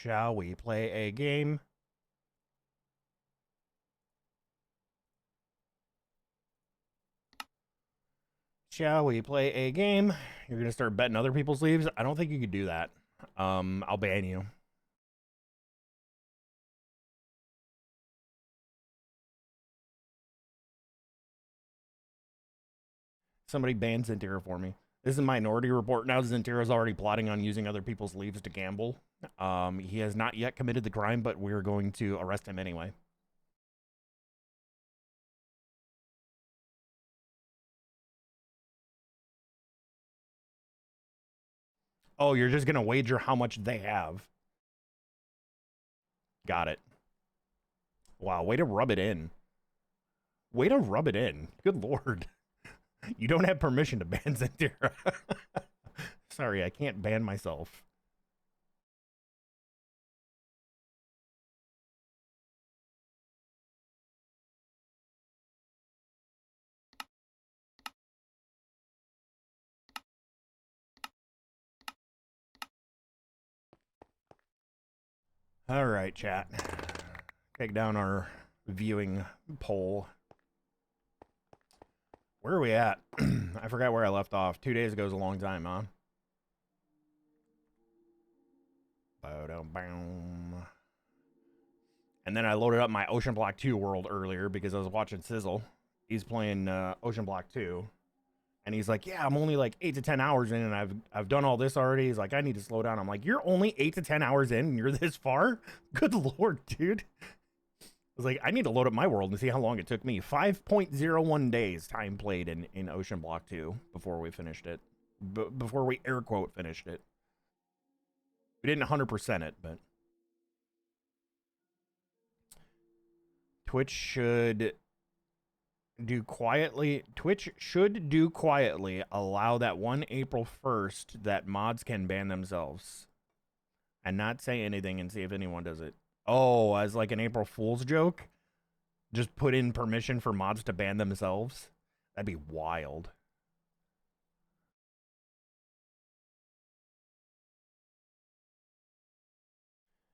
Shall we play a game? Shall we play a game? You're gonna start betting other people's leaves? I don't think you could do that. I'll ban you. Somebody ban Zentira for me. This is a Minority Report. Now Zentira's already plotting on using other people's leaves to gamble. He has not yet committed the crime, but we're going to arrest him anyway. Oh, you're just gonna wager how much they have. Got it. Wow, way to rub it in. Way to rub it in. Good lord. You don't have permission to ban Zentira. Sorry, I can't ban myself. All right, chat. Take down our viewing poll. Where are we at? I forgot where I left off. 2 days ago is a long time, huh? And then I loaded up my Ocean Block 2 world earlier because I was watching Sizzle. He's playing Ocean Block 2. And he's like, yeah, I'm only like 8 to 10 hours in, and I've done all this already. He's like, I need to slow down. I'm like, you're only 8 to 10 hours in, and you're this far? Good lord, dude. I was like, I need to load up my world and see how long it took me. 5.01 days time played in Ocean Block 2 before we finished it. Before we air quote finished it. We didn't 100% it, but Twitch should do quietly. Twitch should do quietly allow that one April 1st that mods can ban themselves and not say anything and see if anyone does it. Oh, as like an April Fool's joke? Just put in permission for mods to ban themselves? That'd be wild.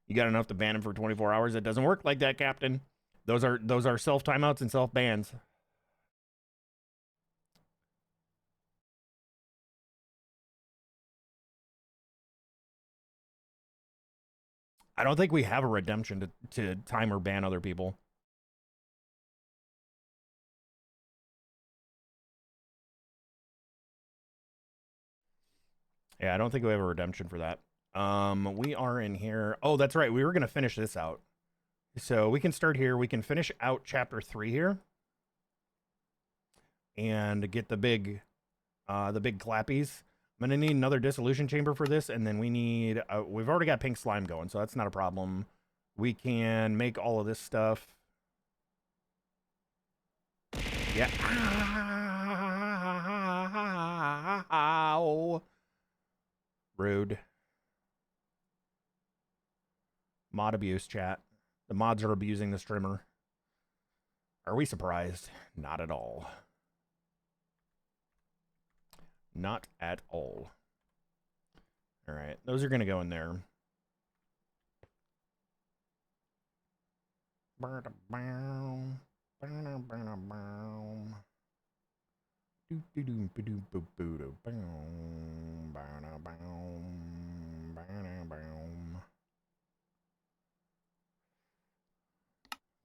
You got enough to ban him for 24 hours? It doesn't work like that, Captain. Those are self timeouts and self bans. I don't think we have a redemption to time or ban other people. Yeah, I don't think we have a redemption for that. We are in here. Oh, that's right. We were going to finish this out. So we can start here. We can finish out chapter 3 here. And get the big clappies. I'm going to need another dissolution chamber for this. And then we need, we've already got pink slime going, so that's not a problem. We can make all of this stuff. Yeah. Ow. Rude. Mod abuse, chat. The mods are abusing the streamer. Are we surprised? Not at all. Not at all. All right, those are going to go in there.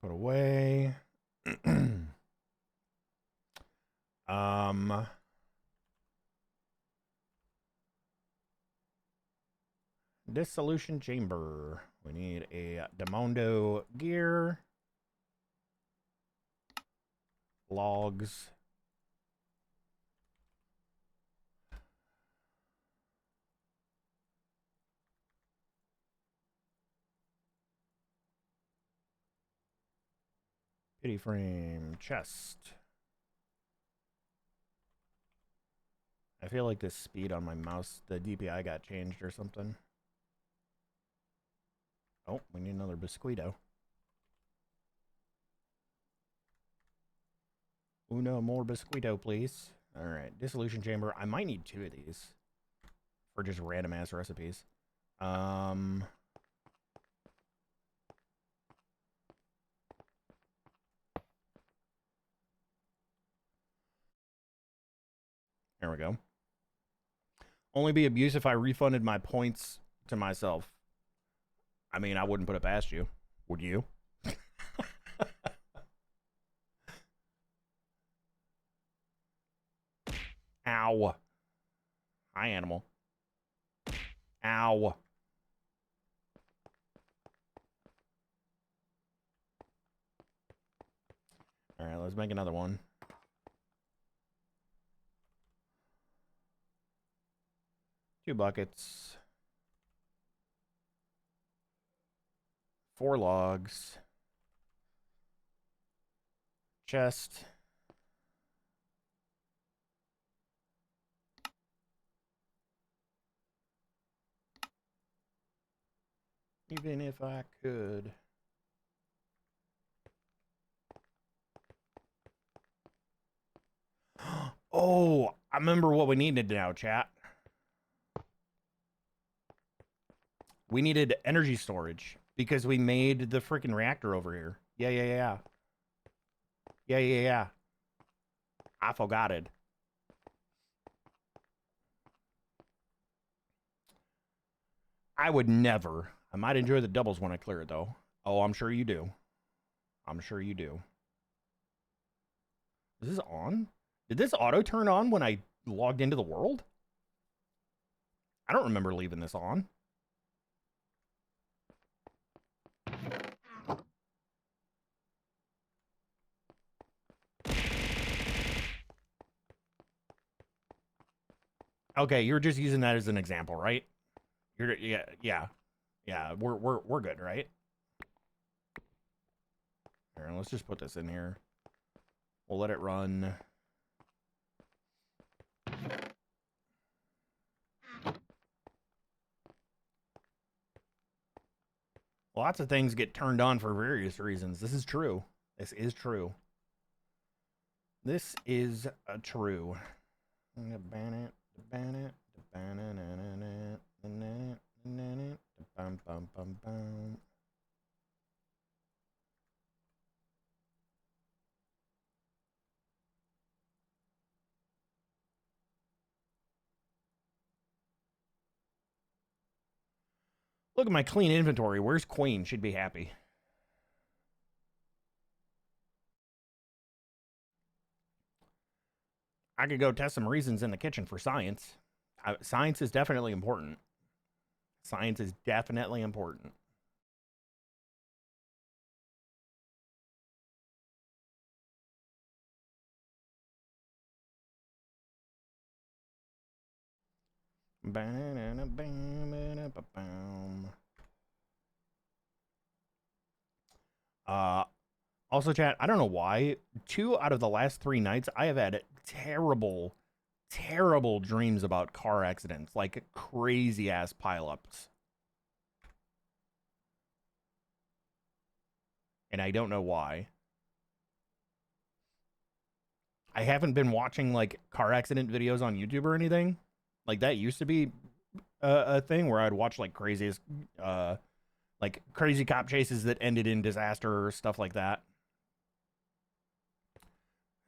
Put away. Dissolution chamber. We need a Demondo gear. Logs. Pity frame. Chest. I feel like this speed on my mouse, the DPI got changed or something. Oh, we need another Biscuito. Uno more Biscuito, please. All right, dissolution chamber. I might need 2 of these for just random ass recipes. There we go. Only be abuse if I refunded my points to myself. I mean, I wouldn't put it past you. Would you? Ow. Hi, animal. Ow. All right, let's make another one. Two buckets. 4 logs. Chest. Even if I could. Oh, I remember what we needed now, chat. We needed energy storage because we made the freaking reactor over here. Yeah. I forgot it. I would never. I might enjoy the doubles when I clear it, though. Oh, I'm sure you do. I'm sure you do. Is this on? Did this auto turn on when I logged into the world? I don't remember leaving this on. Okay, you're just using that as an example, right? Yeah. We're good, right? Here, let's just put this in here. We'll let it run. Lots of things get turned on for various reasons. This is true. This is true. This is true. Look at my clean inventory. Where's Queen? She'd be happy. I could go test some reasons in the kitchen for science. Science is definitely important. Science is definitely important. Also, chat, I don't know why. 2 out of the last 3 nights, I have had terrible dreams about car accidents. Like, crazy-ass pileups. And I don't know why. I haven't been watching, like, car accident videos on YouTube or anything. Like, that used to be a thing where I'd watch, like, crazy cop chases that ended in disaster or stuff like that.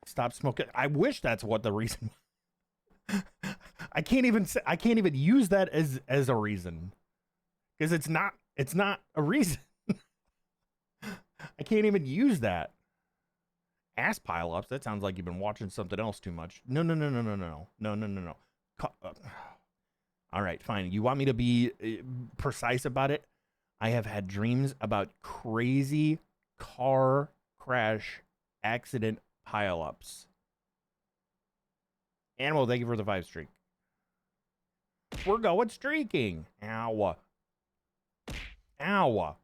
Stop smoking. I wish that's what the reason. I can't even use that as a reason, because it's not a reason. I can't even use that. Ass pileups. That sounds like you've been watching something else too much. No. All right, fine. You want me to be precise about it? I have had dreams about crazy car crash accident pileups. Animal, thank you for the 5 streak. We're going streaking. Ow. Ow.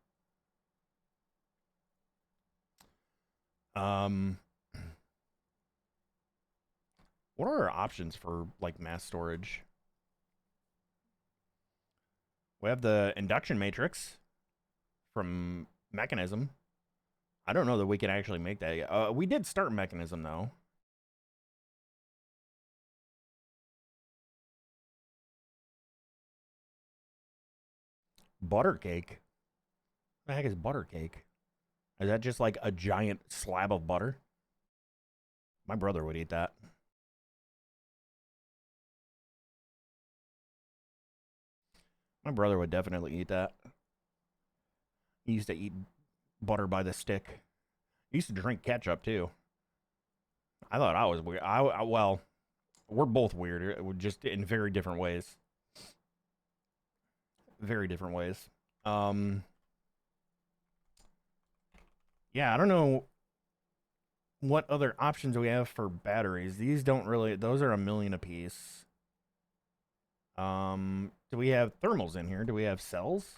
What are our options for, like, mass storage? We have the induction matrix from Mekanism. I don't know that we can actually make that. We did start Mekanism, though. Butter cake? What the heck is butter cake? Is that just like a giant slab of butter? My brother would eat that. My brother would definitely eat that. He used to eat butter by the stick. He used to drink ketchup too. I thought I was weird. Well, we're both weird, just in very different ways. Very different ways. Yeah, I don't know what other options we have for batteries. These don't really, those are $1 million a piece. Do we have thermals in here? Do we have cells?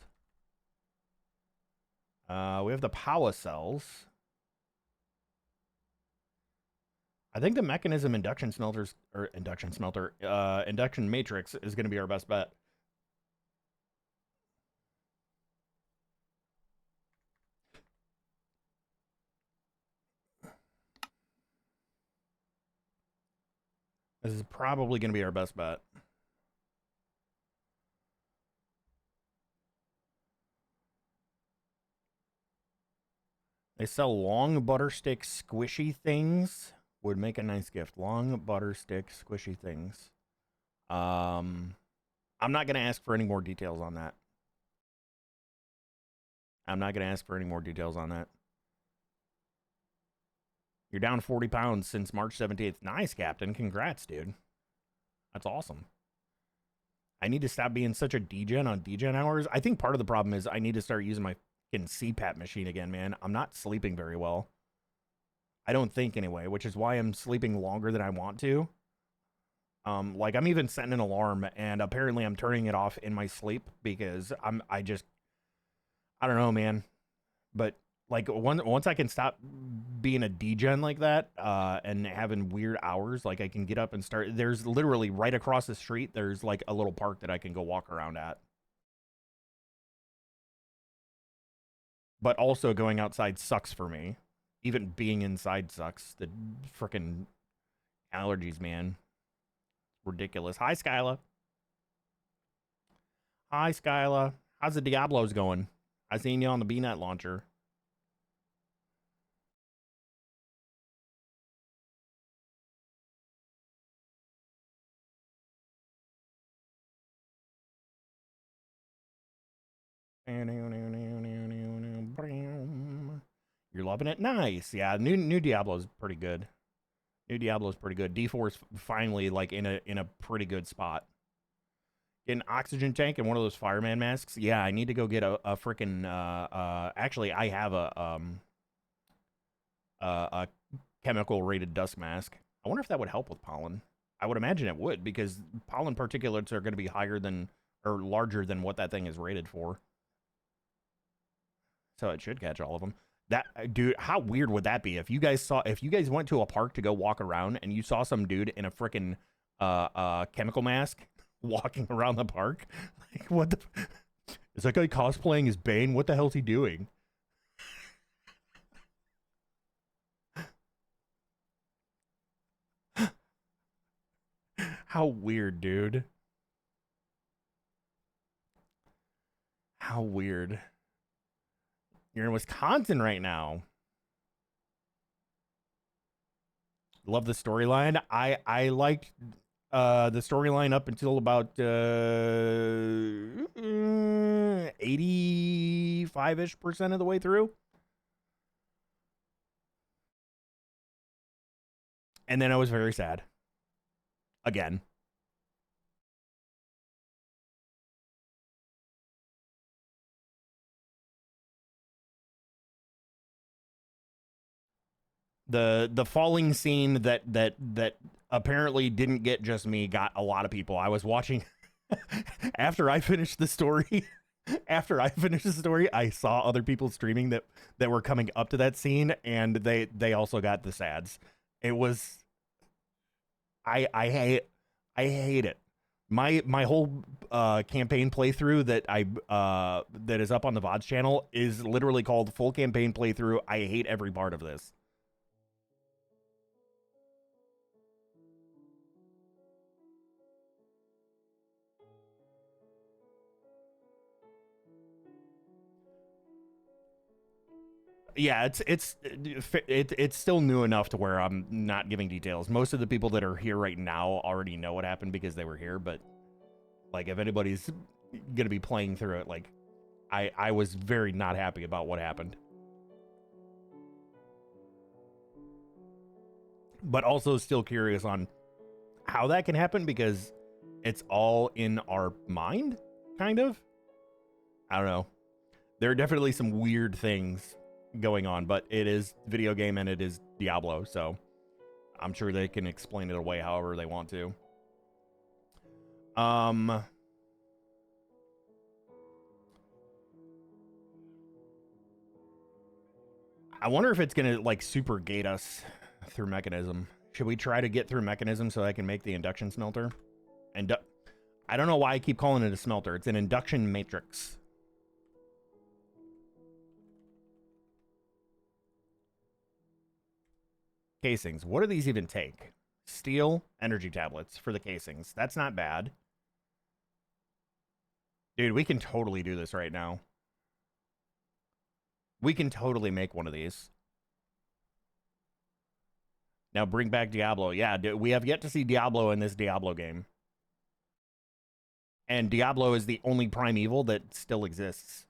We have the power cells. I think the Mekanism induction smelters, or induction smelter, induction matrix is going to be our best bet. This is probably going to be our best bet. They sell long butter stick squishy things. Would make a nice gift. Long butter stick squishy things. I'm not going to ask for any more details on that. I'm not going to ask for any more details on that. You're down 40 pounds since March 17th. Nice, Captain. Congrats, dude. That's awesome. I need to stop being such a degen on degen hours. I think part of the problem is I need to start using my fucking CPAP machine again, man. I'm not sleeping very well. I don't think anyway, which is why I'm sleeping longer than I want to. Like I'm even setting an alarm, and apparently I'm turning it off in my sleep because I don't know, man. But like once I can stop being a degen like that, and having weird hours, like I can get up and start. There's literally right across the street, there's like a little park that I can go walk around at. But also going outside sucks for me. Even being inside sucks. The frickin' allergies, man. Ridiculous. Hi, Skyla. Hi, Skyla. How's the Diablos going? I seen you on the BNet launcher. You're loving it? Nice. Yeah, new Diablo's pretty good. New Diablo's pretty good. D4's finally like in a pretty good spot. Get an oxygen tank and one of those fireman masks. Yeah, I need to go get a freaking actually I have a chemical rated dust mask. I wonder if that would help with pollen. I would imagine it would, because pollen particulates are going to be higher than or larger than what that thing is rated for. So it should catch all of them. That dude, how weird would that be if you guys went to a park to go walk around and you saw some dude in a freaking chemical mask walking around the park? Like, what the? Is that guy cosplaying as Bane? What the hell's he doing? How weird, dude. How weird. You're in Wisconsin right now. Love the storyline. I liked the storyline up until about 85-ish% of the way through. And then I was very sad. Again. The falling scene that apparently didn't get just me, got a lot of people. I was watching after I finished the story. After I finished the story, I saw other people streaming that were coming up to that scene, and they also got the sads. It was I hate it. My whole campaign playthrough that is up on the VODs channel is literally called Full Campaign Playthrough. I hate every part of this. Yeah, it's still new enough to where I'm not giving details. Most of the people that are here right now already know what happened because they were here, but like if anybody's gonna be playing through it. Like, I was very not happy about what happened. But also still curious on how that can happen, because it's all in our mind, kind of. I don't know. There are definitely some weird things going on, but it is video game and it is Diablo, so I'm sure they can explain it away however they want to. I wonder if it's gonna like super gate us through Mechanism. Should we try to get through Mechanism so I can make the induction smelter? And I don't know why I keep calling it a smelter. It's an induction matrix. Casings. What do these even take? Steel energy tablets for the casings. That's not bad. Dude, we can totally do this right now. We can totally make one of these. Now bring back Diablo. Yeah, we have yet to see Diablo in this Diablo game. And Diablo is the only primeval that still exists.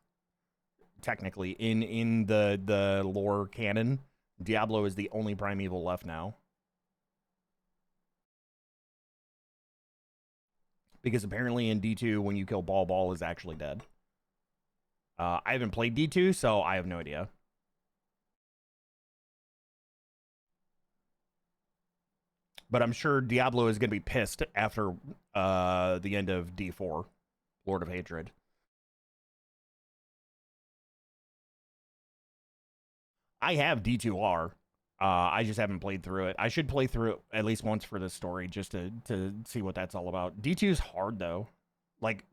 Technically, in the lore canon, Diablo is the only primeval left now. Because apparently in D2, when you kill Ball is actually dead. I haven't played D2, so I have no idea. But I'm sure Diablo is going to be pissed after the end of D4, Lord of Hatred. I have D2R. I just haven't played through it. I should play through it at least once for this story just to see what that's all about. D2 is hard, though. Like,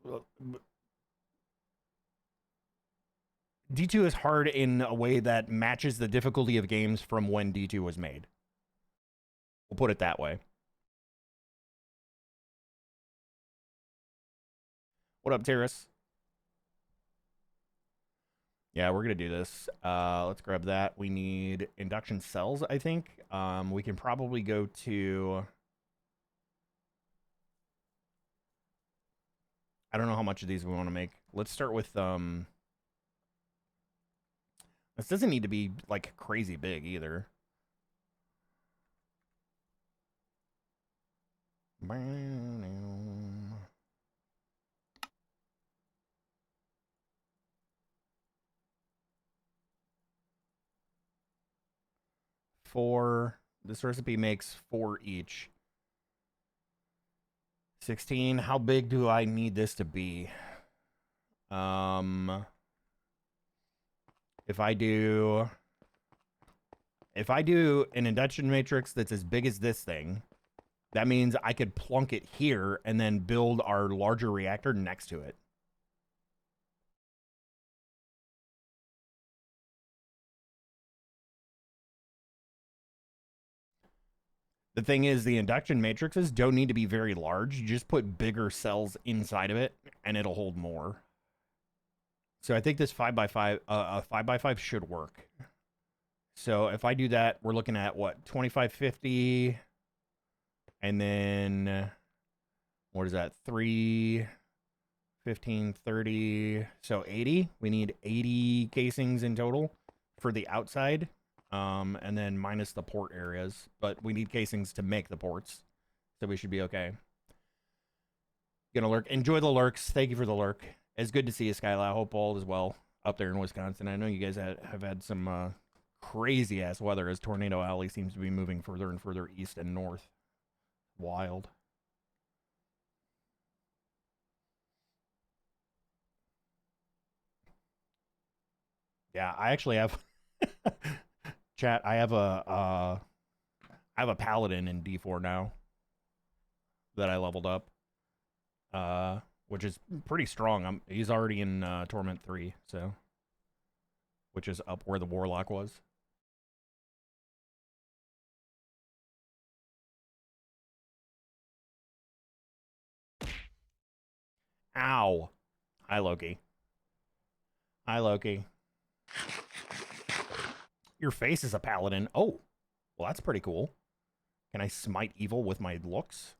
D2 is hard in a way that matches the difficulty of games from when D2 was made. We'll put it that way. What up, Terrace? Yeah, we're going to do this. Let's grab that. We need induction cells, I think. We can probably go to... I don't know how much of these we want to make. Let's start with... This doesn't need to be, like, crazy big, either. Four. This recipe makes 4 each. 16. How big do I need this to be? If I do an induction matrix that's as big as this thing, that means I could plunk it here and then build our larger reactor next to it. The thing is, the induction matrices don't need to be very large. You just put bigger cells inside of it, and it'll hold more. So I think this 5x5, 5x5 should work. So if I do that, we're looking at what, 2550, and then what is that? 3, 15, 30, so 80. We need 80 casings in total for the outside. And then minus the port areas, but we need casings to make the ports, so we should be okay. Gonna lurk. Enjoy the lurks. Thank you for the lurk. It's good to see you, Skyla. I hope all is well up there in Wisconsin. I know you guys have had some crazy ass weather as Tornado Alley seems to be moving further and further east and north. Wild. Yeah, I actually have chat. I have a paladin in D4 now that I leveled up, which is pretty strong. He's already in Torment 3, so which is up where the warlock was. Ow! Hi, Loki. Hi, Loki. Your face is a paladin. Oh, well, that's pretty cool. Can I smite evil with my looks?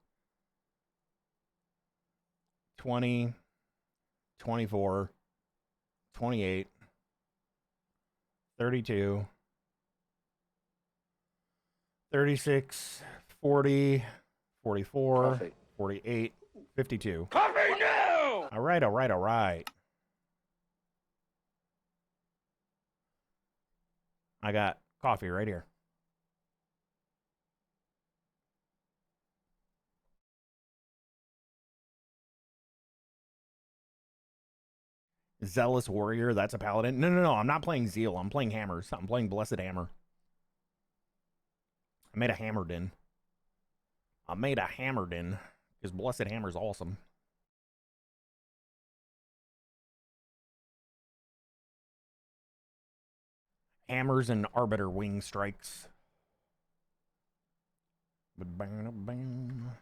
20. 24, 28, 32, 36, 40, 44, Coffee. 48, 52. Coffee now! All right, all right, all right. I got coffee right here. Zealous Warrior, that's a paladin. No, no, no, I'm not playing Zeal. I'm playing Hammers. I'm playing Blessed Hammer. I made a Hammerden. I made a Hammerden because Blessed Hammer's awesome. Hammers and Arbiter Wing Strikes. Bang.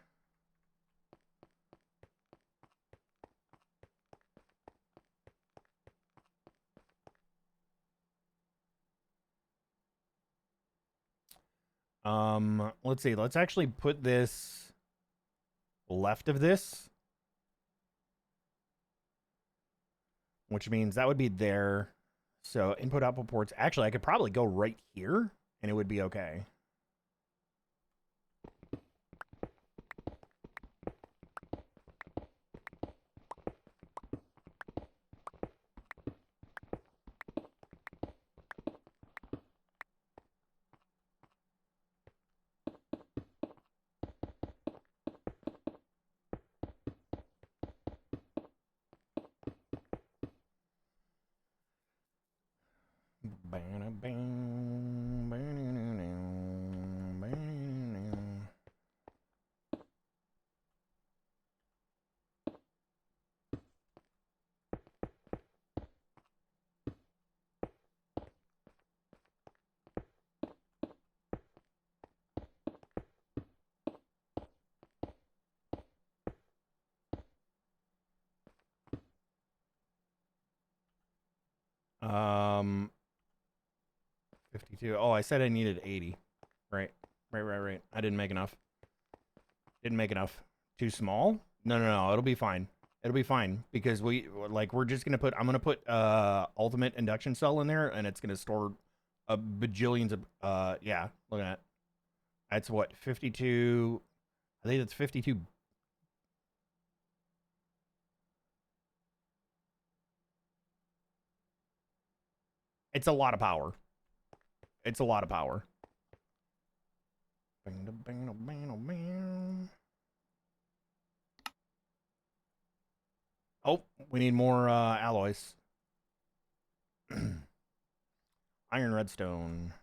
Let's see. Let's actually put this left of this, which means that would be there. So input output ports. Actually, I could probably go right here and it would be okay. Um, 52. Oh, I said I needed 80. Right. Right. I didn't make enough. Didn't make enough. Too small? No. It'll be fine. It'll be fine because we're just gonna put. I'm gonna put ultimate induction cell in there, and it's gonna store a bajillions of. Yeah. Look at that. That's what 52. I think that's 52. It's a lot of power. It's a lot of power. Oh, we need more alloys. Iron redstone.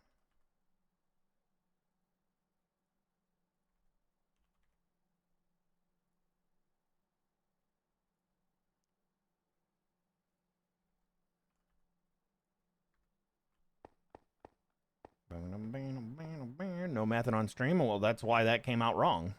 No method on stream. Well, that's why that came out wrong.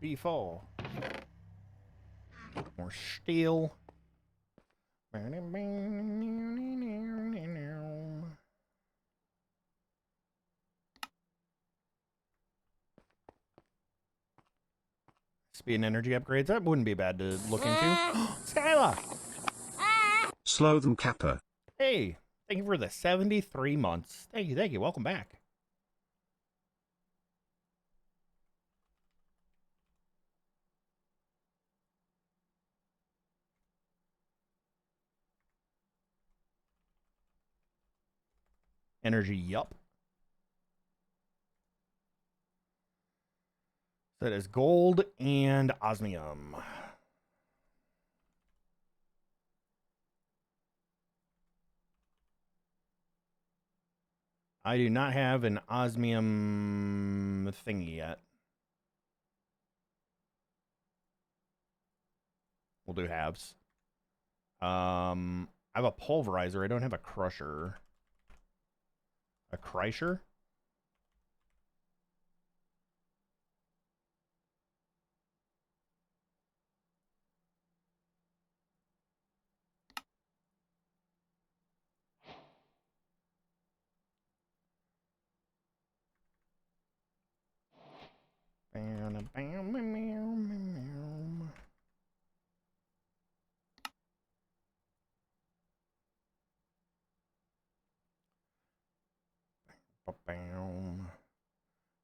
B4. More steel. Speed and energy upgrades. That wouldn't be bad to look into. Skyla! Slow them, Kappa. Hey, thank you for the 73 months. Thank you. Welcome back. Energy, yup. So that is gold and osmium. I do not have an osmium thingy yet. We'll do halves. I have a pulverizer. I don't have a crusher. A Kreischer?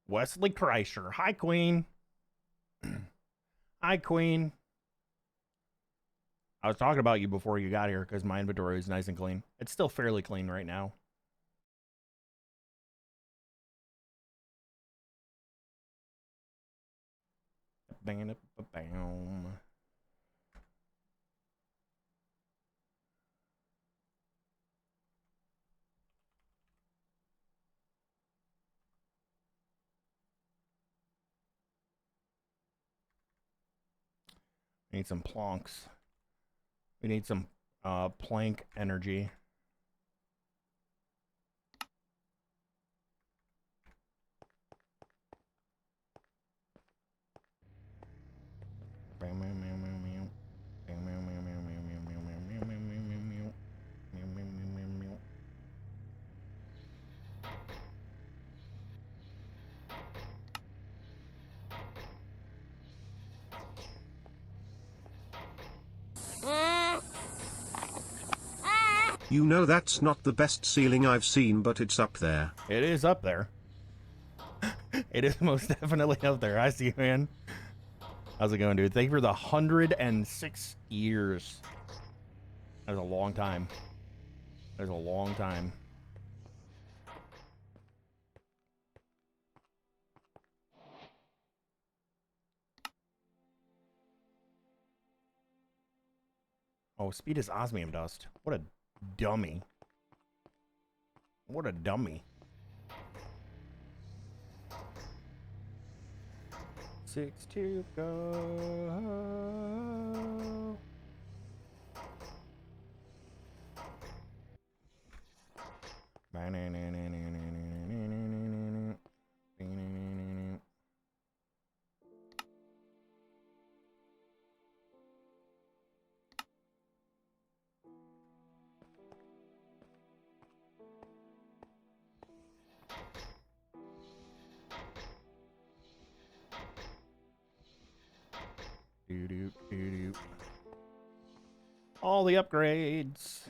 Wesley Kreischer. Hi, Queen. Hi, Queen. I was talking about you before you got here because my inventory is nice and clean. It's still fairly clean right now. Bam. We need some plonks. We need some plank energy. You know that's not the best ceiling I've seen, but it's up there. It is up there. It is most definitely up there. I see you, man. How's it going, dude? Thank you for the 106 years. That's a long time. That's a long time. Oh, speed is osmium dust. What a dummy. What a dummy. 6 to go. All the upgrades.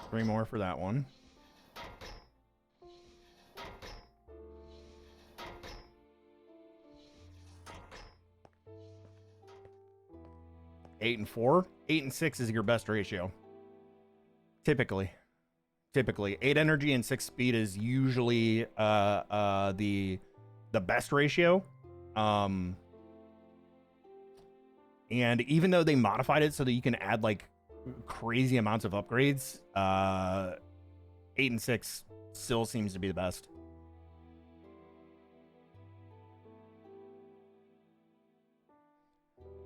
Three more for that one. Eight and 4. 8 and 6 is your best ratio. Typically. 8 energy and 6 speed is usually the best ratio. And even though they modified it so that you can add like crazy amounts of upgrades, 8 and 6 still seems to be the best.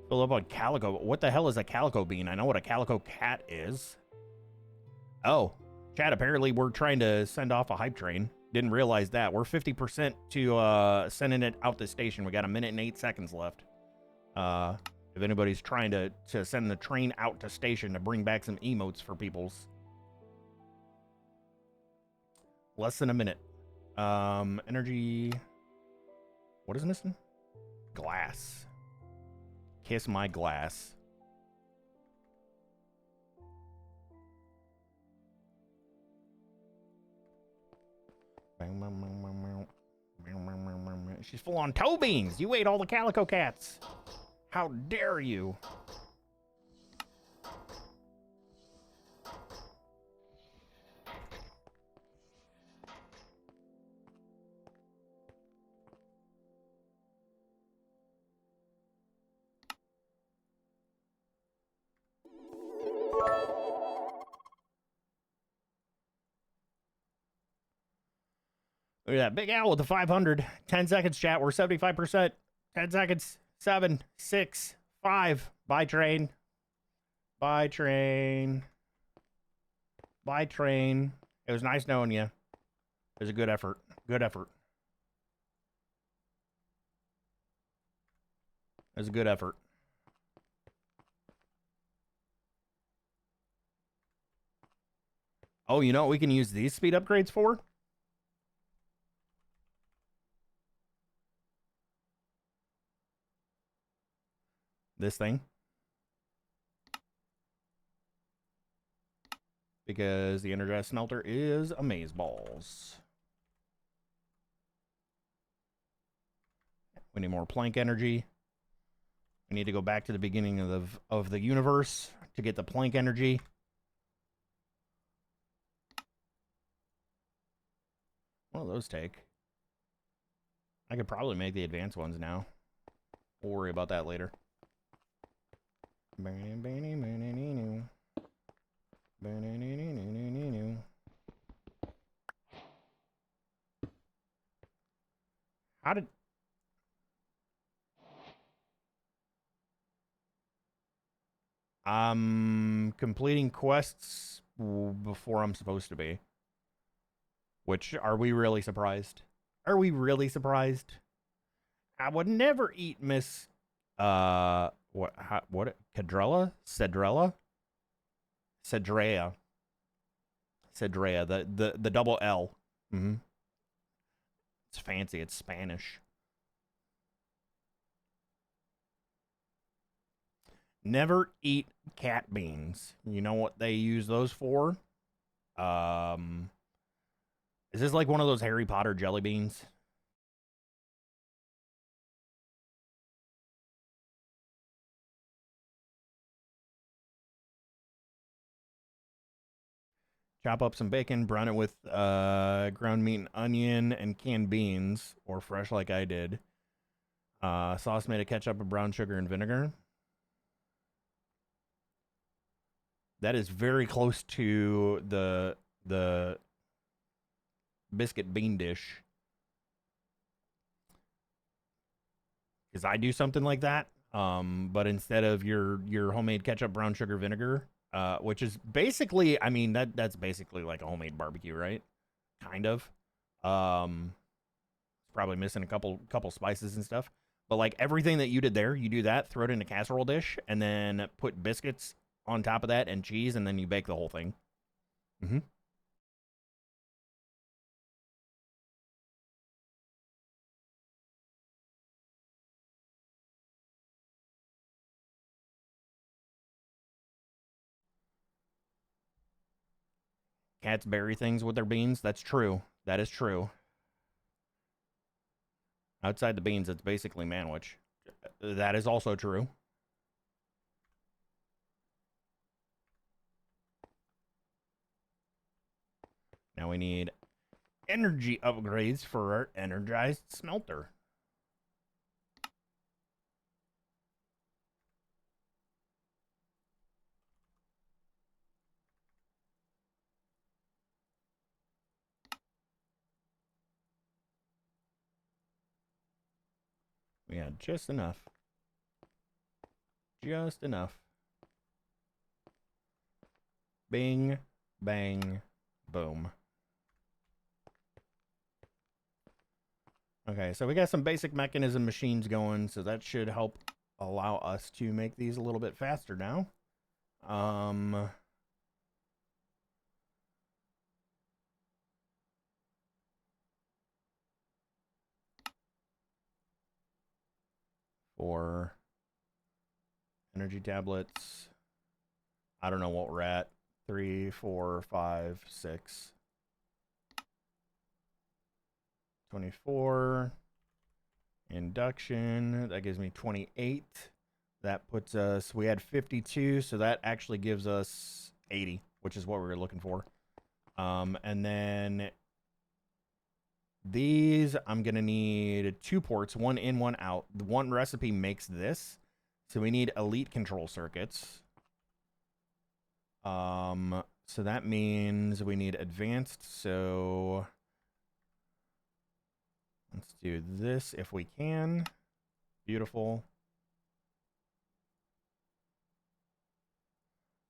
Fill up on calico. What the hell is a calico bean? I know what a calico cat is. Oh, chat, apparently we're trying to send off a hype train. Didn't realize that. We're 50% to sending it out the station. We got 1 minute and 8 seconds left. If anybody's trying to send the train out to station to bring back some emotes for peoples. Less than a minute. Energy. What is missing? Glass. Kiss my glass. She's full on toe beans. You ate all the calico cats. How dare you? Look at that. Big Al with the 500. 10 seconds, chat. We're 75%. 10 seconds. 7, 6, 5. Bye, train. Bye, train. Bye, train. It was nice knowing you. It's a good effort. Good effort. It's a good effort. Oh, you know what we can use these speed upgrades for? This thing. Because the energized smelter is amazeballs. We need more plank energy. We need to go back to the beginning of the universe to get the plank energy. What do those take? I could probably make the advanced ones now. We'll worry about that later. How did... I'm completing quests before I'm supposed to be. Which, are we really surprised? Are we really surprised? I would never eat Miss... what? Cadrella? Cedrella? Cedrea. Cedrea. The double L. Mm-hmm. It's fancy. It's Spanish. Never eat cat beans. You know what they use those for? Is this like one of those Harry Potter jelly beans? Chop up some bacon, brown it with ground meat and onion and canned beans, or fresh like I did. Sauce made of ketchup and brown sugar and vinegar. That is very close to the biscuit bean dish. Because I do something like that. But instead of your homemade ketchup, brown sugar, vinegar, which is basically, I mean, that's basically like a homemade barbecue, right? Kind of. Probably missing a couple spices and stuff. But like everything that you did there, you do that, throw it in a casserole dish, and then put biscuits on top of that and cheese, and then you bake the whole thing. Mm-hmm. Cats bury things with their beans. That's true. That is true. Outside the beans, it's basically manwich. That is also true. Now we need energy upgrades for our energized smelter. We had just enough. Just enough. Bing, bang, boom. Okay, so we got some basic mechanism machines going, so that should help allow us to make these a little bit faster now. For energy tablets, I don't know what we're at. 3, 4, 5, 6. 24. Induction, that gives me 28. That puts us, we had 52, so that actually gives us 80, which is what we were looking for. And then these, I'm going to need 2 ports, 1 in, 1 out. The one recipe makes this, so we need elite control circuits. So that means we need advanced, so let's do this if we can. Beautiful.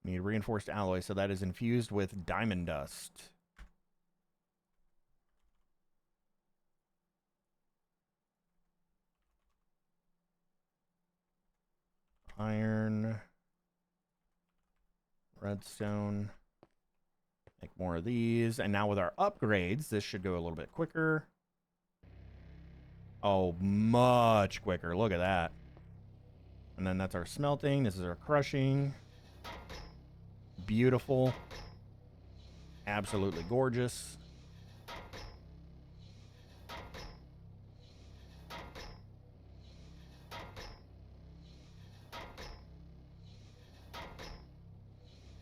Need reinforced alloy, so that is infused with diamond dust. Iron. Redstone. Make more of these. And now with our upgrades, this should go a little bit quicker. Oh, much quicker. Look at that. And then that's our smelting. This is our crushing. Beautiful. Absolutely gorgeous.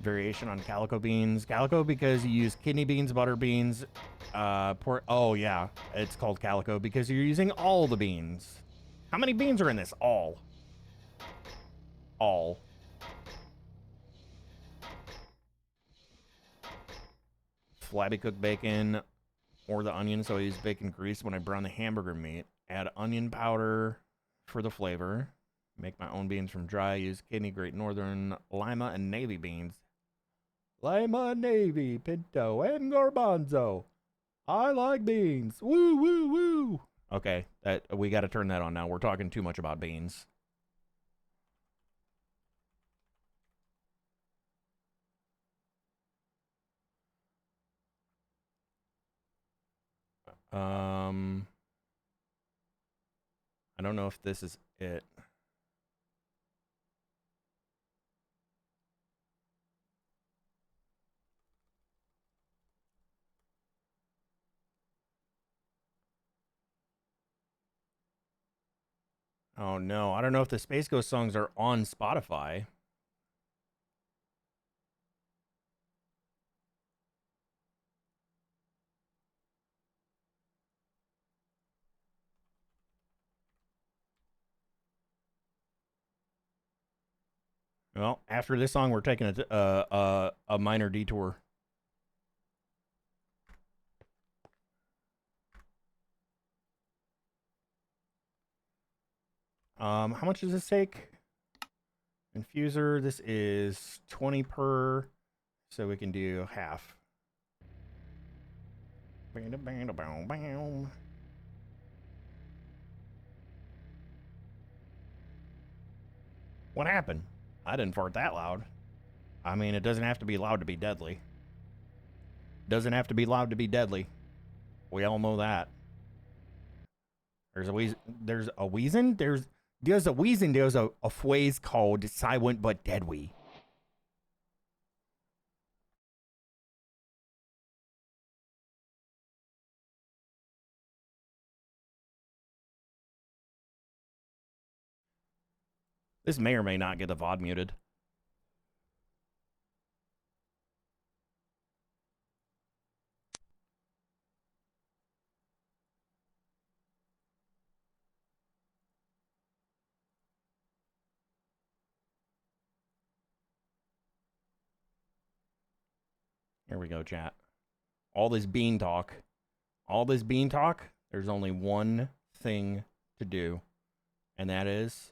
Variation on calico beans. Calico because you use kidney beans, butter beans, oh yeah, it's called calico because you're using all the beans. How many beans are in this? All. Flabby cooked bacon or the onion, so I use bacon grease when I brown the hamburger meat. Add onion powder for the flavor. Make my own beans from dry. Use kidney, Great Northern, Lima, and navy beans. Lima, navy, pinto, and garbanzo. I like beans. Woo, woo, woo. Okay, we got to turn that on now. We're talking too much about beans. I don't know if this is it. Oh no, I don't know if the Space Ghost songs are on Spotify. Well, after this song, we're taking a minor detour. How much does this take? Infuser, this is 20 per, so we can do half. What happened? I didn't fart that loud. I mean, it doesn't have to be loud to be deadly. Doesn't have to be loud to be deadly. We all know that. There's a wheezing. There's a wheezing. There's a phrase called silent but deadly. This may or may not get the VOD muted. Here we go, chat. All this bean talk. There's only one thing to do, and that is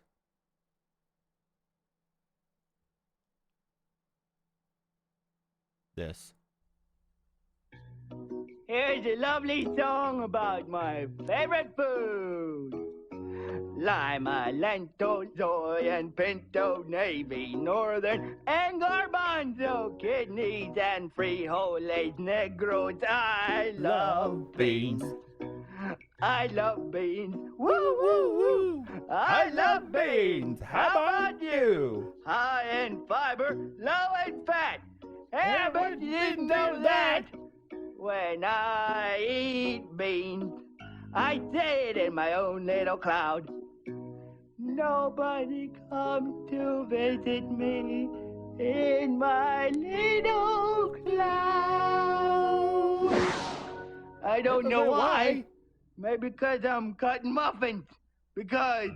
this. Here's a lovely song about my favorite food. Lima, lentil, soy, and pinto, navy, northern, and garbanzo, kidneys, and frijoles negros. I love beans. I love beans. Woo, woo, woo. I love beans. How about you? High in fiber, low in fat. Yeah, but you didn't know that. When I eat beans, I say it in my own little cloud. Nobody comes to visit me in my little cloud. I don't know why. Maybe because I'm cutting muffins. Because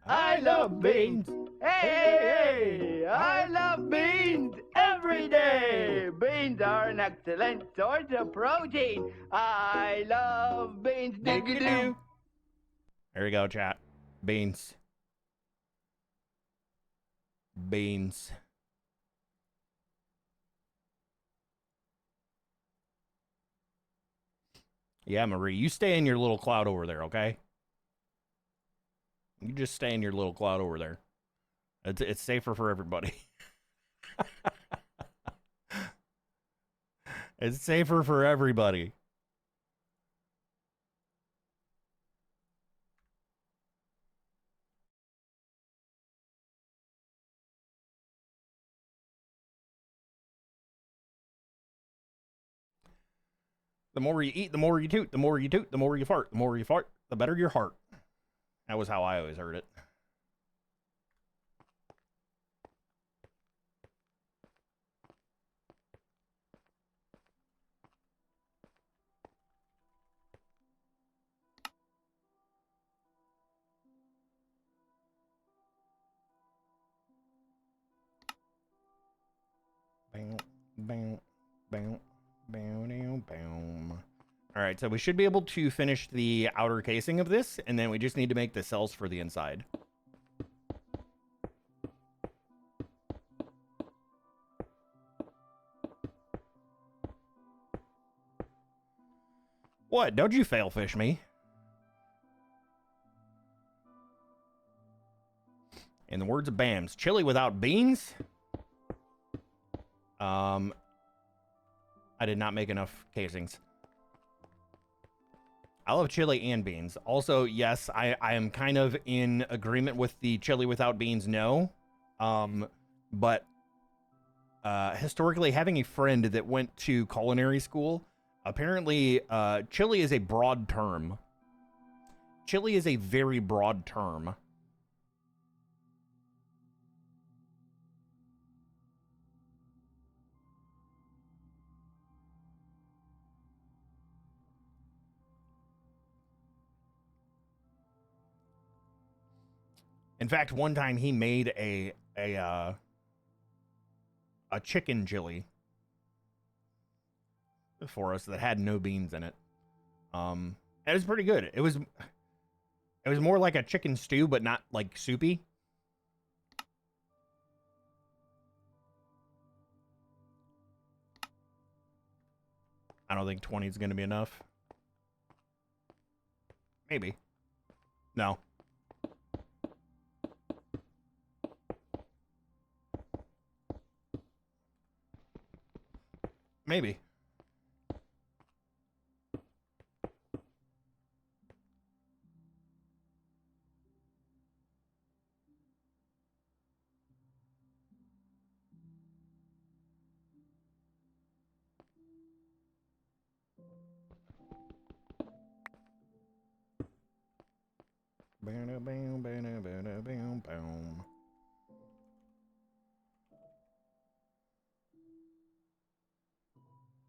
I love beans. Hey, I love beans every day. Beans are an excellent source of protein. I love beans. Dig-a-doo. There you go, chat. Beans. Beans. Yeah, Marie, you stay in your little cloud over there, okay? You just stay in your little cloud over there. It's safer for everybody. It's safer for everybody. The more you eat, the more you toot, the more you toot, the more you fart, the more you fart, the better your heart. That was how I always heard it. Bam, bam, bam, bam, bam. All right, so we should be able to finish the outer casing of this, and then we just need to make the cells for the inside. What? Don't you fail fish me? In the words of Bams, chili without beans? I did not make enough casings. I love chili and beans. Also, yes, I am kind of in agreement with the chili without beans, no. But historically, having a friend that went to culinary school, apparently chili is a broad term. Chili is a very broad term. In fact, one time he made a chicken chili for us that had no beans in it. It was pretty good. It was more like a chicken stew, but not like soupy. I don't think 20 is going to be enough. Maybe. No. Maybe.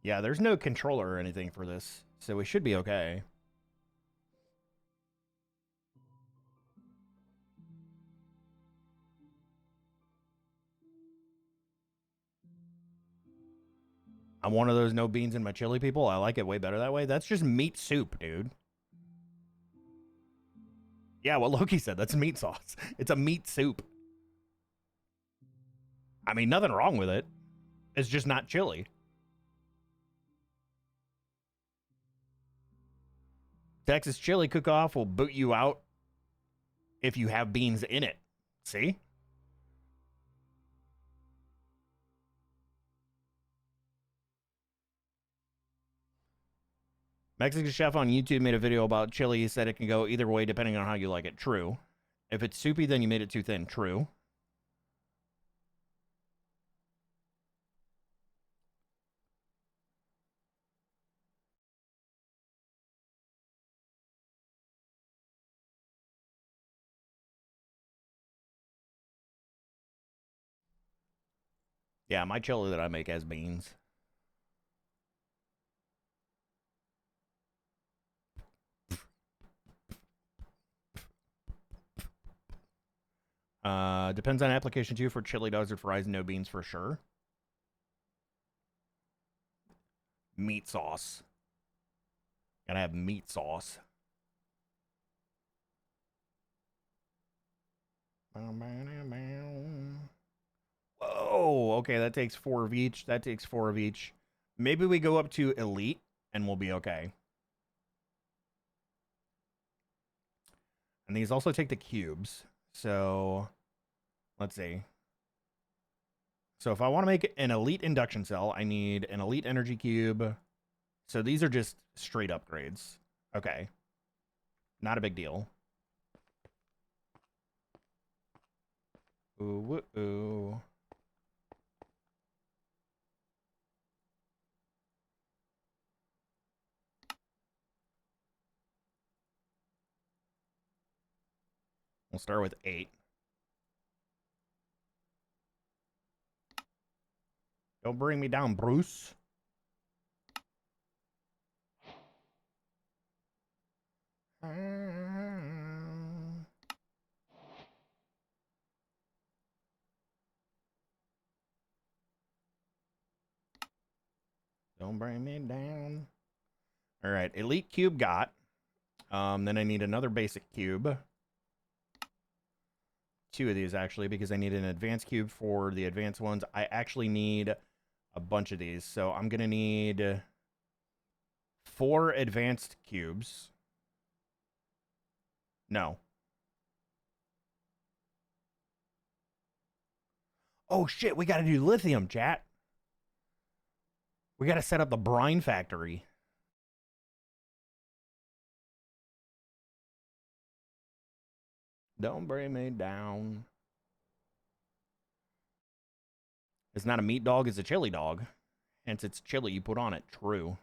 Yeah, there's no controller or anything for this, so we should be okay. I'm one of those no beans in my chili people. I like it way better that way. That's just meat soup, dude. Yeah, what Loki said. That's meat sauce. It's a meat soup. I mean, nothing wrong with it. It's just not chili. Texas chili cook-off will boot you out if you have beans in it. See? Mexican chef on YouTube made a video about chili. He said it can go either way depending on how you like it. True. If it's soupy, then you made it too thin. True. Yeah, my chili that I make has beans. Depends on application too. For chili dogs or fries, no beans for sure. Meat sauce. Gotta have meat sauce. Whoa, okay, that takes 4 of each. That takes 4 of each. Maybe we go up to elite and we'll be okay. And these also take the cubes. So let's see. So if I want to make an elite induction cell, I need an elite energy cube. So these are just straight upgrades. Okay. Not a big deal. Ooh, ooh. We'll start with 8. Don't bring me down, Bruce. Don't bring me down. All right, elite cube got. Then I need another basic cube. 2 of these, actually, because I need an advanced cube for the advanced ones. I actually need a bunch of these. So I'm going to need 4 advanced cubes. No. Oh, shit, we got to do lithium, chat. We got to set up the brine factory. Don't bring me down. It's not a meat dog, it's a chili dog. Hence, it's chili you put on it. True.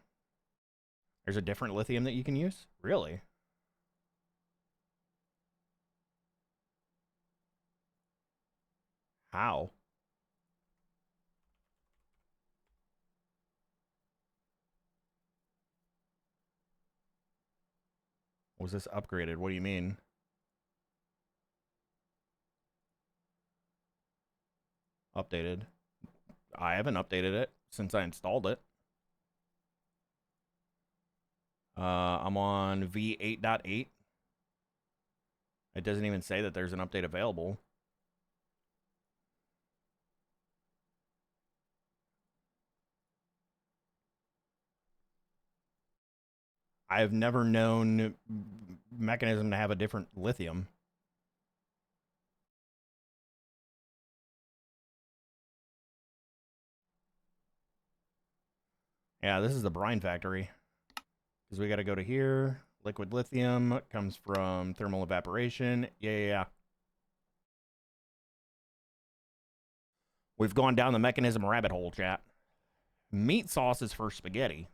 There's a different lithium that you can use? Really? How? Was this upgraded? What do you mean? Updated. I haven't updated it since I installed it. I'm on V8.8. It doesn't even say that there's an update available. I've never known Mekanism to have a different lithium. Yeah, this is the brine factory. Because we got to go to here. Liquid lithium comes from thermal evaporation. Yeah. We've gone down the Mekanism rabbit hole, chat. Meat sauce is for spaghetti.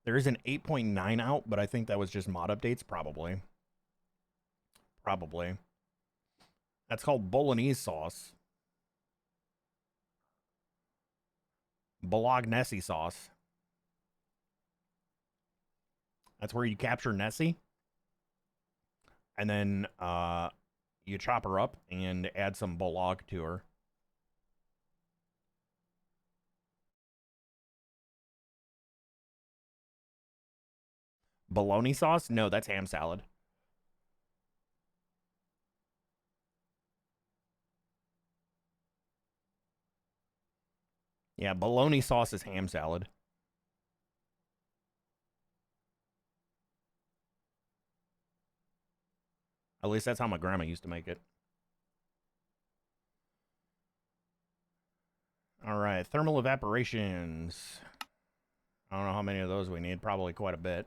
There is an 8.9 out, but I think that was just mod updates, probably. Probably. That's called Bolognese sauce. Bolognese sauce. That's where you capture Nessie. And then you chop her up and add some bolog to her. Bologna sauce? No, that's ham salad. Yeah, bologna sauce is ham salad. At least that's how my grandma used to make it. All right, thermal evaporations. I don't know how many of those we need. Probably quite a bit.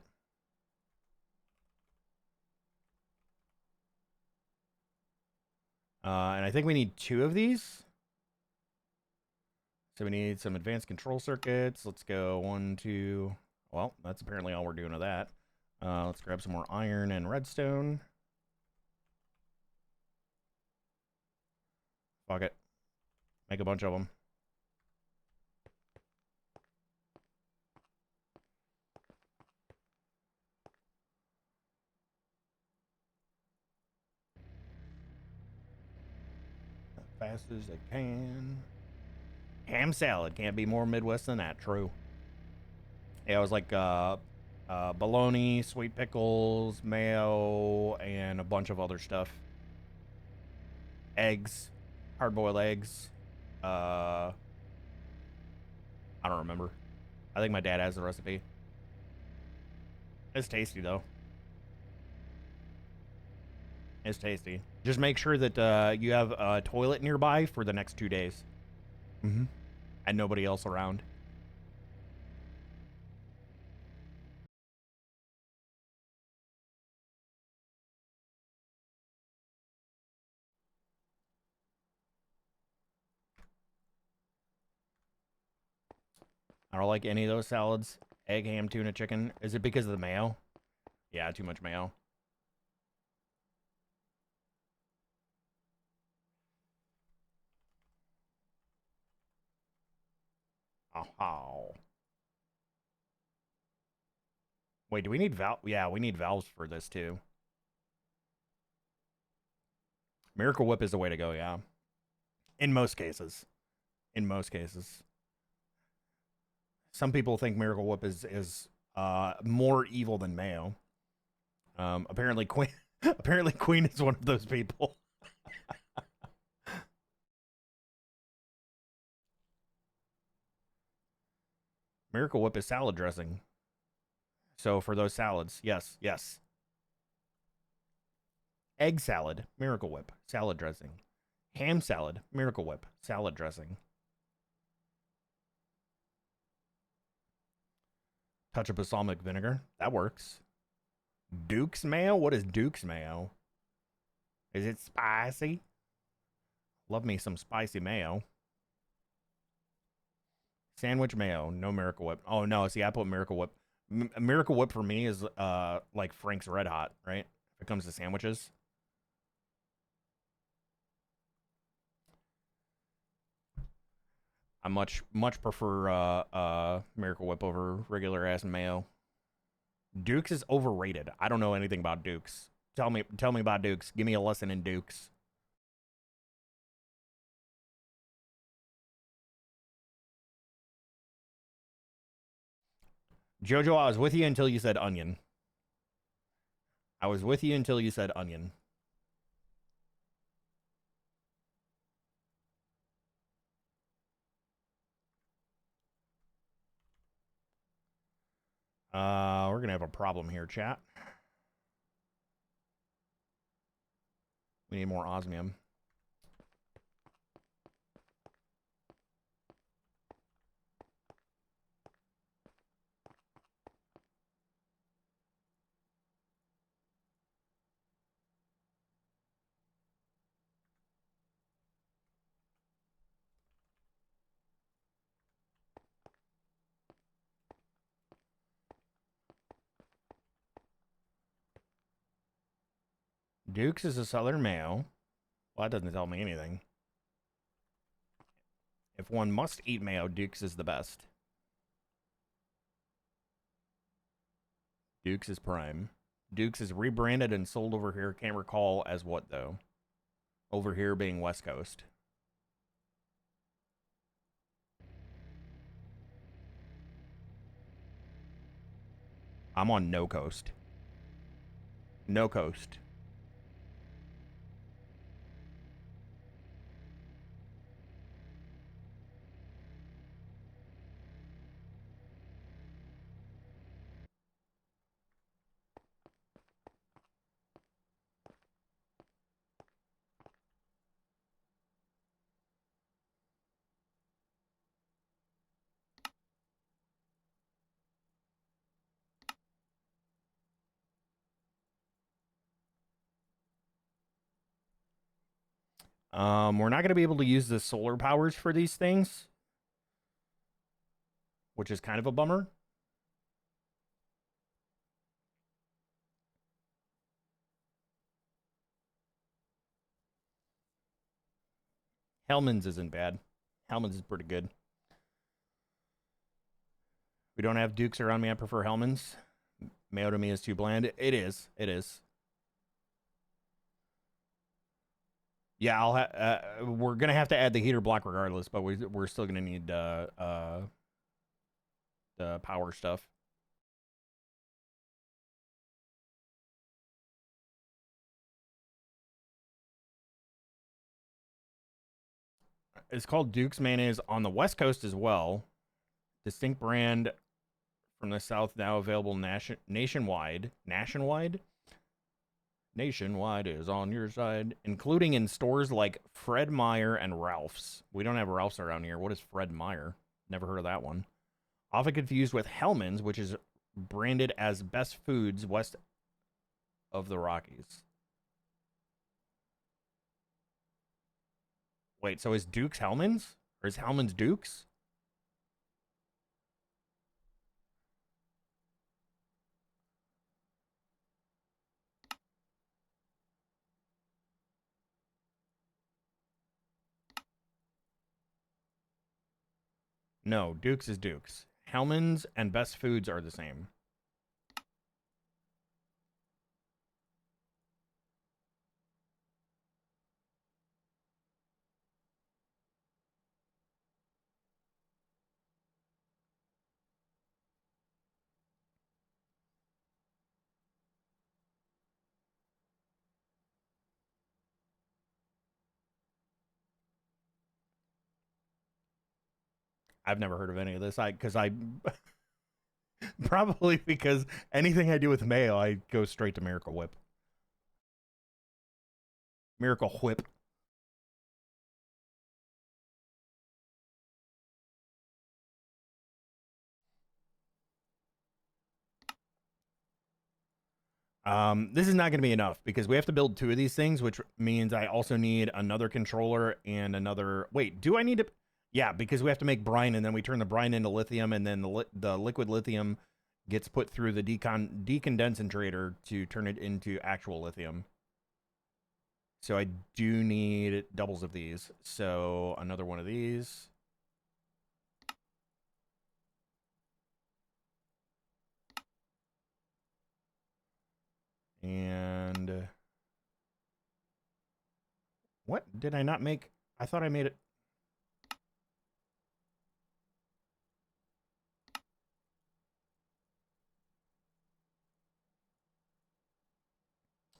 And I think we need 2 of these. So we need some advanced control circuits. Let's go 1, 2. Well, that's apparently all we're doing with that. Let's grab some more iron and redstone. Fuck it. Make a bunch of them. As fast as I can. Ham salad. Can't be more Midwest than that. True. Yeah, it was like bologna, sweet pickles, mayo, and a bunch of other stuff. Eggs. Hard-boiled eggs. I don't remember. I think my dad has the recipe. It's tasty though. It's tasty. Just make sure that you have a toilet nearby for the next 2 days. Mm-hmm. And nobody else around. I don't like any of those salads. Egg, ham, tuna, chicken. Is it because of the mayo? Yeah, too much mayo. Oh. Wait, do we need valve? Yeah, we need valves for this too. Miracle Whip is the way to go, yeah. In most cases. In most cases. Some people think Miracle Whip is more evil than mayo. Apparently Queen is one of those people. Miracle Whip is salad dressing. So for those salads, yes. Egg salad, Miracle Whip, salad dressing. Ham salad, Miracle Whip, salad dressing. Touch of balsamic vinegar, that works. Duke's mayo? What is Duke's mayo? Is it spicy? Love me some spicy mayo. Sandwich mayo, no Miracle Whip. Oh no, see, I put Miracle Whip. Miracle Whip for me is like Frank's Red Hot, right? If it comes to sandwiches. I much prefer Miracle Whip over regular ass mayo. Duke's is overrated. I don't know anything about Duke's. Tell me about Duke's. Give me a lesson in Duke's. Jojo, I was with you until you said onion. I was with you until you said onion. We're gonna have a problem here, chat. We need more osmium. Duke's is a southern mayo. Well, that doesn't tell me anything. If one must eat mayo, Duke's is the best. Duke's is prime. Duke's is rebranded and sold over here. Can't recall as what, though. Over here being West Coast. I'm on no coast. No coast. We're not going to be able to use the solar powers for these things, which is kind of a bummer. Hellman's isn't bad. Hellman's is pretty good. We don't have Dukes around me. I prefer Hellman's. Mayo to me is too bland. It is. Yeah, we're gonna have to add the heater block regardless, but we're still gonna need the power stuff. It's called Duke's mayonnaise on the West Coast as well. Distinct brand from the south, now available nationwide. Nationwide? Nationwide is on your side, including in stores like Fred Meyer and Ralph's. We don't have Ralph's around here. What is Fred Meyer? Never heard of that one. Often confused with Hellman's, which is branded as Best Foods west of the Rockies. Wait, so is Duke's Hellman's? Or is Hellman's Duke's? No, Duke's is Duke's. Hellman's and Best Foods are the same. I've never heard of any of this. Because I probably because anything I do with mayo, I go straight to Miracle Whip. Miracle Whip. This is not going to be enough because we have to build 2 of these things, which means I also need another controller and another. Wait, do I need to? Yeah, because we have to make brine, and then we turn the brine into lithium, and then the liquid lithium gets put through the decondensator to turn it into actual lithium. So I do need doubles of these. So another one of these. And what did I not make? I thought I made it.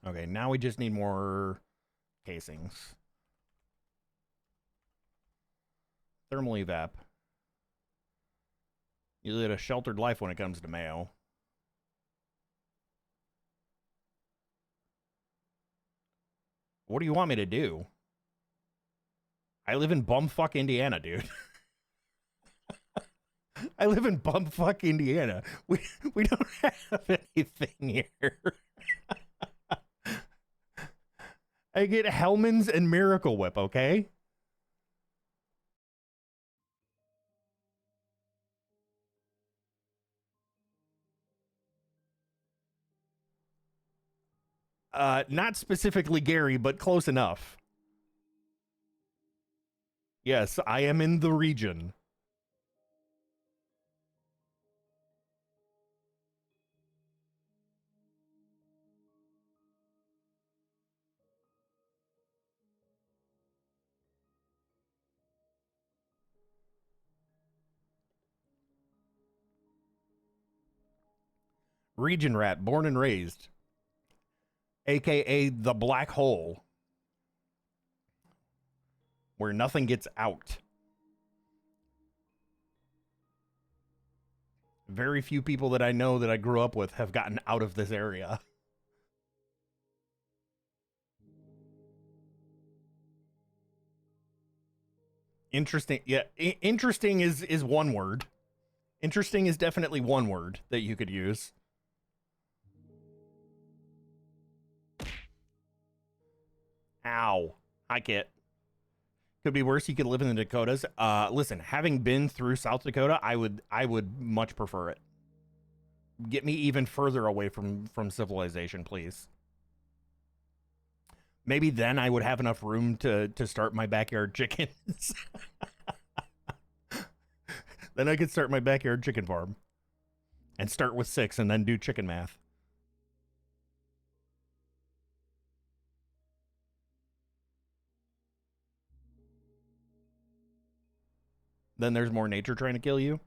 Okay, now we just need more casings. Thermal evap. You lead a sheltered life when it comes to mayo. What do you want me to do? I live in bumfuck Indiana, dude. I live in bumfuck Indiana. We don't have anything here. I get Hellman's and Miracle Whip, okay? Not specifically Gary, but close enough. Yes, I am in the region. Region rat, born and raised. AKA the black hole. Where nothing gets out. Very few people that I know that I grew up with have gotten out of this area. Interesting. Yeah, interesting is one word. Interesting is definitely one word that you could use. Ow. Hi, Kit. Could be worse. You could live in the Dakotas. Listen, having been through South Dakota, I would much prefer it. Get me even further away from civilization, please. Maybe then I would have enough room to start my backyard chickens. Then I could start my backyard chicken farm. And start with 6 and then do chicken math. Then there's more nature trying to kill you.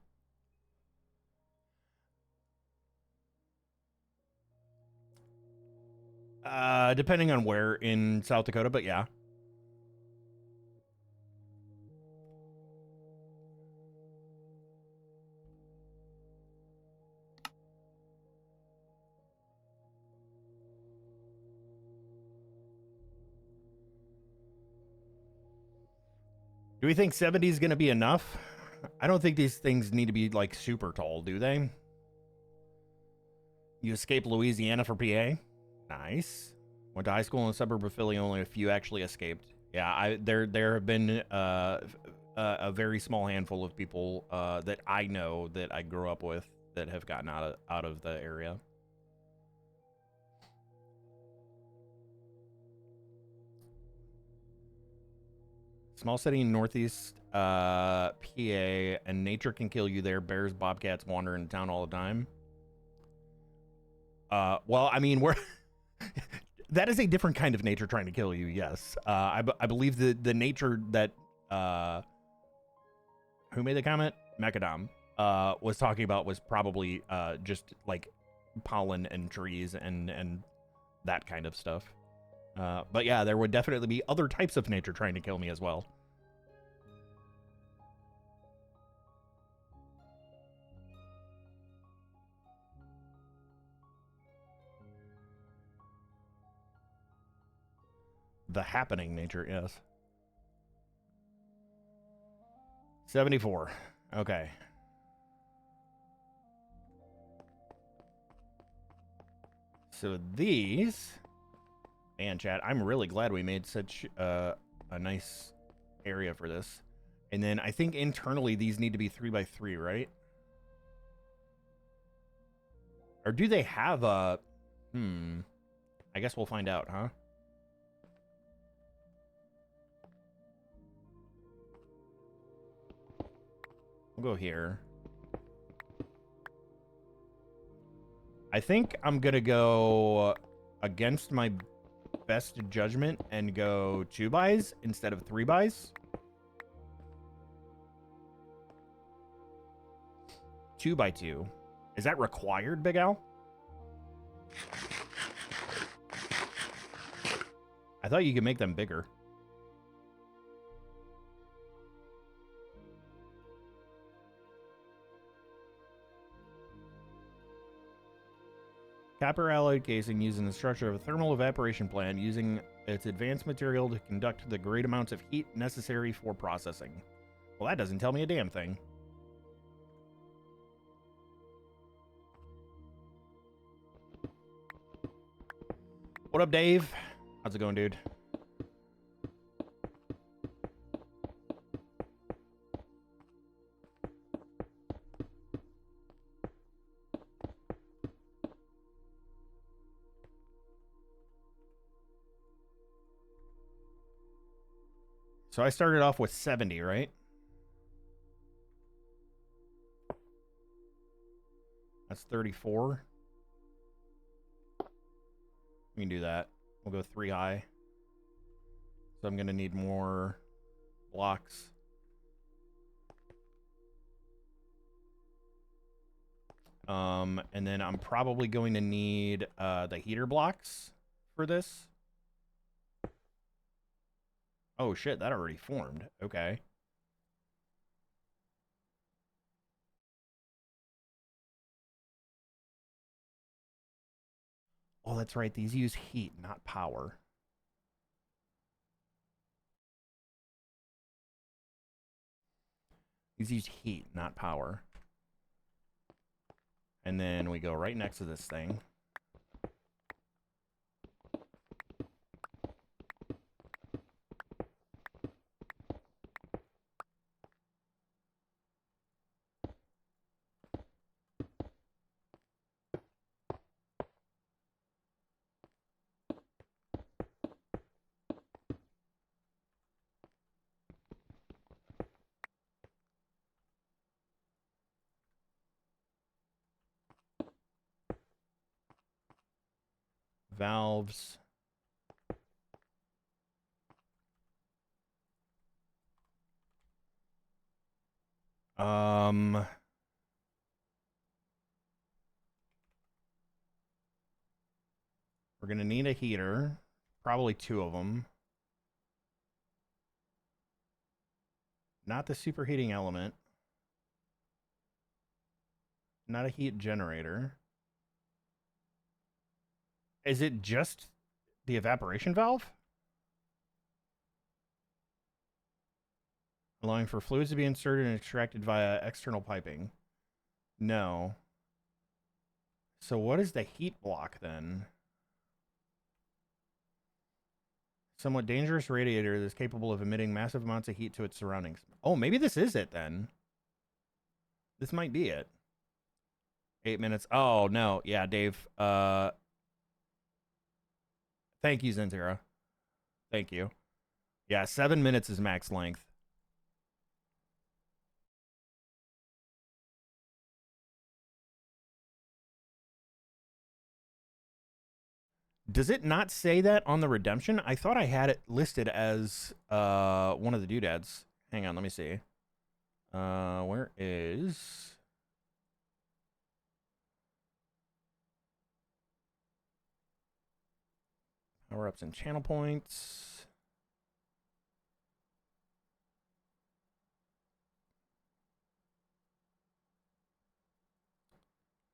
Depending on where in South Dakota, but yeah. Do we think 70 is going to be enough? I don't think these things need to be like super tall, do they? You escaped Louisiana for PA? Nice. Went to high school in the suburb of Philly. Only a few actually escaped. Yeah, there have been a very small handful of people that I know that I grew up with that have gotten out of the area. Small city in northeast PA, and nature can kill you there. Bears, bobcats wander into town all the time. Well, I mean, we're that is a different kind of nature trying to kill you. Yes, I believe the nature that who made the comment, Mekanism, was talking about was probably just like pollen and trees and that kind of stuff. But yeah, there would definitely be other types of nature trying to kill me as well. The happening nature, yes. 74. Okay. So these, man, chat, I'm really glad we made such a nice area for this. And then I think internally these need to be 3x3, right? Or do they have a... I guess we'll find out, huh? We'll go here. I think I'm gonna go against my best judgment and go 2x instead of 3x. 2x2. Is that required, Big Al? I thought you could make them bigger. Copper alloy casing used in the structure of a thermal evaporation plant using its advanced material to conduct the great amounts of heat necessary for processing. Well, that doesn't tell me a damn thing. What up, Dave? How's it going, dude? So I started off with 70, right? That's 34. We can do that. We'll go 3 high. So I'm going to need more blocks. And then I'm probably going to need the heater blocks for this. Oh shit, that already formed. Okay. Oh, that's right. These use heat, not power. These use heat, not power. And then we go right next to this thing. Valves. We're going to need a heater. Probably 2 of them. Not the superheating element. Not a heat generator. Is it just the evaporation valve? Allowing for fluids to be inserted and extracted via external piping. No. So what is the heat block then? Somewhat dangerous radiator that is capable of emitting massive amounts of heat to its surroundings. Oh, maybe this is it then. This might be it. 8 minutes. Oh, no. Yeah, Dave. Thank you, Zentera. Thank you. Yeah, 7 minutes is max length. Does it not say that on the redemption? I thought I had it listed as one of the doodads. Hang on, let me see. Where is... Power-ups and channel points.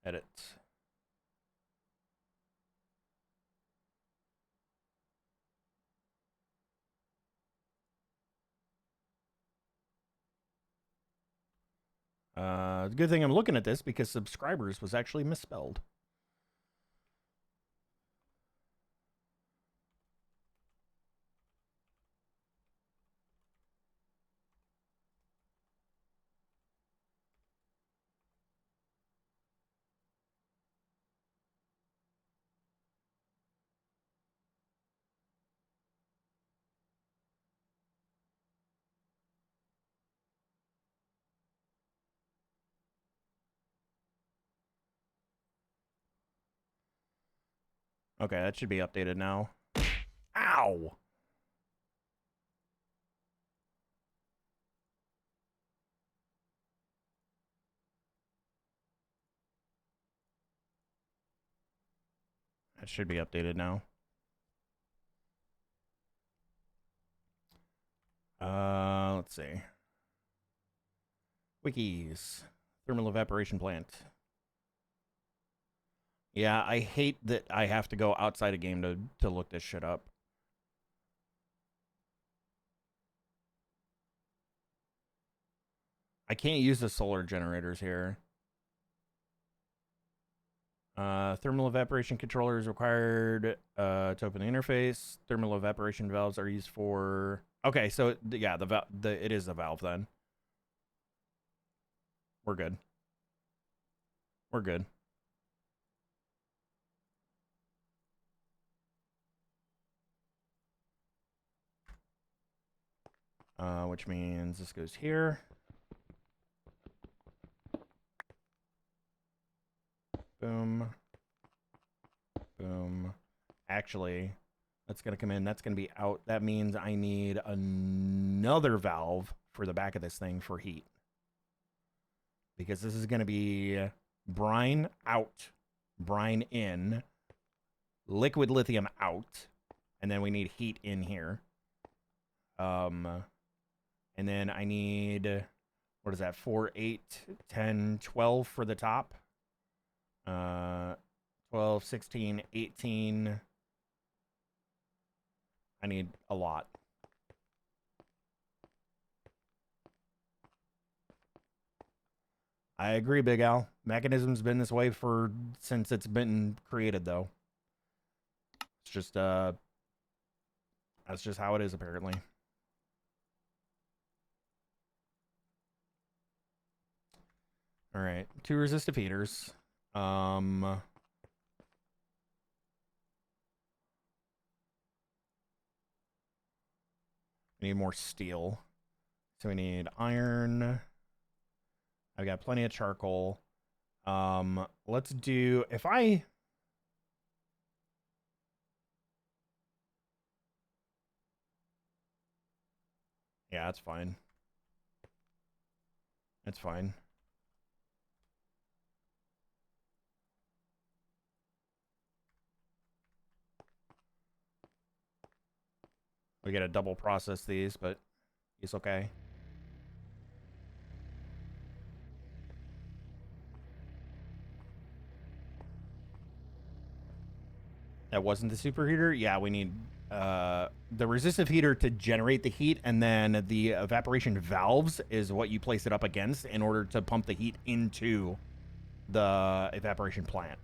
Edit. It's a good thing I'm looking at this because subscribers was actually misspelled. Okay, that should be updated now. Ow! That should be updated now. Let's see. Wikis. Thermal evaporation plant. Yeah, I hate that I have to go outside a game to look this shit up. I can't use the solar generators here. Thermal evaporation controller is required to open the interface. Thermal evaporation valves are used for... Okay, so yeah, it is a valve then. We're good. We're good. Which means this goes here. Boom. Boom. Actually, that's going to come in. That's going to be out. That means I need another valve for the back of this thing for heat. Because this is going to be brine out, brine in, liquid lithium out, and then we need heat in here. And then I need, what is that, 4, 8, 10, 12 for the top. 12, 16, 18. I need a lot. I agree, Big Al. Mechanism's been this way since it's been created, though. It's just, that's just how it is, apparently. All right, 2 resistive heaters. We need more steel. So we need iron. I've got plenty of charcoal. Let's do, if I... Yeah, that's fine. That's fine. We gotta double process these, but it's okay. That wasn't the superheater? Yeah, we need the resistive heater to generate the heat, and then the evaporation valves is what you place it up against in order to pump the heat into the evaporation plant.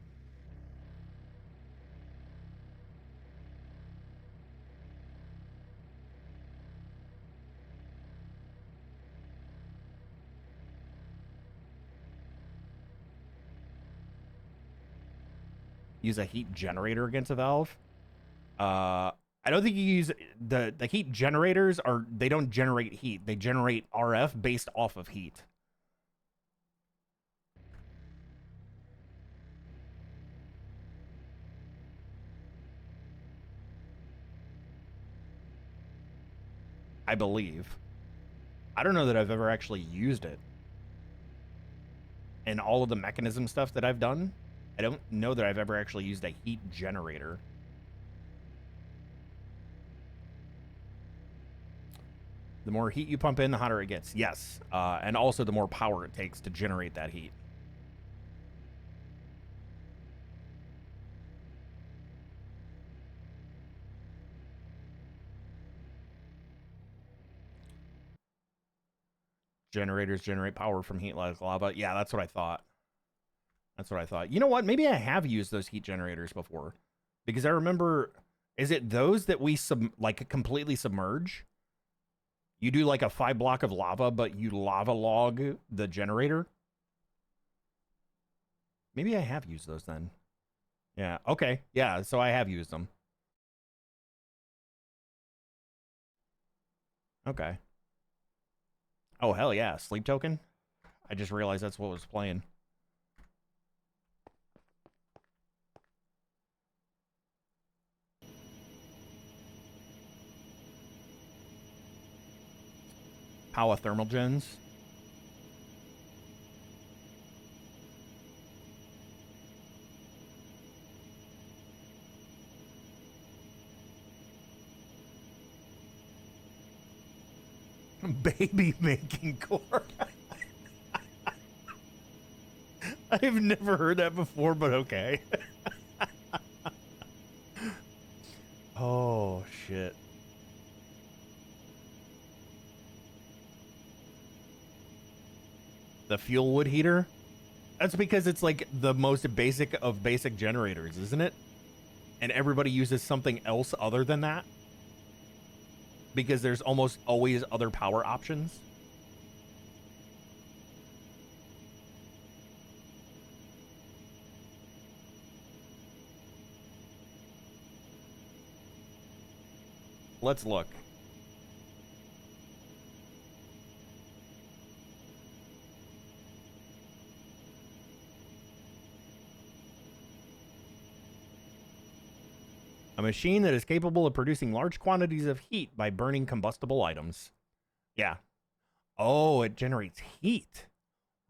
Use a heat generator against a valve. I don't think you use the heat generators they don't generate heat. They generate RF based off of heat. I believe. I don't know that I've ever actually used it. And all of the mechanism stuff that I've done, I don't know that I've ever actually used a heat generator. The more heat you pump in, the hotter it gets. Yes. And also the more power it takes to generate that heat. Generators generate power from heat like lava. Yeah, that's what I thought. That's what I thought. You know what? Maybe I have used those heat generators before. Because I remember, is it those that we like completely submerge? You do like a 5 block of lava, but you lava log the generator? Maybe I have used those then. Yeah, okay. Yeah, so I have used them. Okay. Oh, hell yeah. Sleep token? I just realized that's what was playing. Power thermal gens. Baby making core. I've never heard that before, but okay. Oh, shit. The fuel wood heater? That's because it's like the most basic of basic generators, isn't it? And everybody uses something else other than that? Because there's almost always other power options. Let's look. A machine that is capable of producing large quantities of heat by burning combustible items. Yeah. Oh, it generates heat.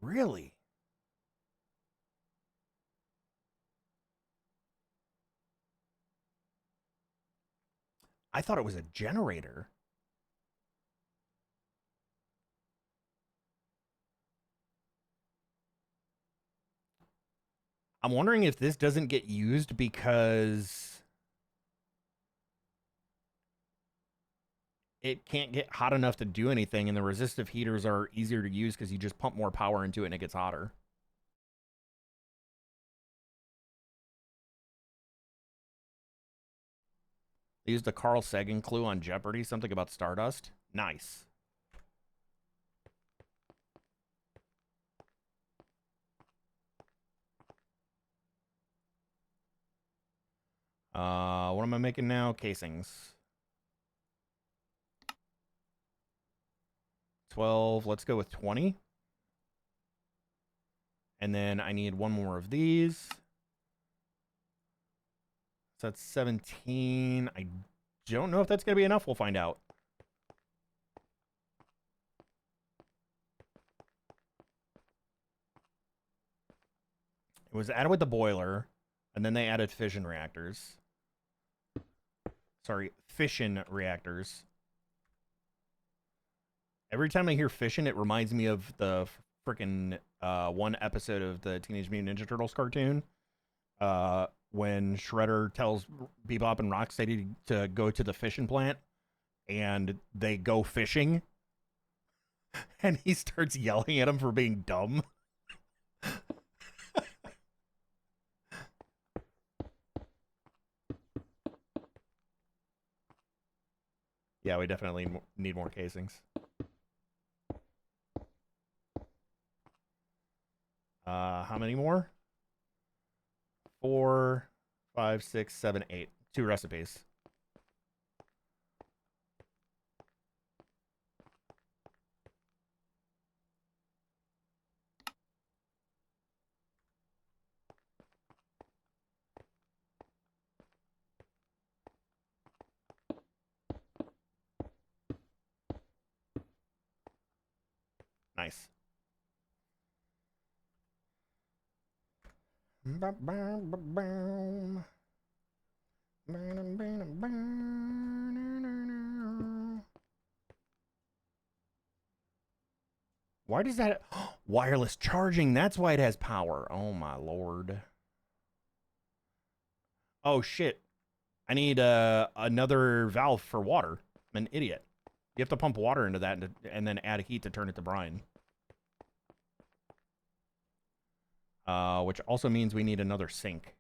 Really? I thought it was a generator. I'm wondering if this doesn't get used because it can't get hot enough to do anything, and the resistive heaters are easier to use because you just pump more power into it and it gets hotter. They used a Carl Sagan clue on Jeopardy, something about Stardust. Nice. What am I making now? Casings. 12. Let's go with 20. And then I need one more of these. So that's 17. I don't know if that's going to be enough. We'll find out. It was added with the boiler, and then they added fission reactors. Sorry, fission reactors. Every time I hear fission, it reminds me of the freaking one episode of the Teenage Mutant Ninja Turtles cartoon. when Shredder tells Bebop and Rocksteady to go to the fishing plant, and they go fishing, and he starts yelling at him for being dumb. Yeah, we definitely need more casings. How many more? 4, 5, 6, 7, 8. 2 recipes. Nice. Why does that... wireless charging, that's why it has power. Oh my lord. Oh shit. I need another valve for water. I'm an idiot. You have to pump water into that and then add heat to turn it to brine. Which also means we need another sink.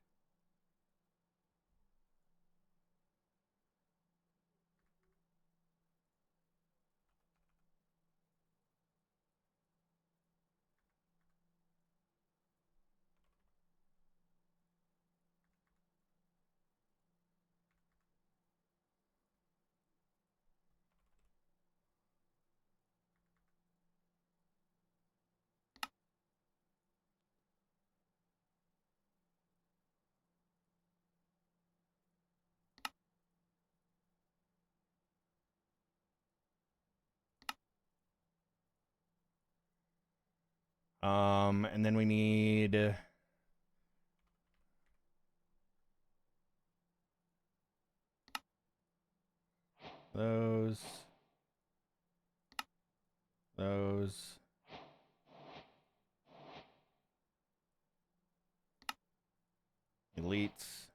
And then we need... those. Elites.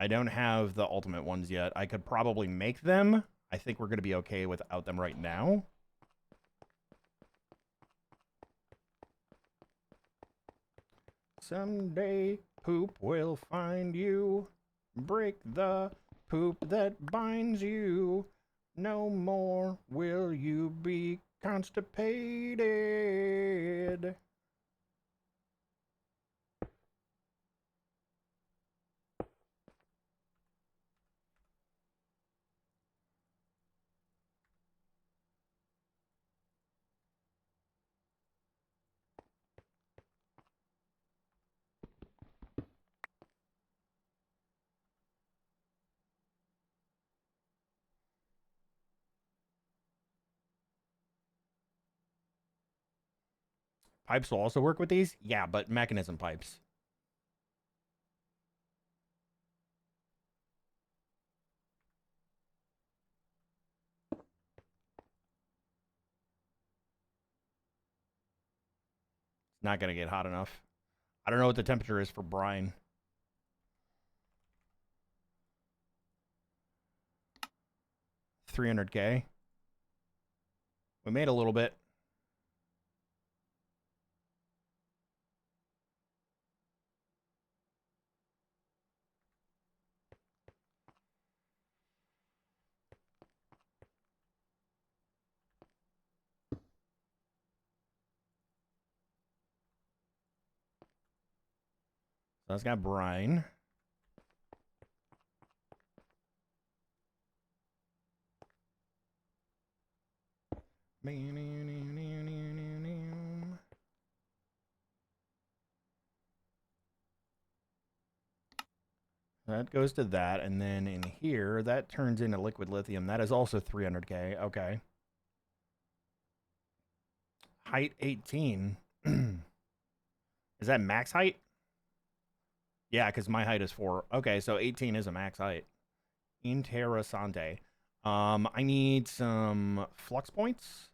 I don't have the ultimate ones yet. I could probably make them. I think we're going to be okay without them right now. Someday poop will find you. Break the poop that binds you. No more will you be constipated. Pipes will also work with these? Yeah, but mechanism pipes. It's not going to get hot enough. I don't know what the temperature is for brine. $300K. We made a little bit. So that's got brine. That goes to that, and then in here, that turns into liquid lithium. That is also 300K. Okay. Height 18. Is that max height? Yeah, because my height is 4. Okay, so 18 is a max height. Interessante. I need some flux points.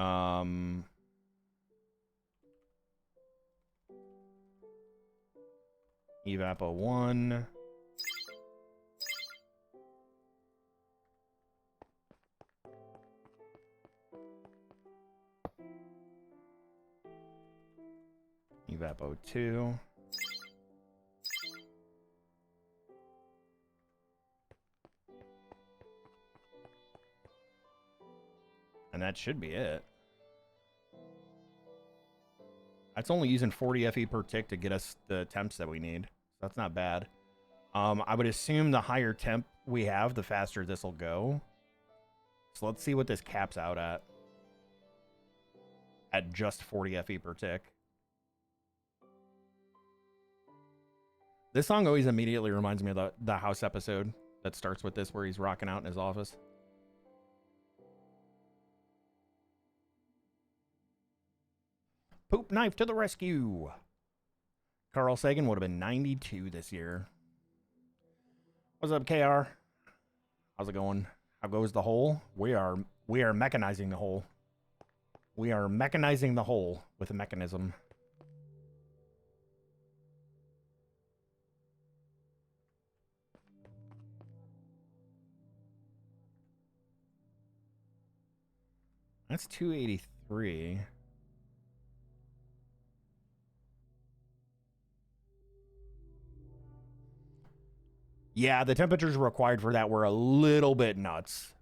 Um, Evapo 1. Evapo 2. And that should be it. That's only using 40 FE per tick to get us the temps that we need. So that's not bad. I would assume the higher temp we have, the faster this will go. So let's see what this caps out at. At just 40 FE per tick. This song always immediately reminds me of the house episode that starts with this where he's rocking out in his office. Poop knife to the rescue. Carl Sagan would have been 92 this year. What's up, KR? How's it going? How goes the hole? We are mechanizing the hole. We are mechanizing the hole with a mechanism. That's 283. Yeah, the temperatures required for that were a little bit nuts.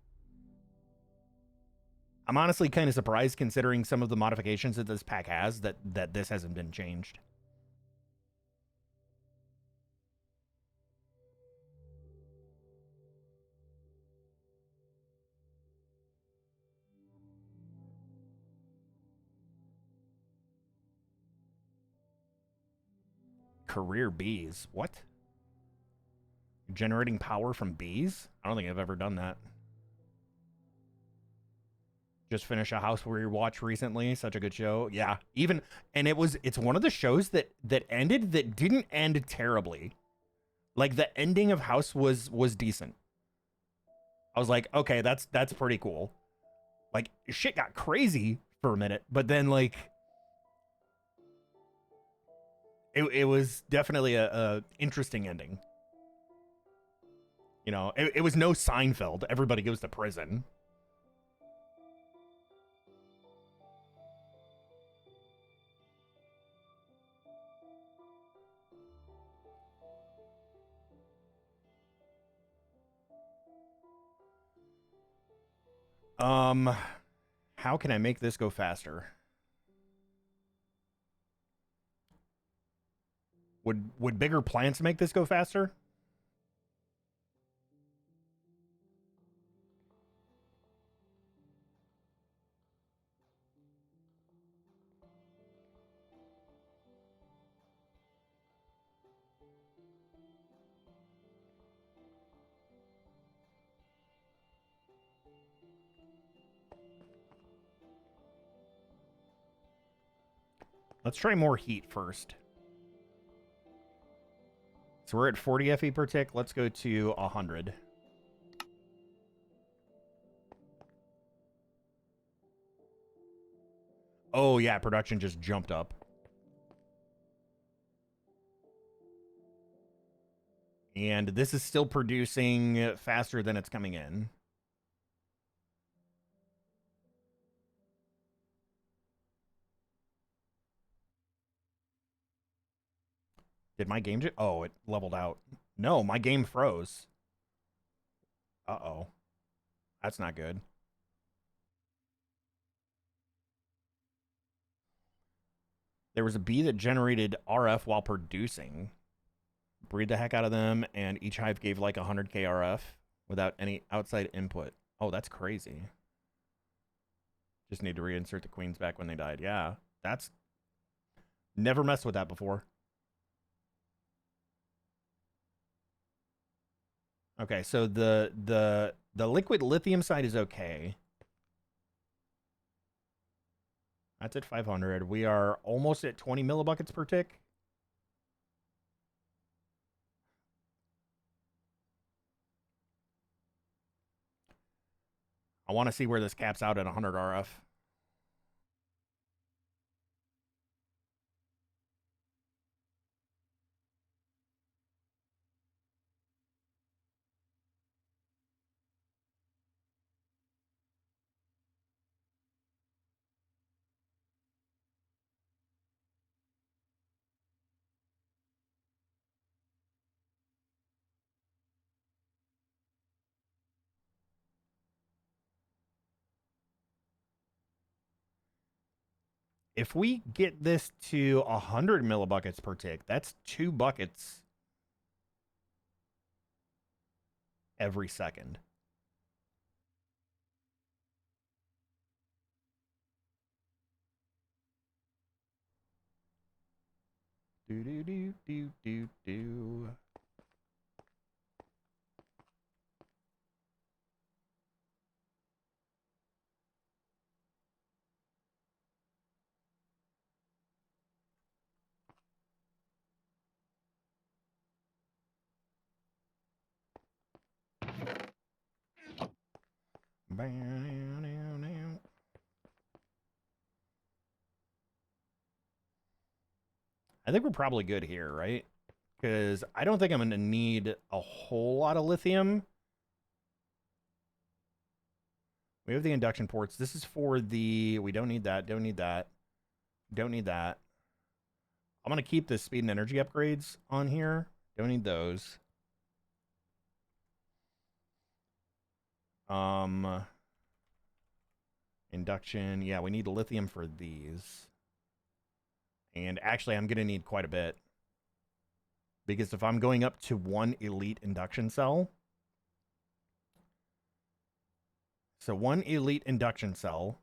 I'm honestly kind of surprised considering some of the modifications that this pack has that this hasn't been changed. Career bees. What? Generating power from bees? I don't think I've ever done that. Just finished a House we watched recently. Such a good show. Yeah. And it's one of the shows that ended that didn't end terribly. Like the ending of House was decent. I was like, okay, that's pretty cool. Like shit got crazy for a minute, but then like it was definitely a interesting ending. You know, it was no Seinfeld. Everybody goes to prison. How can I make this go faster? Would bigger plants make this go faster? Let's try more heat first. So we're at 40 FE per tick. Let's go to 100. Oh, yeah, production just jumped up. And this is still producing faster than it's coming in. Did my game just... Oh, it leveled out. No, my game froze. Uh-oh. That's not good. There was a bee that generated RF while producing. Breed the heck out of them, and each hive gave like 100k RF without any outside input. Oh, that's crazy. Just need to reinsert the queens back when they died. Yeah, that's... Never messed with that before. Okay, so the liquid lithium side is okay. That's at 500. We are almost at 20 millibuckets per tick. I want to see where this caps out at 100 RF. If we get this to 100 millibuckets per tick, that's 2 buckets every second. Do do do do do do. I think we're probably good here, right? Because I don't think I'm going to need a whole lot of lithium. We have the induction ports. This is for the... We don't need that. Don't need that. Don't need that. I'm going to keep the speed and energy upgrades on here. Don't need those. Induction. Yeah, we need lithium for these. And actually, I'm going to need quite a bit. Because if I'm going up to 1 elite induction cell... So 1 elite induction cell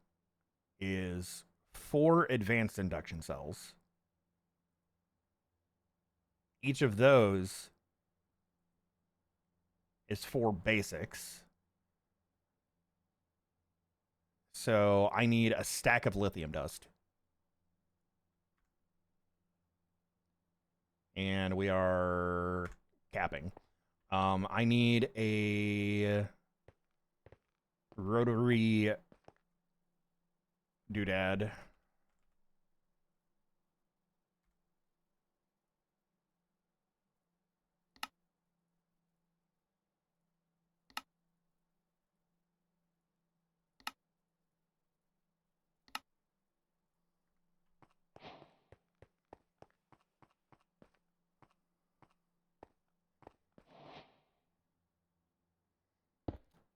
is 4 advanced induction cells. Each of those is 4 basics. So I need a stack of lithium dust. And we are capping. I need a rotary doodad.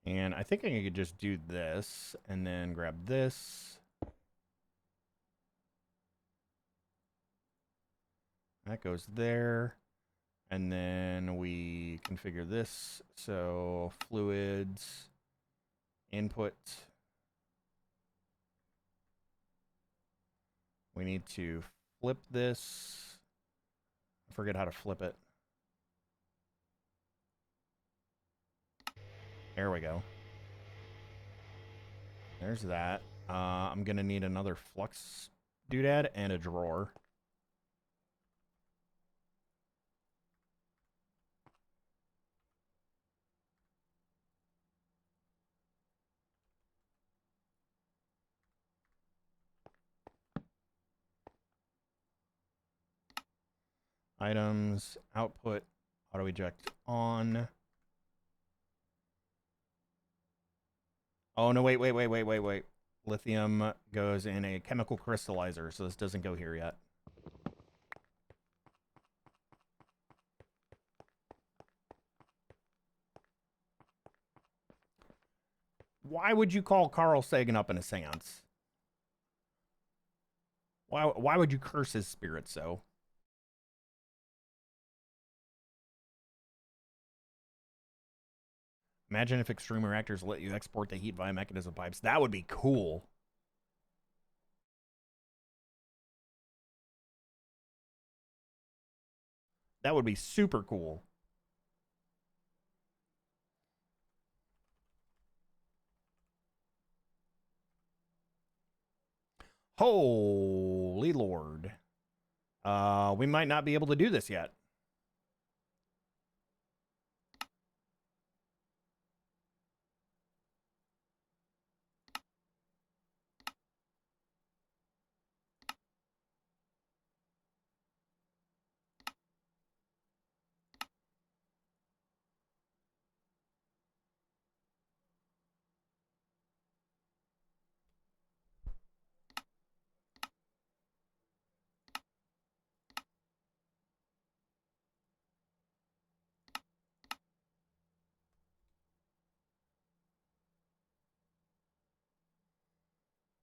And I think I could just do this and then grab this. That goes there. And then we configure this. So fluids, input. We need to flip this. I forget how to flip it. There we go. There's that. I'm going to need another flux doodad and a drawer. Items, output, auto eject on. Oh, no, wait. Lithium goes in a chemical crystallizer, so this doesn't go here yet. Why would you call Carl Sagan up in a seance? Why would you curse his spirit so? Imagine if extreme reactors let you export the heat via mechanism pipes. That would be cool. That would be super cool. Holy Lord. We might not be able to do this yet.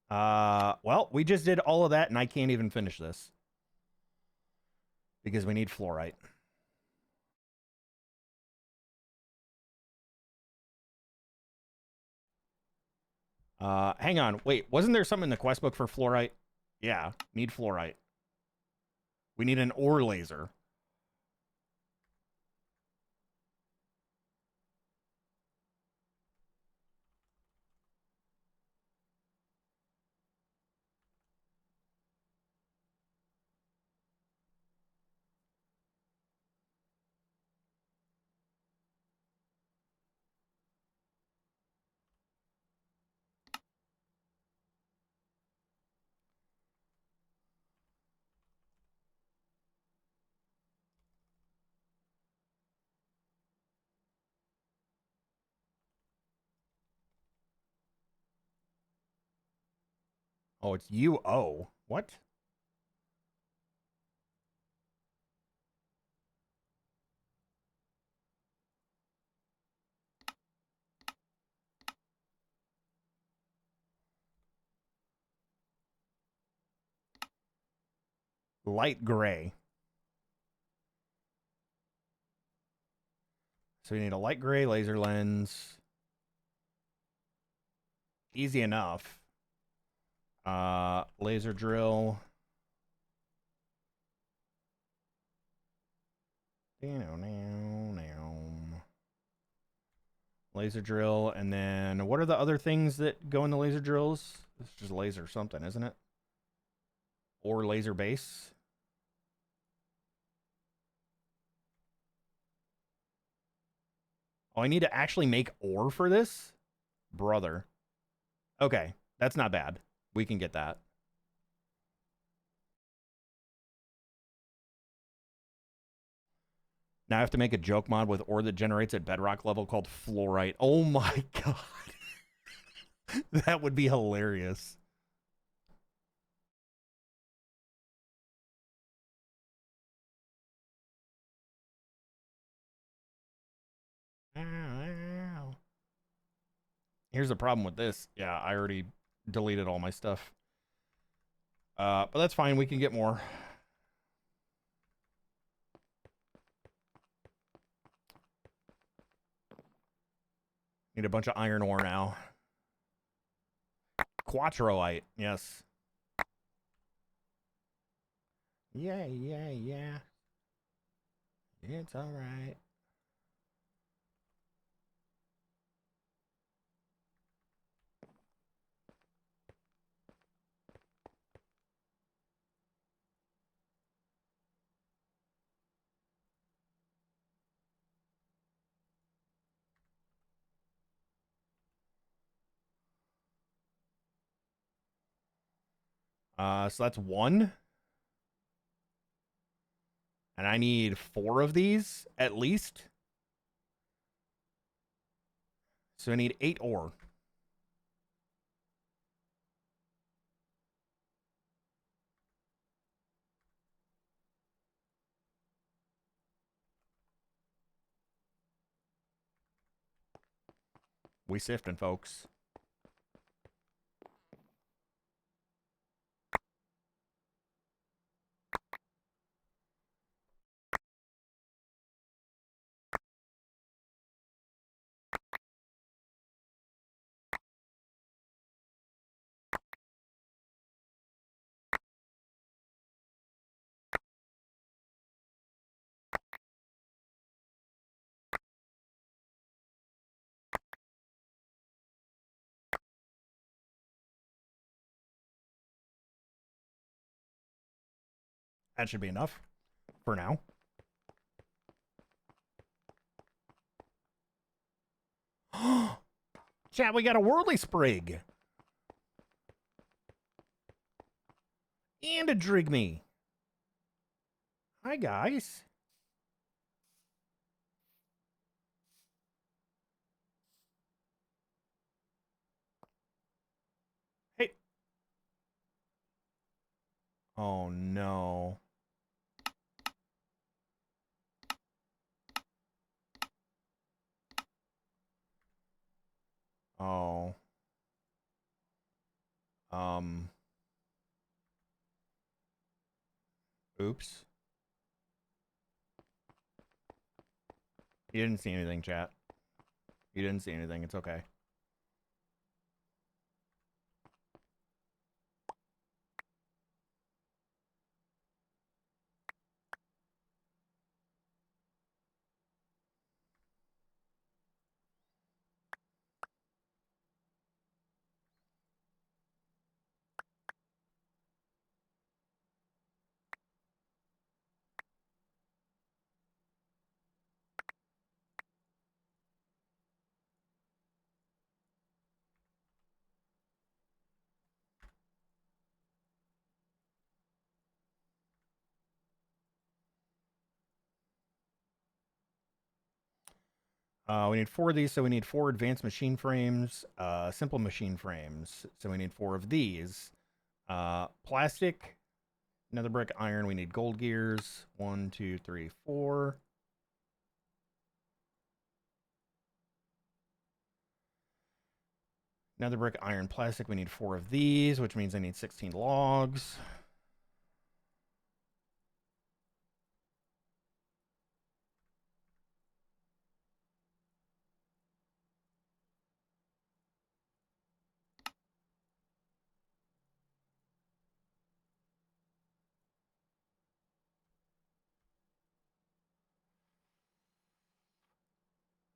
Well, we just did all of that, and I can't even finish this. Because we need fluorite. Hang on. Wait, wasn't there something in the quest book for fluorite? Yeah, need fluorite. We need an ore laser. Oh, it's UO. What? Light gray. So we need a light gray laser lens. Easy enough. Laser drill. Laser drill, and then what are the other things that go in the laser drills? It's just laser something, isn't it? Or laser base. Oh, I need to actually make ore for this? Brother. Okay, that's not bad. We can get that. Now I have to make a joke mod with ore that generates at bedrock level called fluorite. Oh my god. That would be hilarious. Here's the problem with this. Yeah, I already deleted all my stuff. But that's fine. We can get more. Need a bunch of iron ore now. Quattroite, yes. Yeah. It's all right. So that's one. And I need 4 of these, at least. So I need 8 ore. We sifting, folks. That should be enough for now. Chat, we got a worldly sprig. And a drigme. Hi, guys. Hey. Oh, no. Oh. Oops. You didn't see anything, chat. You didn't see anything. It's okay. We need 4 of these, so we need 4 advanced machine frames, simple machine frames. So we need 4 of these. Plastic, another brick, iron. We need gold gears. 1, 2, 3, 4. Another brick, iron, plastic. We need 4 of these, which means I need 16 logs.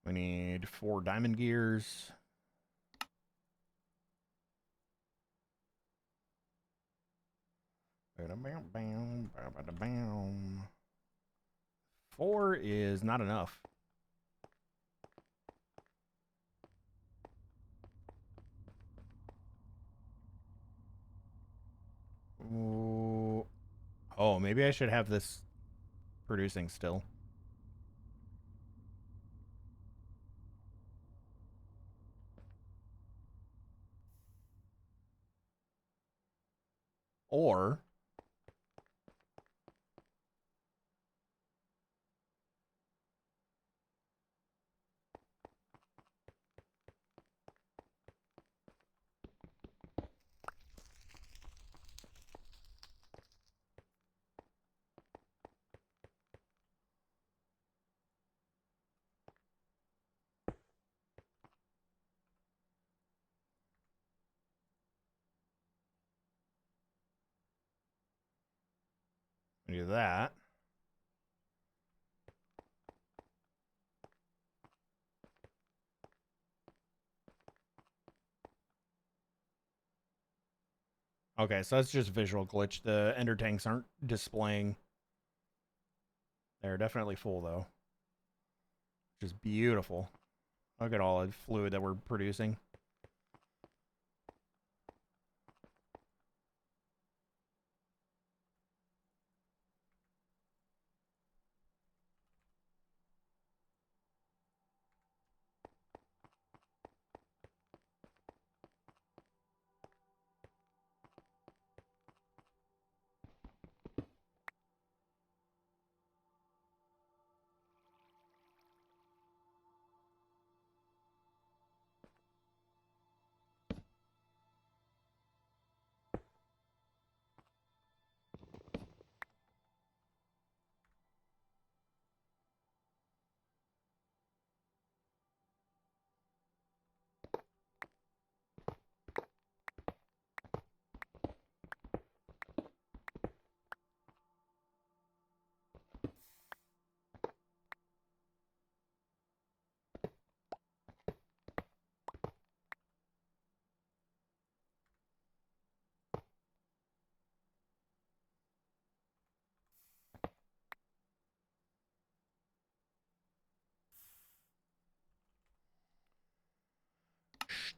We need 4 diamond gears. Four is not enough. Ooh. Oh, maybe I should have this producing still. Or do that. Okay, so that's just visual glitch. The ender tanks aren't displaying. They're definitely full though. Which is beautiful. Look at all the fluid that we're producing.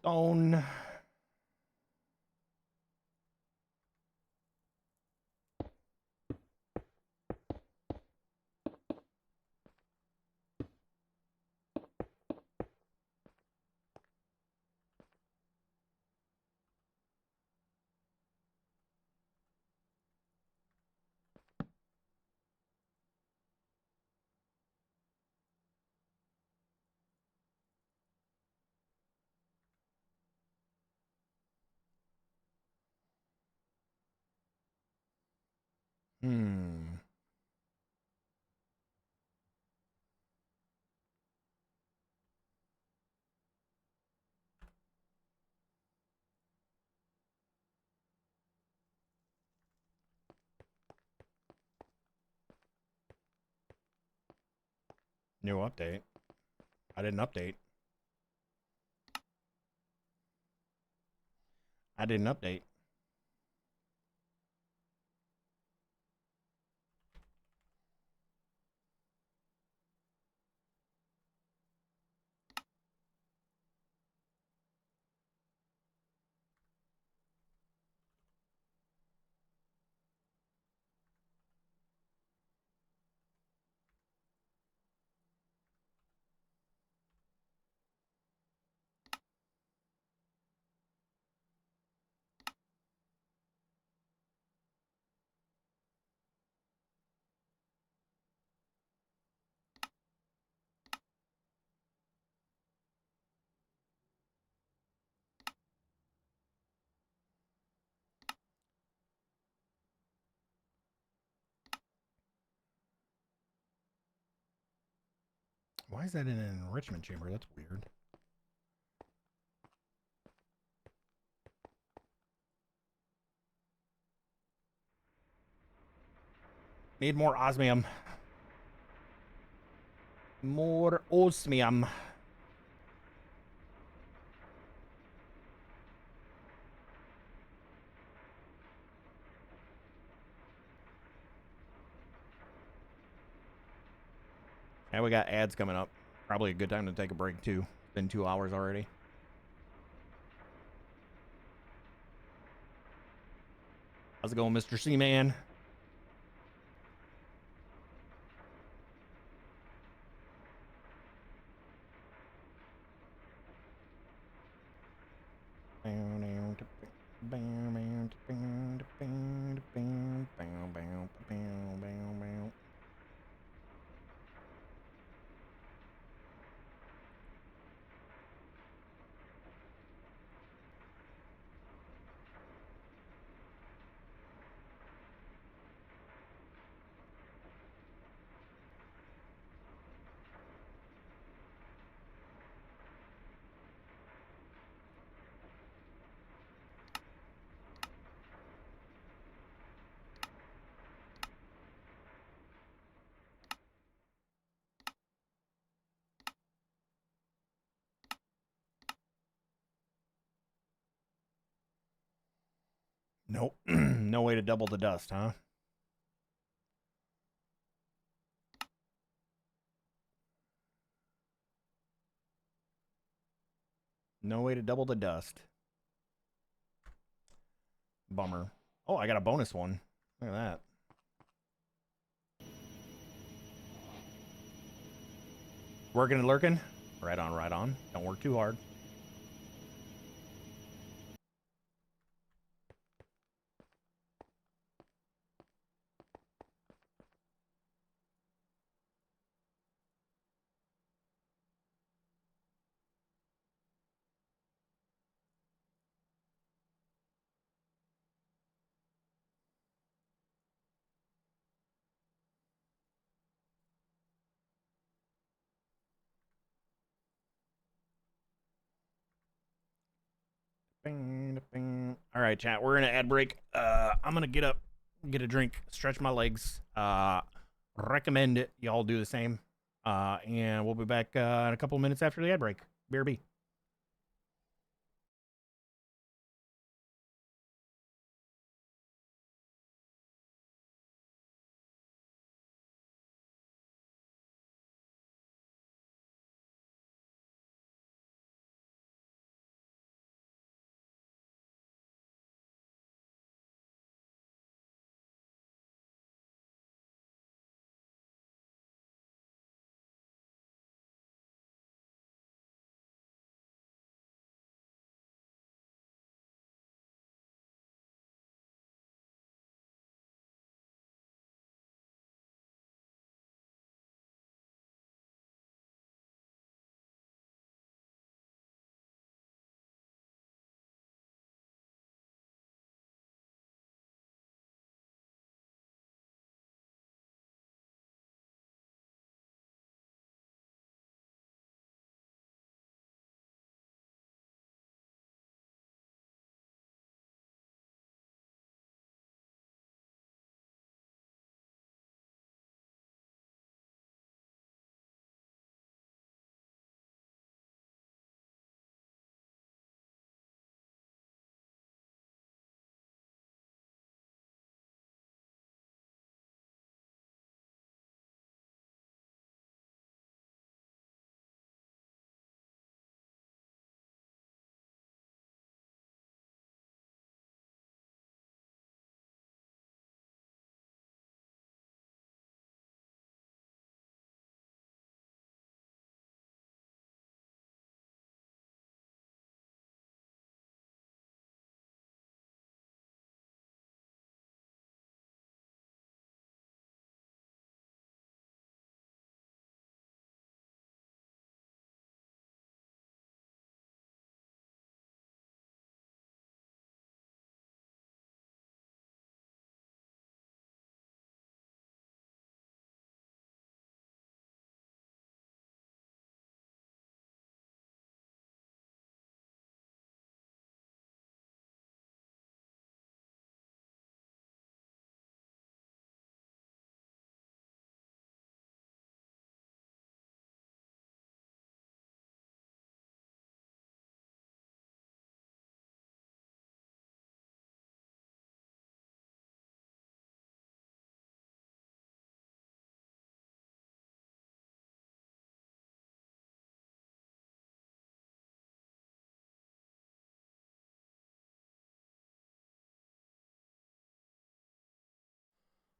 Stone. Hmm. New update. I didn't update. I didn't update. Why is that in an enrichment chamber? That's weird. Need more osmium. More osmium. And we got ads coming up. Probably a good time to take a break too. It's been 2 hours already. How's it going, Mr. Seaman? Nope. No way to double the dust, huh? No way to double the dust. Bummer. Oh, I got a bonus one. Look at that. Working and lurking? Right on, right on. Don't work too hard. All right, chat. We're in an ad break. I'm gonna get up, get a drink, stretch my legs. Recommend it. Y'all do the same. And we'll be back in a couple minutes after the ad break. BRB.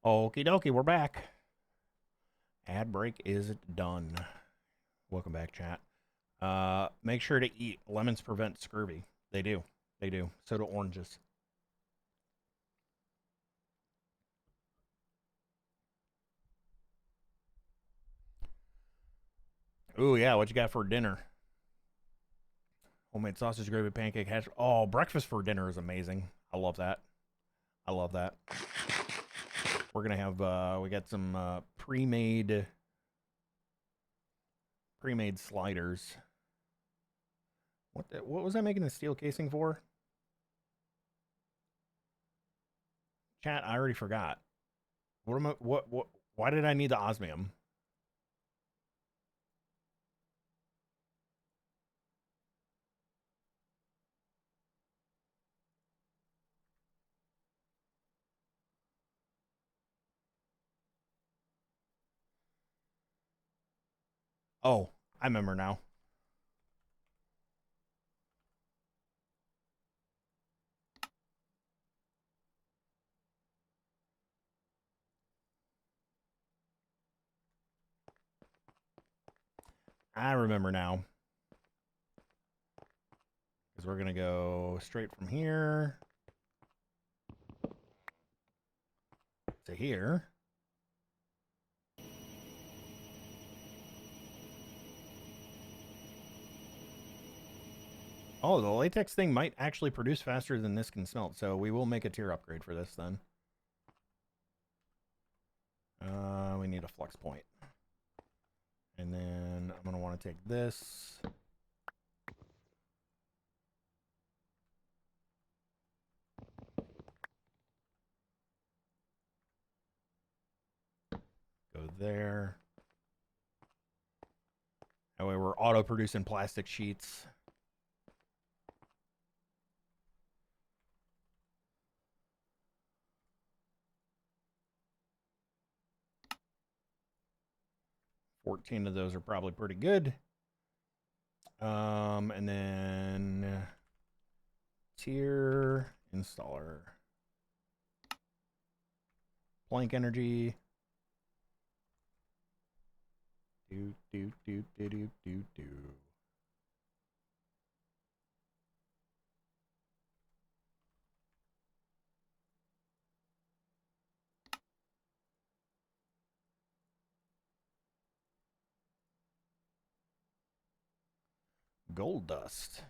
Okie dokie, we're back. Ad break is done. Welcome back, chat. Make sure to eat. Lemons prevent scurvy. They do. They do. So do oranges. Ooh, yeah. What you got for dinner? Homemade sausage gravy, pancake, hash. Oh, breakfast for dinner is amazing. I love that. I love that. We're gonna have we got some pre-made sliders. What was I making the steel casing for? Chat, I already forgot. What why did I need the osmium? Oh, I remember now. I remember now. Because we're going to go straight from here to here. Oh, the latex thing might actually produce faster than this can smelt, so we will make a tier upgrade for this then. We need a flux point. And then I'm going to want to take this. Go there. That way we're auto-producing plastic sheets. $14 of those are probably pretty good. And then tier installer. Plank energy. Do. Gold dust.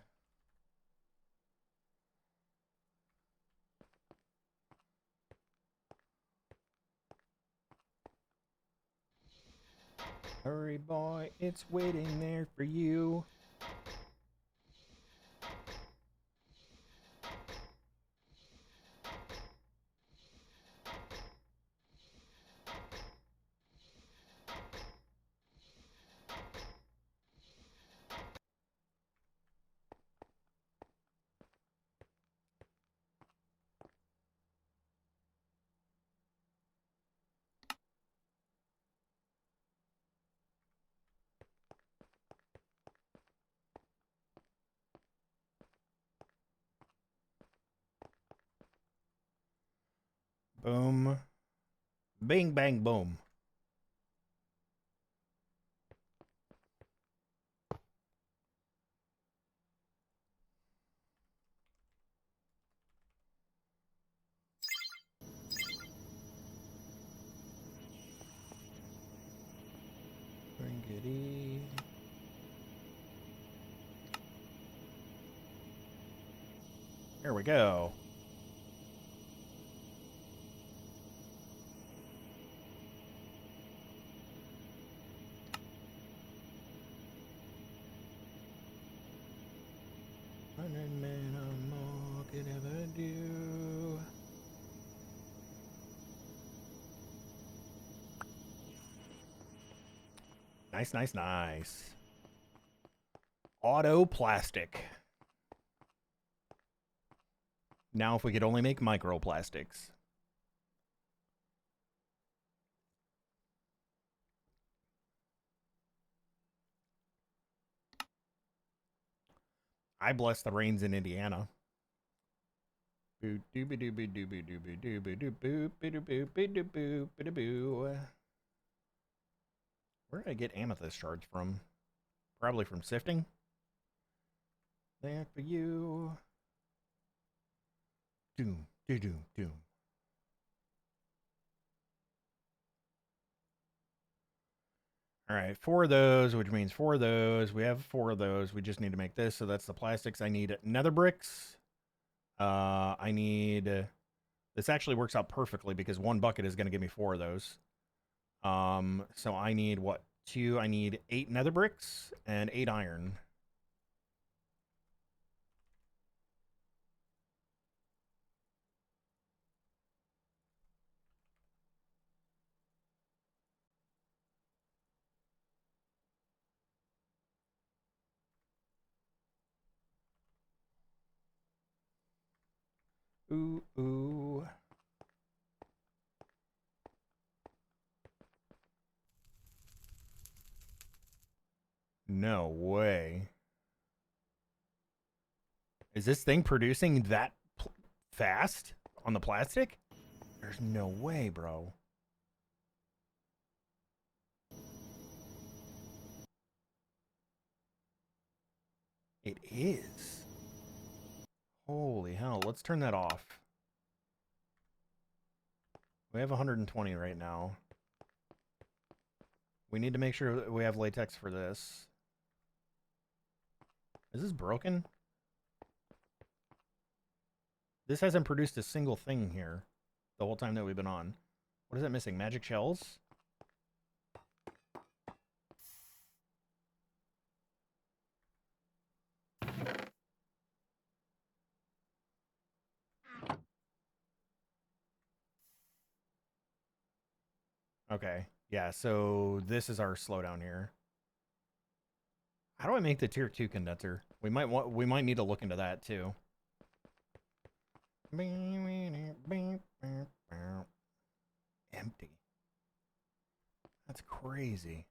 Hurry, boy, it's waiting there for you. Boom. Bing, bang, boom. Rinkety. Here we go. $100 or more could ever do. Nice, nice, nice. Auto plastic. Now, if we could only make microplastics. I bless the rains in Indiana. Where did I get amethyst shards from? Probably from sifting. There for you. Doom, doom, doom, doom. All right, 4 of those, which means 4 of those. We have 4 of those. We just need to make this. So that's the plastics. I need nether bricks. I need. This actually works out perfectly because 1 bucket is going to give me 4 of those. So I need what? 2. I need 8 nether bricks and 8 iron. Ooh, ooh. No way. Is this thing producing that fast on the plastic? There's no way, bro. It is. Holy hell. Let's turn that off. We have 120 right now. We need to make sure that we have latex for this. Is this broken? This hasn't produced a single thing here the whole time that we've been on. What is that missing? Magic shells? Okay. Yeah, so this is our slowdown here. How do I make the tier 2 condenser? We might need to look into that too. Empty. That's crazy.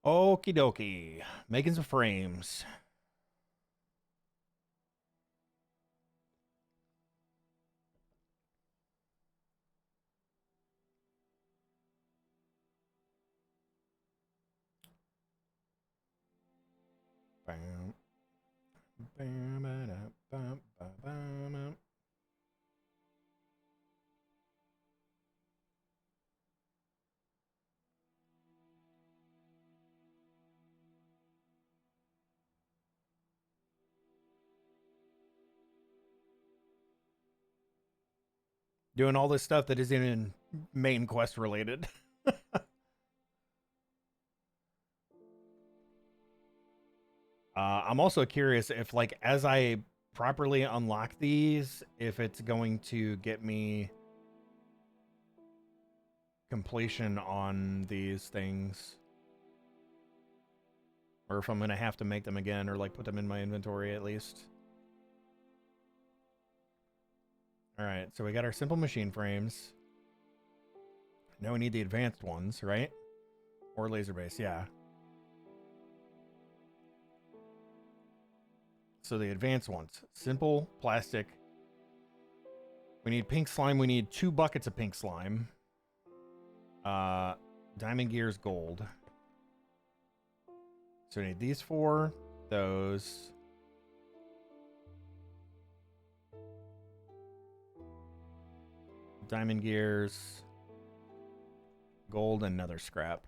Okie dokie. Making some frames. Bam. Bam, bam, bam, bam, bam. Doing all this stuff that isn't even main quest related. I'm also curious if, like, as I properly unlock these, if it's going to get me completion on these things. Or if I'm going to have to make them again or, like, put them in my inventory at least. Alright, so we got our simple machine frames. Now we need the advanced ones, right? Or laser base, yeah. So the advanced ones. Simple, plastic. We need pink slime. We need 2 buckets of pink slime. Diamond gears, gold. So we need these 4. Those. Diamond gears. Gold and another scrap.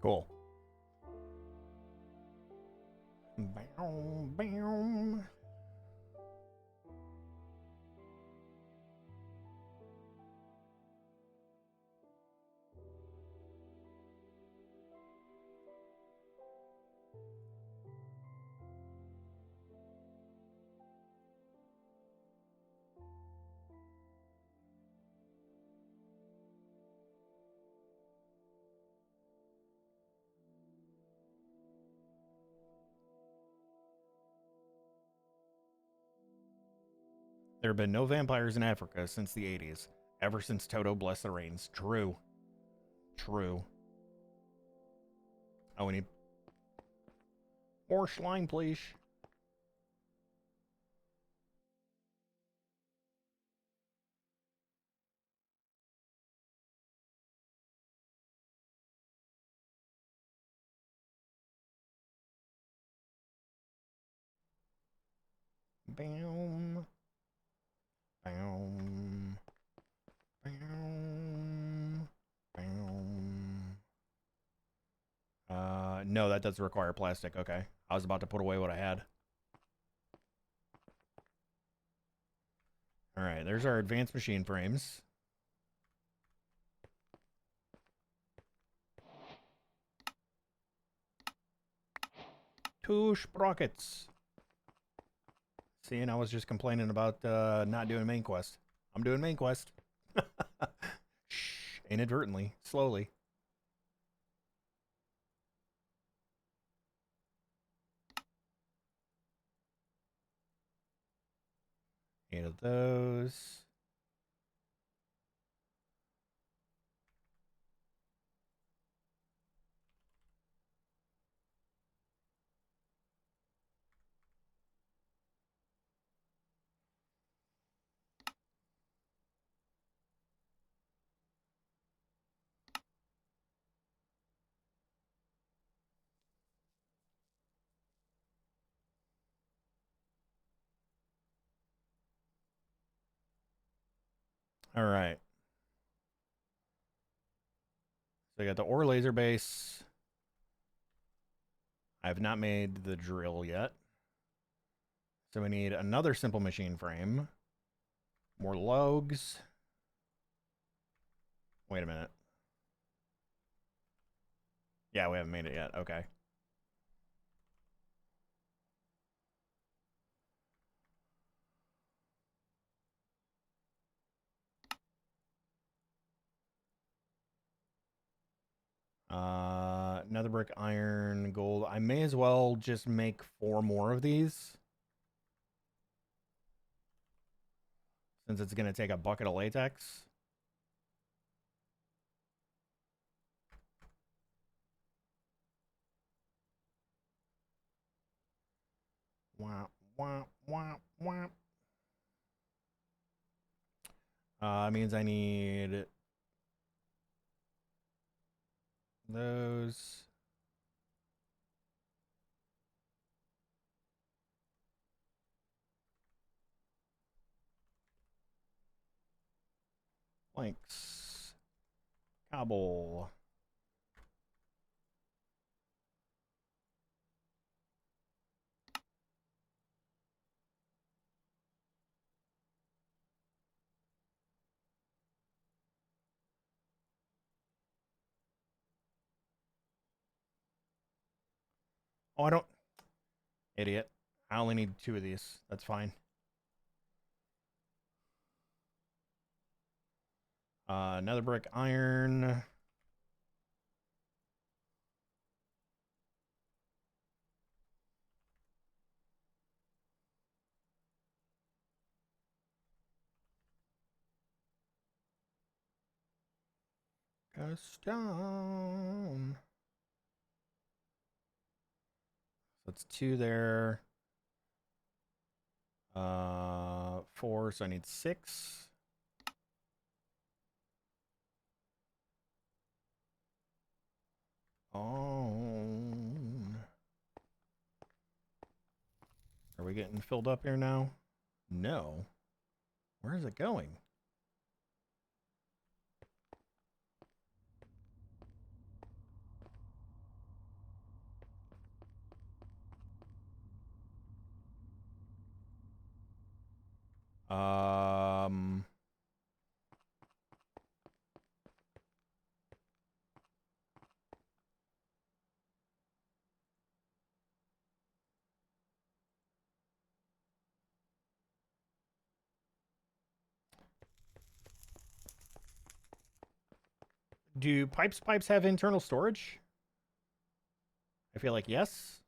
Cool. Boom, boom. There have been no vampires in Africa since the 80s. Ever since Toto blessed the rains. True. True. Oh, we need more slime, please. Bam. Bam. Bam. Bam. No, that does require plastic. Okay. I was about to put away what I had. All right, there's our advanced machine frames. Two sprockets. See, and I was just complaining about not doing main quest. I'm doing main quest. Shh, inadvertently, slowly. Eight of those. All right. So I got the ore laser base. I have not made the drill yet. So we need another simple machine frame. More logs. Wait a minute. Yeah, we haven't made it yet. Okay. Nether brick, iron, gold. I may as well just make 4 more of these. Since it's going to take a bucket of latex. Wah, wah, wah, wah. Means I need those. Planks. Cobble. Oh, I don't... Idiot. I only need 2 of these. That's fine. Nether brick, iron. Custom. So that's 2 there. 4, so I need 6. Oh. Are we getting filled up here now? No. Where is it going? Um, do pipes have internal storage? I feel like yes.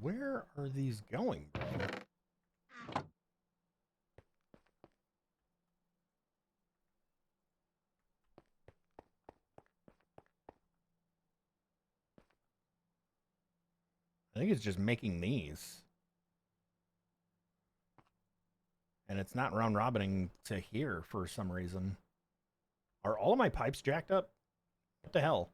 Where are these going, bro? I think it's just making these. And it's not round robining to here for some reason. Are all of my pipes jacked up? What the hell?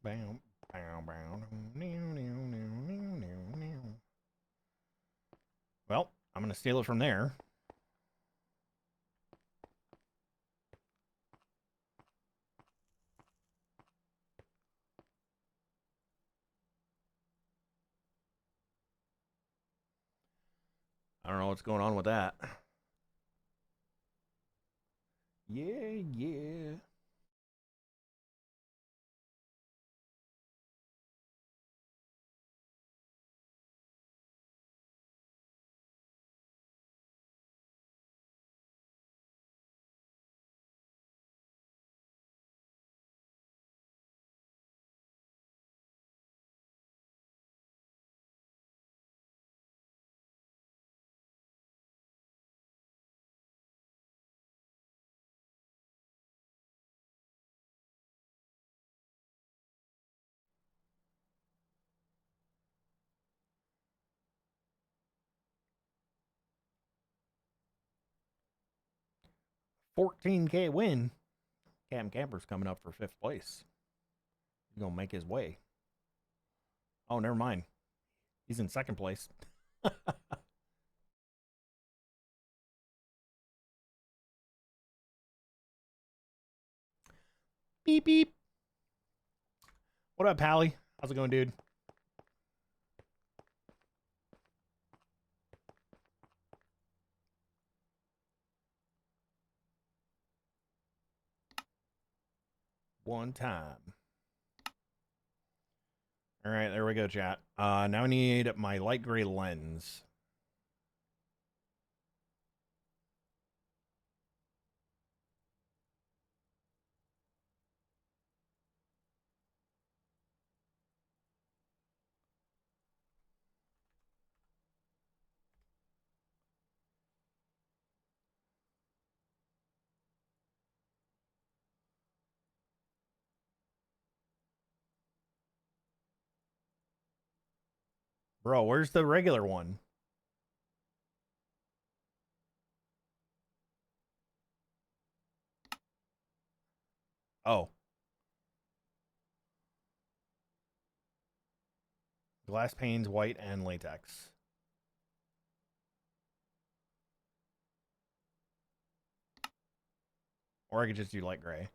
Bam, bam, bam, well, I'm going to steal it from there. I don't know what's going on with that. Yeah. $14K win. Cam Camper's coming up for 5th place. He's going to make his way. Oh, never mind. He's in 2nd place. Beep, beep. What up, Pally? How's it going, dude? One time. All right, there we go, chat. Now I need my light gray lens. Bro, where's the regular one? Oh. Glass panes, white, and latex. Or I could just do light gray.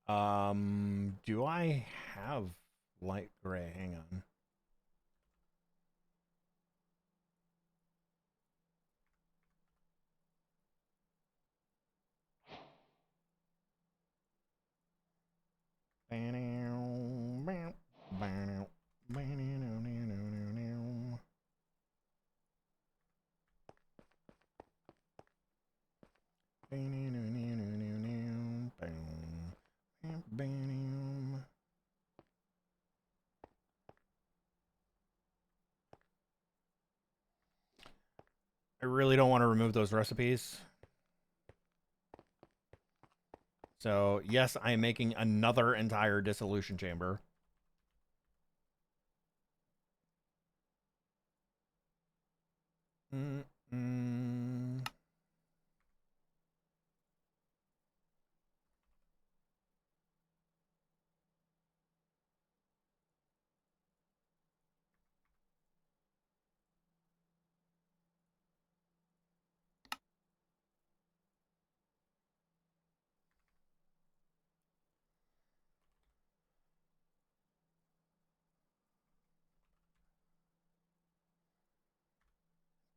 Do I have light gray? Hang on. I really don't want to remove those recipes. So, yes, I am making another entire dissolution chamber.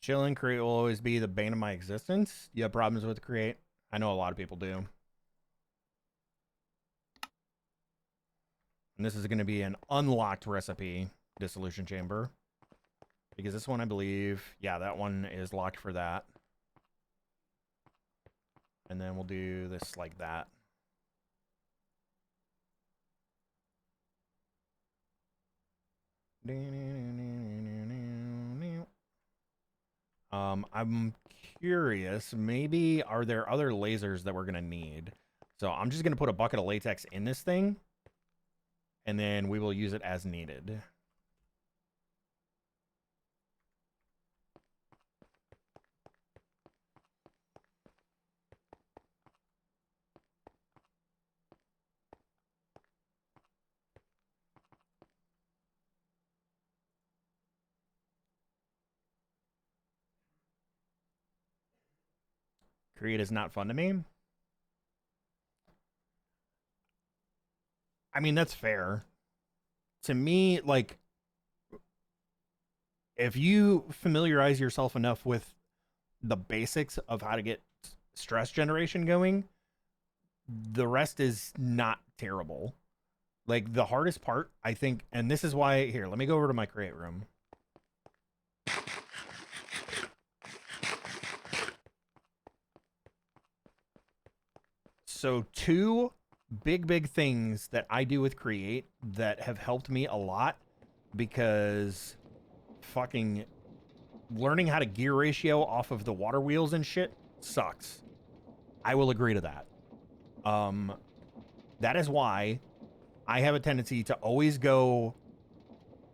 Chilling, create will always be the bane of my existence. You have problems with create? I know a lot of people do. And this is going to be an unlocked recipe, dissolution chamber. Because this one, I believe, yeah, that one is locked for that. And then we'll do this like that. I'm curious, maybe are there other lasers that we're going to need? So I'm just going to put a bucket of latex in this thing, and then we will use it as needed. Create is not fun to me. I mean, that's fair. To me, like, if you familiarize yourself enough with the basics of how to get stress generation going, the rest is not terrible. Like, the hardest part, I think, and this is why, here, let me go over to my create room. So two big things that I do with create that have helped me a lot, because fucking learning how to gear ratio off of the water wheels and shit sucks. I will agree to that. That is why I have a tendency to always go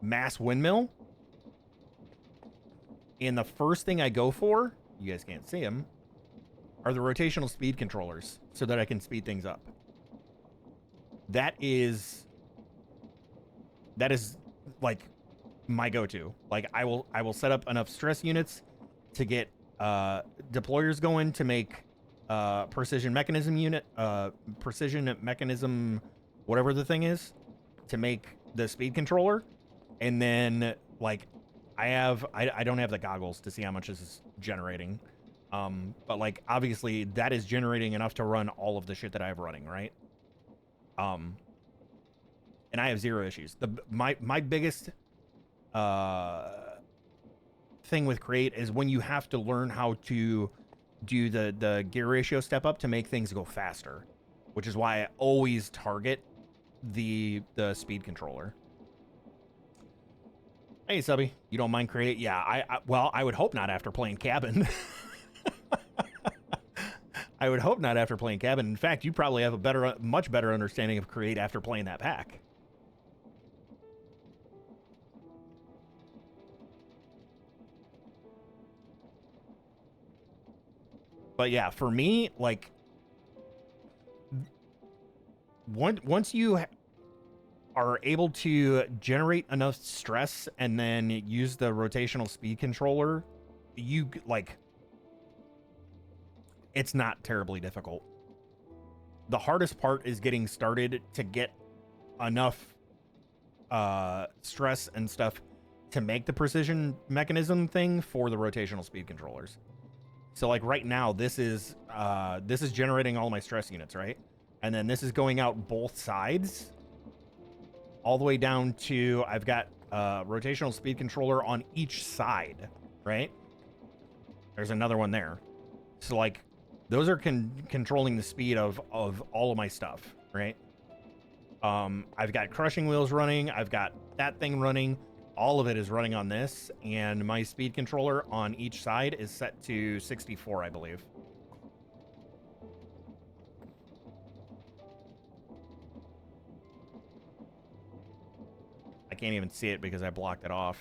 mass windmill. And the first thing I go for, you guys can't see them, are the rotational speed controllers, so that I can speed things up. That is like my go-to. Like, I will set up enough stress units to get deployers going to make precision mechanism unit, precision mechanism, whatever the thing is, to make the speed controller. And then, like, I don't have the goggles to see how much this is generating. But, like, obviously that is generating enough to run all of the shit that I have running, right? And I have zero issues. My biggest thing with create is when you have to learn how to do the gear ratio step up to make things go faster, which is why I always target the speed controller. Hey, Subby, you don't mind create? Yeah, well, I would hope not after playing Cabin. I would hope not after playing Cabin. In fact, you probably have a much better understanding of create after playing that pack. But yeah, for me, like, once you are able to generate enough stress and then use the rotational speed controller, you, like, it's not terribly difficult. The hardest part is getting started to get enough stress and stuff to make the precision mechanism thing for the rotational speed controllers. So, like, right now, this is generating all my stress units, right? And then this is going out both sides, all the way down to, I've got rotational speed controller on each side, right? There's another one there. So, like, those are controlling the speed of all of my stuff, right? I've got crushing wheels running. I've got that thing running. All of it is running on this, and my speed controller on each side is set to 64, I believe. I can't even see it because I blocked it off.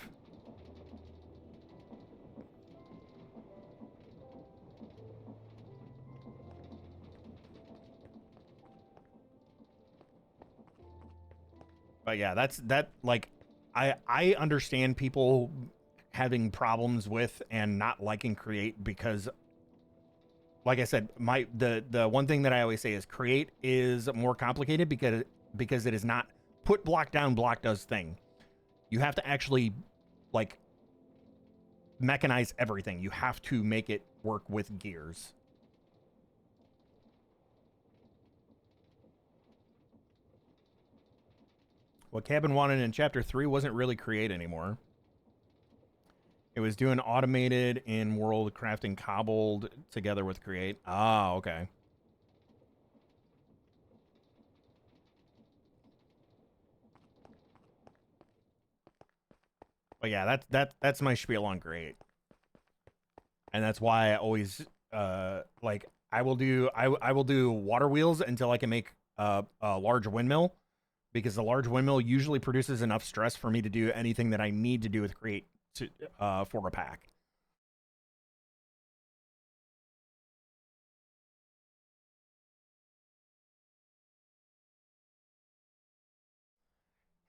But yeah, like, I understand people having problems with and not liking create because, like I said, the one thing that I always say is create is more complicated because it is not put block down, block does thing. You have to actually, like, mechanize everything. You have to make it work with gears. What Cabin wanted in Chapter 3 wasn't really create anymore. It was doing automated in world crafting cobbled together with create. Ah, okay. But yeah, that's my spiel on create. And that's why I always like I will do water wheels until I can make a large windmill, because the large windmill usually produces enough stress for me to do anything that I need to do with create to, for a pack.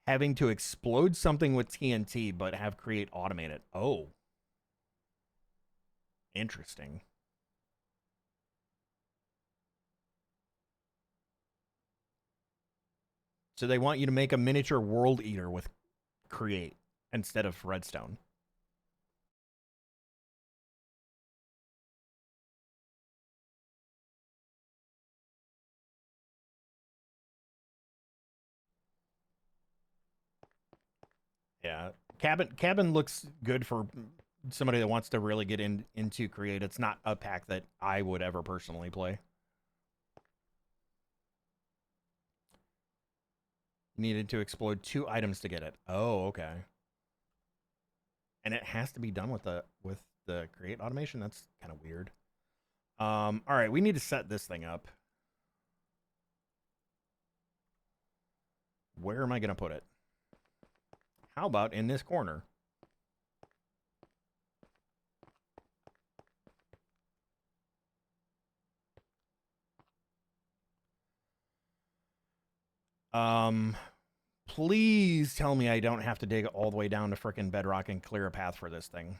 Having to explode something with TNT, but have create automate it. Oh. Interesting. So they want you to make a miniature world eater with create instead of redstone. Yeah. Cabin looks good for somebody that wants to really get into create. It's not a pack that I would ever personally play. Needed to explode 2 items to get it. Oh, okay. And it has to be done with the create automation. That's kind of weird. All right, we need to set this thing up. Where am I going to put it? How about in this corner? Please tell me I don't have to dig all the way down to frickin' bedrock and clear a path for this thing.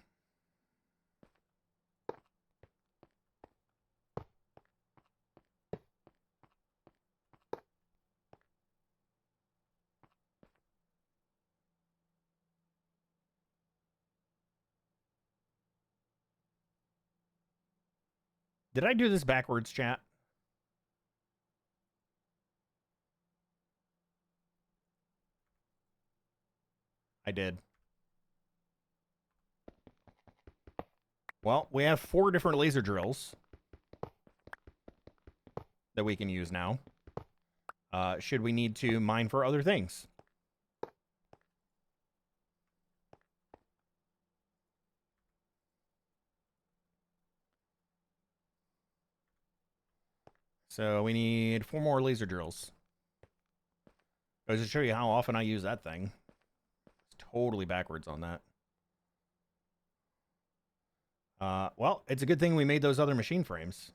Did I do this backwards, chat? I did. Well, we have 4 different laser drills that we can use now. Should we need to mine for other things? So we need 4 more laser drills. Goes to show you how often I use that thing. It's totally backwards on that. Well, it's a good thing we made those other machine frames.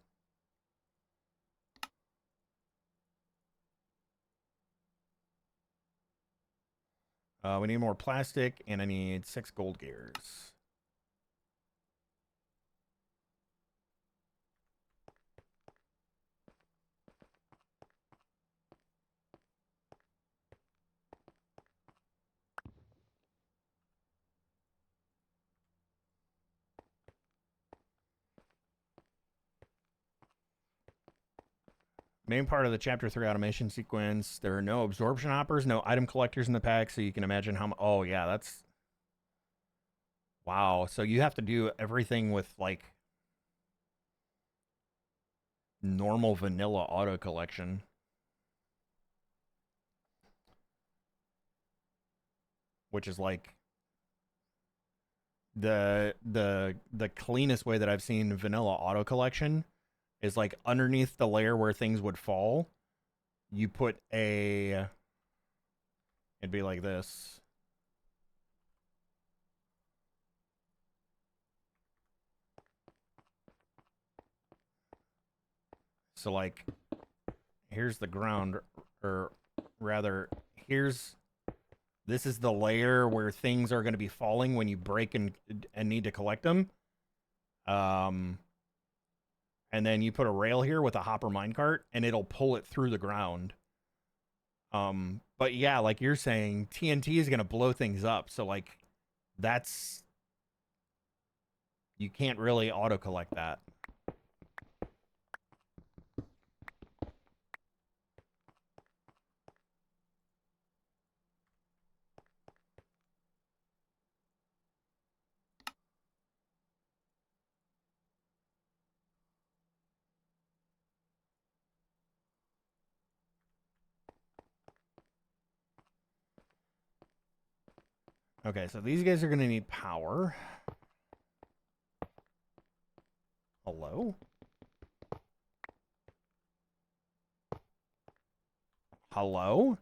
We need more plastic, and I need 6 gold gears. Main part of the Chapter 3 automation sequence. There are no absorption hoppers, no item collectors in the pack, so you can imagine how... Oh, yeah, that's... Wow, so you have to do everything with, like, normal vanilla auto collection. Which is, like, the cleanest way that I've seen vanilla auto collection is, like, underneath the layer where things would fall, you put a... It'd be like this. So, like, here's the ground, or rather, here's... This is the layer where things are going to be falling when you break and need to collect them. And then you put a rail here with a hopper minecart, and it'll pull it through the ground. But yeah, like you're saying, TNT is going to blow things up. So, like, that's You can't really auto-collect that. Okay, so these guys are going to need power. Hello? Hello?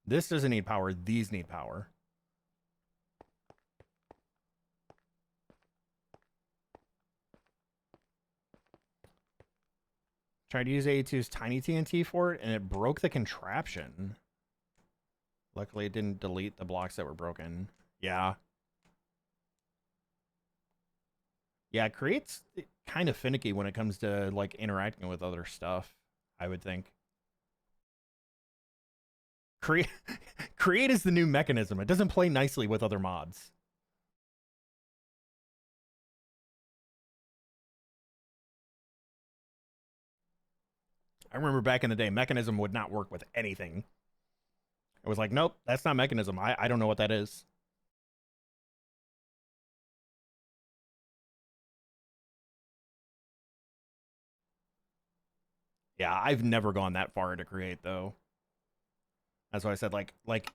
This doesn't need power. These need power. Tried to use A2's tiny TNT for it, and it broke the contraption. Luckily, it didn't delete the blocks that were broken. Yeah. Yeah, it creates kind of finicky when it comes to, like, interacting with other stuff, I would think. Create is the new mechanism. It doesn't play nicely with other mods. I remember back in the day, Mechanism would not work with anything. It was like, nope, that's not Mechanism. I don't know what that is. Yeah, I've never gone that far into Create, though. That's why I said, like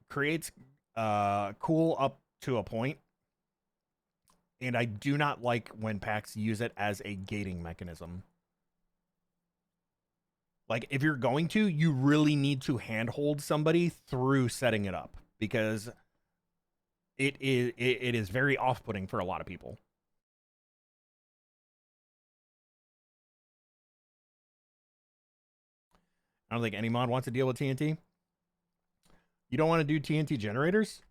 Create's cool up to a point. And I do not like when packs use it as a gating mechanism. Like, if you're going to, you really need to handhold somebody through setting it up, because it is very off-putting for a lot of people. I don't think any mod wants to deal with TNT. You don't want to do TNT generators?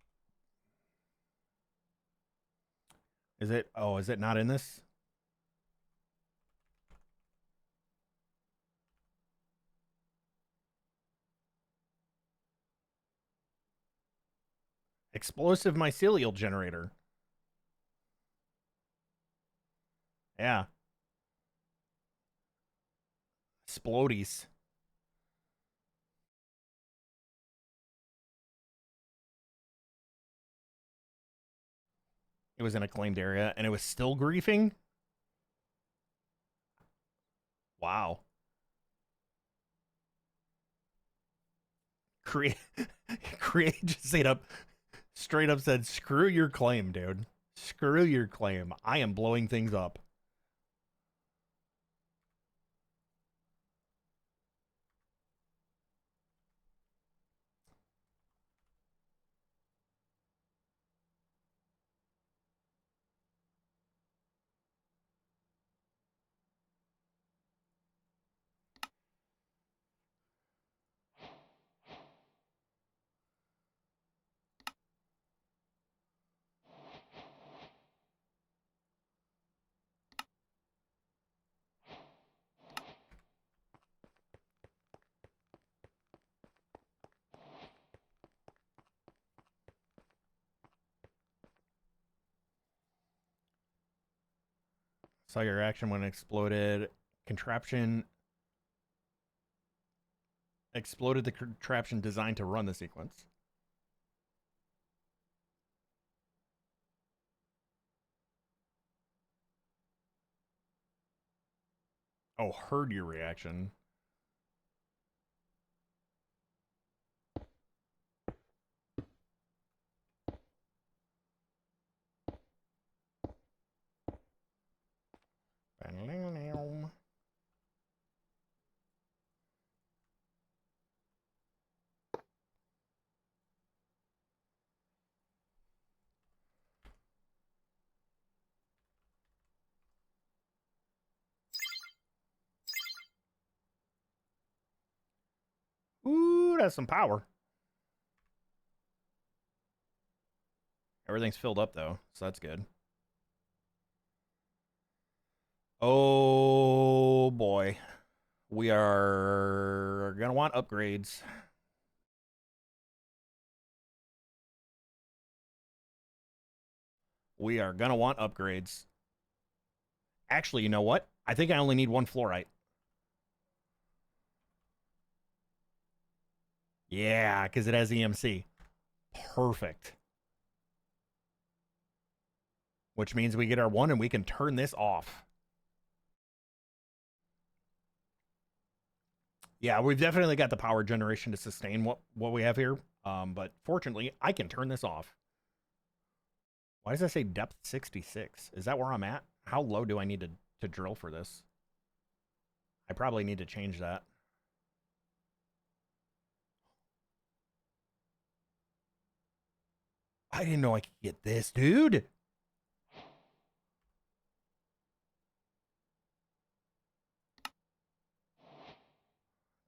Is it? Oh, is it not in this? Explosive mycelial generator. Yeah. Splodies. It was in a claimed area, and it was still griefing? Wow. Create just straight up said, screw your claim, dude. Screw your claim. I am blowing things up. Saw your action when it exploded. Contraption exploded the contraption designed to run the sequence. Oh, heard your reaction. Ooh, that's some power. Everything's filled up, though, so that's good. Oh, boy. We are going to want upgrades. We are going to want upgrades. Actually, you know what? I think I only need one fluorite. Yeah, because it has EMC. Perfect. Which means we get our one and we can turn this off. Yeah, we've definitely got the power generation to sustain what we have here. But fortunately, I can turn this off. Why does that say depth 66? Is that where I'm at? How low do I need to drill for this? I probably need to change that. I didn't know I could get this, dude.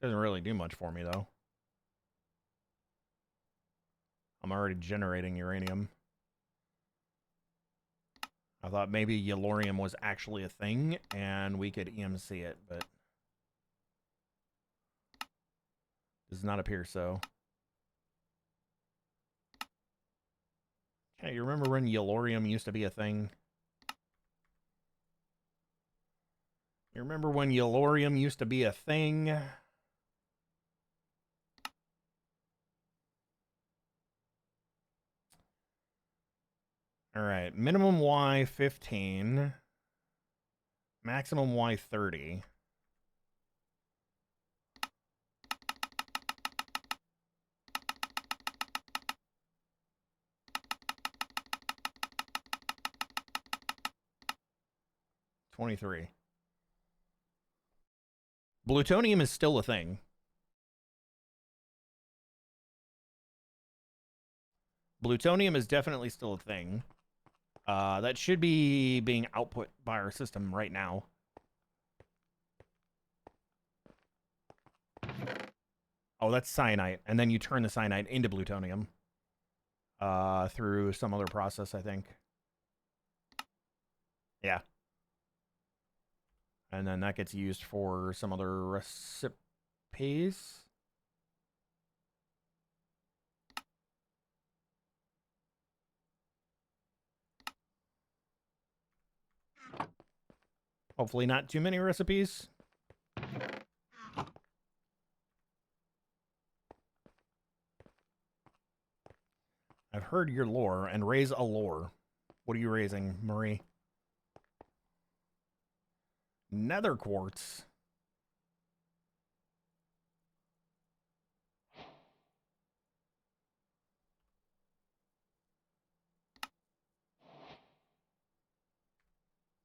Doesn't really do much for me, though. I'm already generating uranium. I thought maybe yellorium was actually a thing, and we could EMC it, but does not appear so. Okay, you remember when yellorium used to be a thing? You remember when yellorium used to be a thing? All right, minimum Y 15, maximum Y 30. $23. Plutonium is still a thing. Plutonium is definitely still a thing. That should be being output by our system right now. Oh, that's cyanite. And then you turn the cyanite into plutonium. Through some other process, I think. Yeah. And then that gets used for some other recipes. Hopefully not too many recipes. I've heard your lore and raise a lore. What are you raising, Marie? Nether quartz.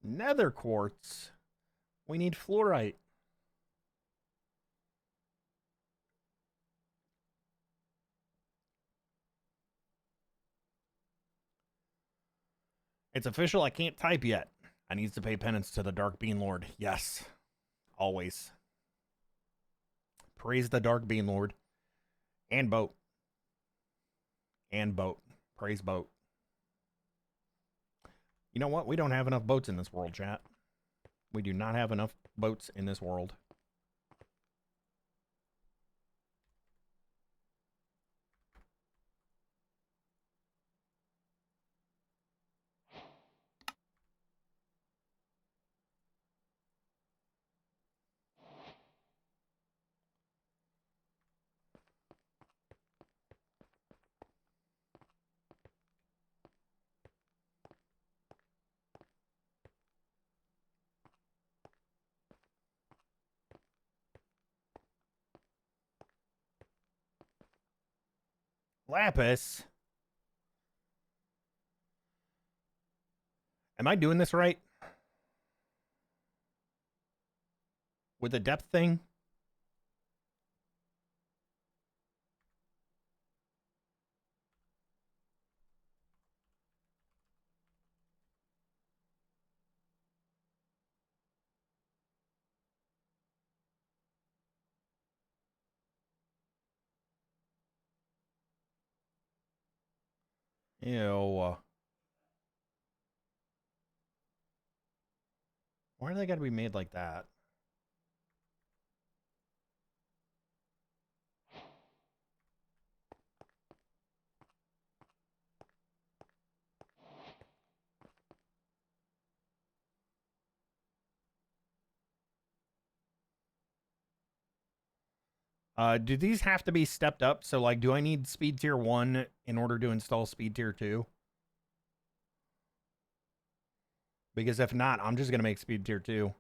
Nether quartz. We need fluorite. It's official, I can't type yet. I need to pay penance to the Dark Bean Lord. Yes. Always. Praise the Dark Bean Lord. And boat. And boat. Praise boat. You know what? We don't have enough boats in this world, chat. We do not have enough boats in this world. Lapis. Am I doing this right? With the depth thing? Ew. Why do they gotta be made like that? Do these have to be stepped up? So, like, do I need speed tier 1 in order to install speed tier 2? Because if not, I'm just going to make speed tier 2.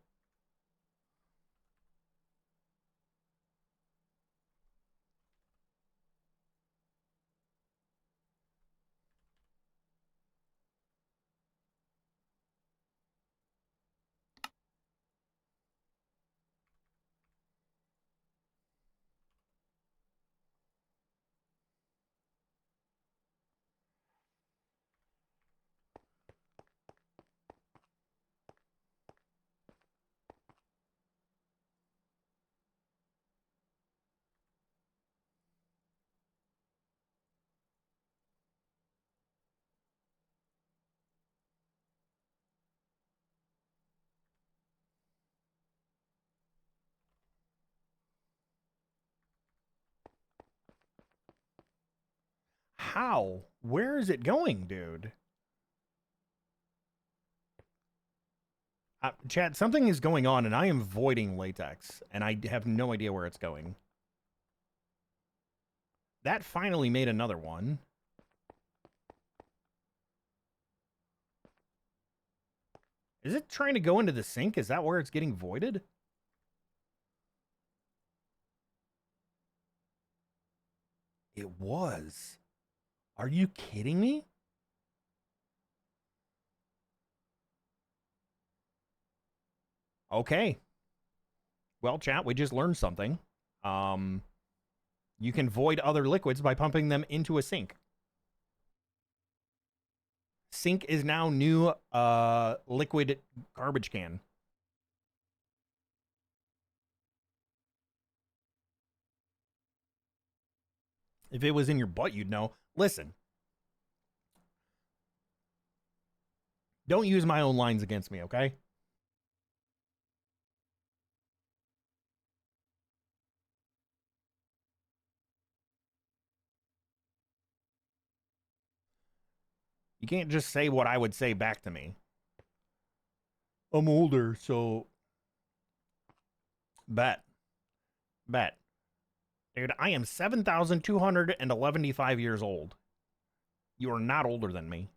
How? Where is it going, dude? Chat, something is going on, and I am voiding latex, and I have no idea where it's going. That finally made another one. Is it trying to go into the sink? Is that where it's getting voided? It was. Are you kidding me? Okay. Well, chat, we just learned something. You can void other liquids by pumping them into a sink. Sink is now new liquid garbage can. If it was in your butt, you'd know. Listen. Don't use my own lines against me, okay? You can't just say what I would say back to me. I'm older, so... Bet. Dude, I am 7,275 years old. You are not older than me.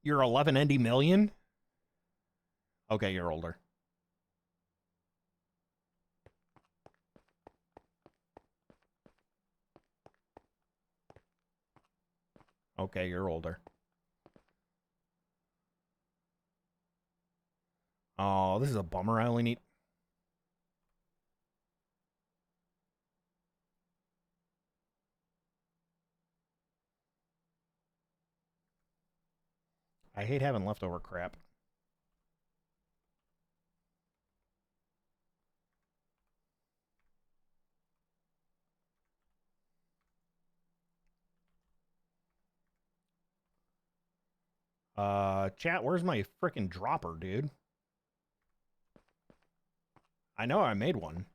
You're 11 million? Okay, you're older. Okay, you're older. Oh, this is a bummer. I only need... I hate having leftover crap. Chat, where's my freaking dropper, dude? I know I made one.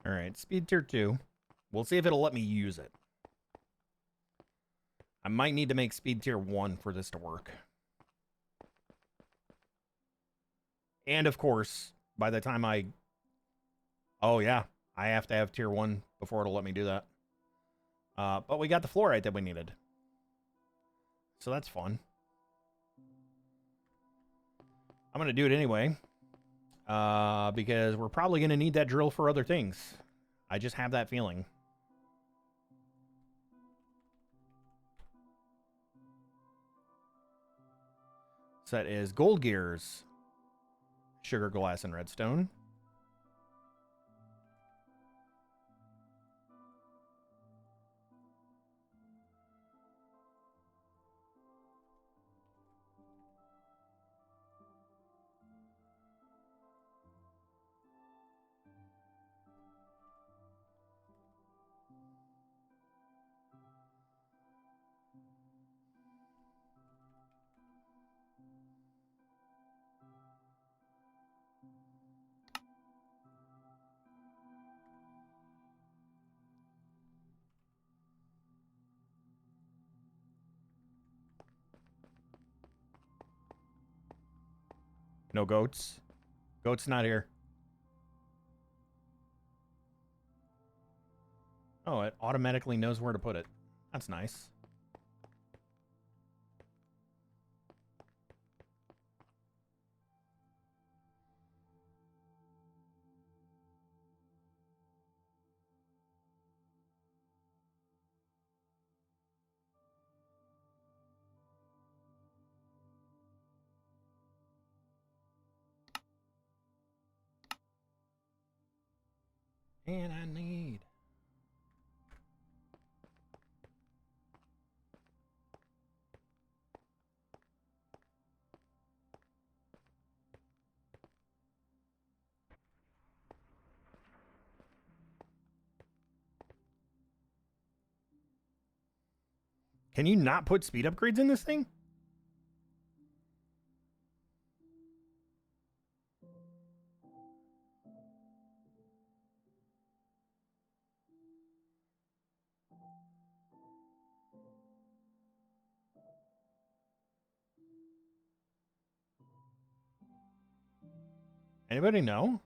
All right, speed tier 2. We'll see if it'll let me use it. I might need to make speed tier 1 for this to work. And of course, by the time I... Oh yeah, I have to have tier 1 before it'll let me do that. But we got the fluorite that we needed. So that's fun. I'm going to do it anyway. Because we're probably going to need that drill for other things. I just have that feeling. Set is gold gears, sugar glass, and redstone. No goats. Goat's not here. Oh, it automatically knows where to put it. That's nice. And I need... Can you not put speed upgrades in this thing? Anybody know?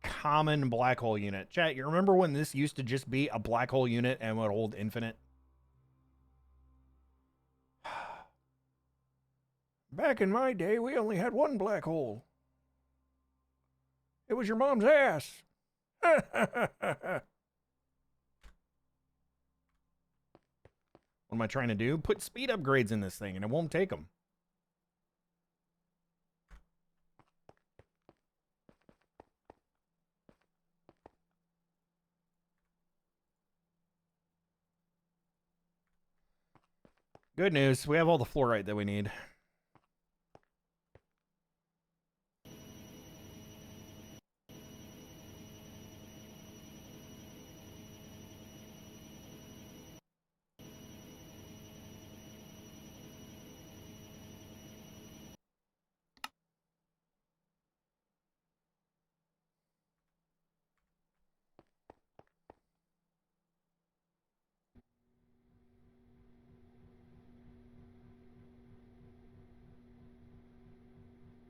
Common black hole unit. Chat, you remember when this used to just be a black hole unit and would hold infinite? Back in my day, we only had one black hole. It was your mom's ass. What am I trying to do? Put speed upgrades in this thing and it won't take them. Good news, we have all the fluorite that we need.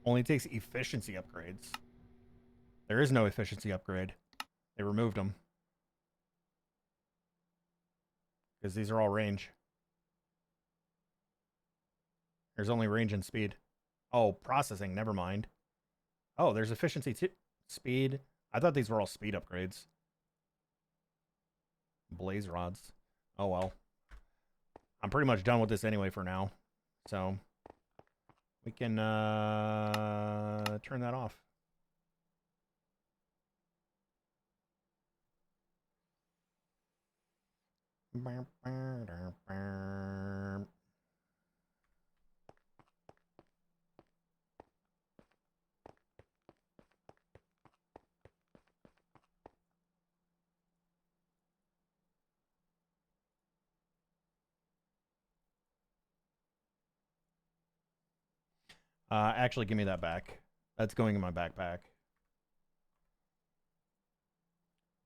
Only takes efficiency upgrades. There is no efficiency upgrade. They removed them. Because these are all range. There's only range and speed. Oh, processing. Never mind. Oh, there's efficiency too. Speed. I thought these were all speed upgrades. Blaze rods. Oh, well. I'm pretty much done with this anyway for now. So... we can turn that off. Actually, give me that back. That's going in my backpack.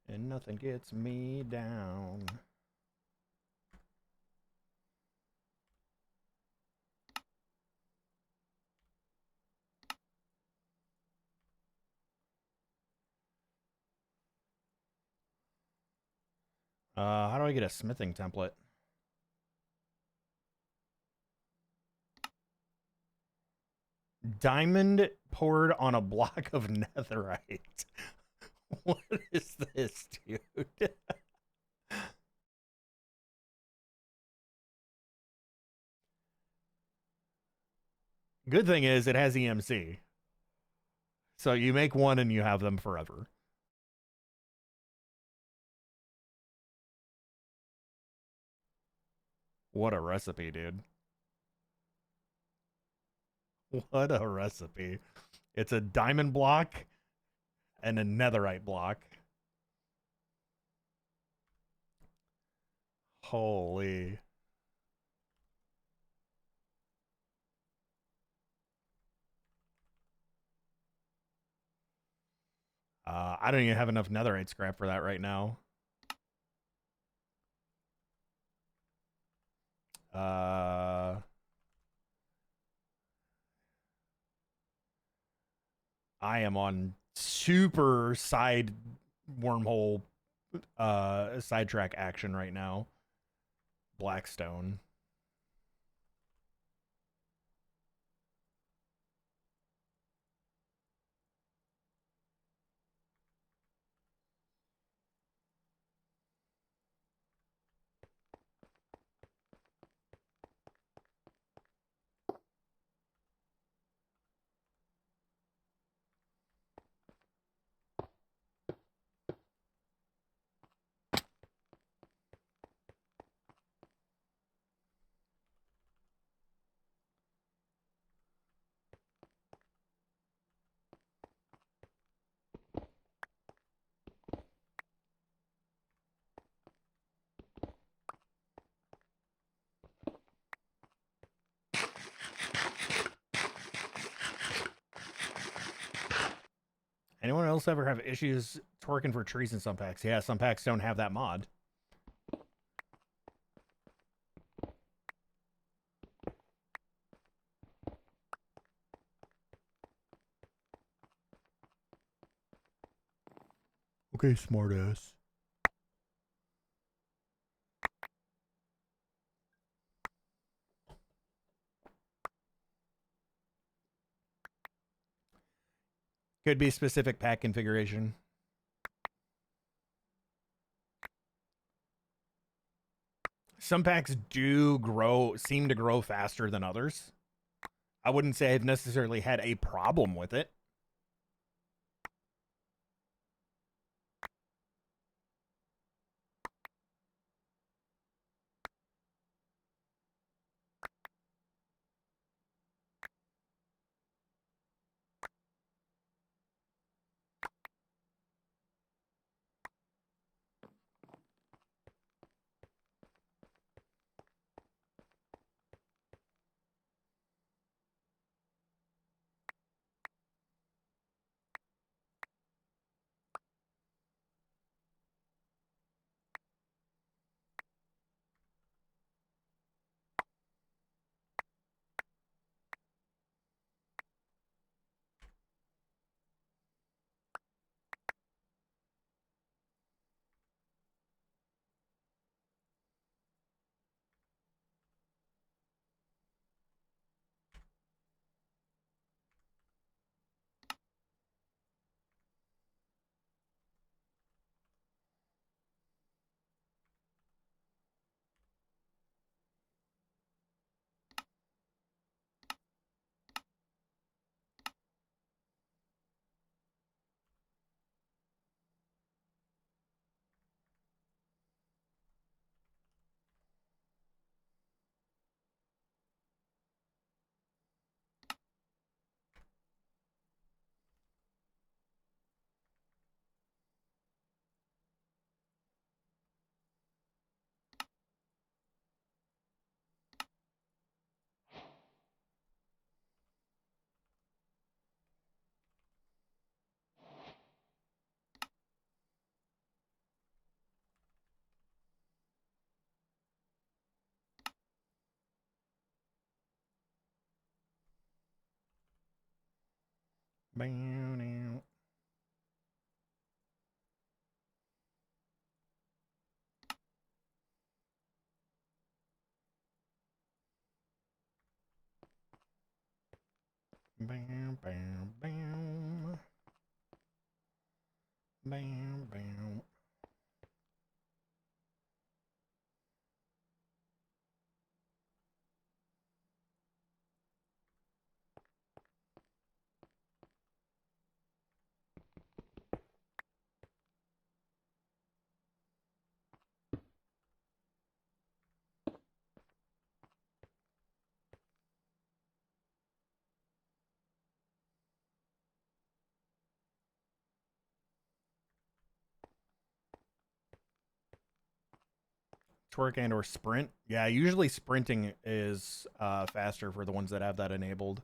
And nothing gets me down. How do I get a smithing template? Diamond poured on a block of netherite. What is this, dude? Good thing is it has EMC. So you make one and you have them forever. What a recipe, dude. What a recipe. It's a diamond block and a netherite block. Holy. I don't even have enough netherite scrap for that right now. I am on super side wormhole sidetrack action right now. Blackstone. Anyone else ever have issues torquing for trees in some packs? Yeah, some packs don't have that mod. Okay, smartass. Could be specific pack configuration. Some packs do seem to grow faster than others. I wouldn't say I've necessarily had a problem with it. Bam. Bam, bam, bam. Bam, bam. Twerk and or sprint. Yeah, usually sprinting is faster for the ones that have that enabled.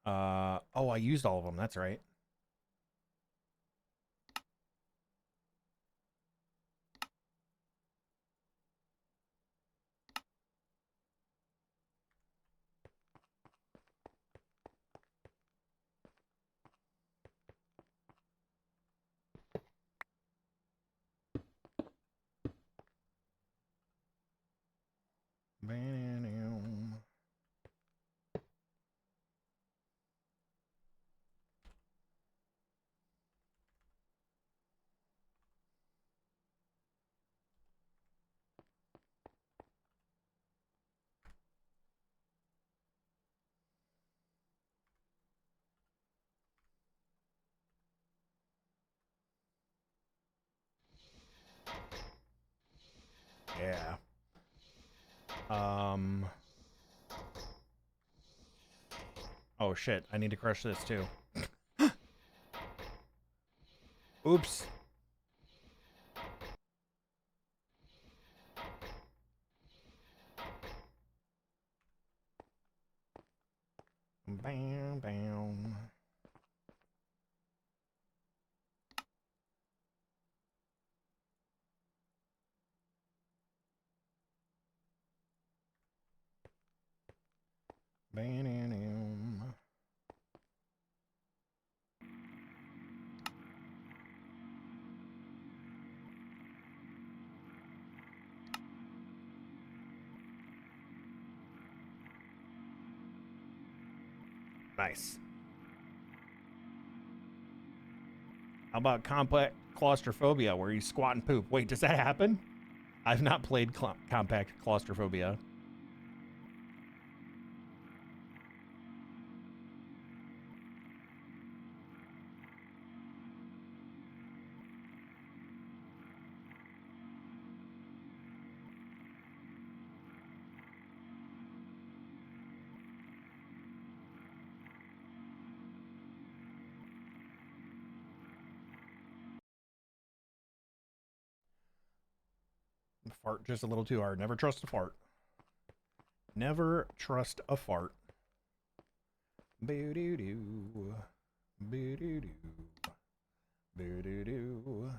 Oh, I used all of them. That's right. Bam. Yeah. Oh shit, I need to crush this too. Oops. Bam, bam. Bam. Nice. How about compact claustrophobia, where you squat and poop? Wait, does that happen? I've not played compact claustrophobia. Fart just a little too hard. Never trust a fart. Never trust a fart. Boo doo doo. Boo doo doo. Boo doo doo.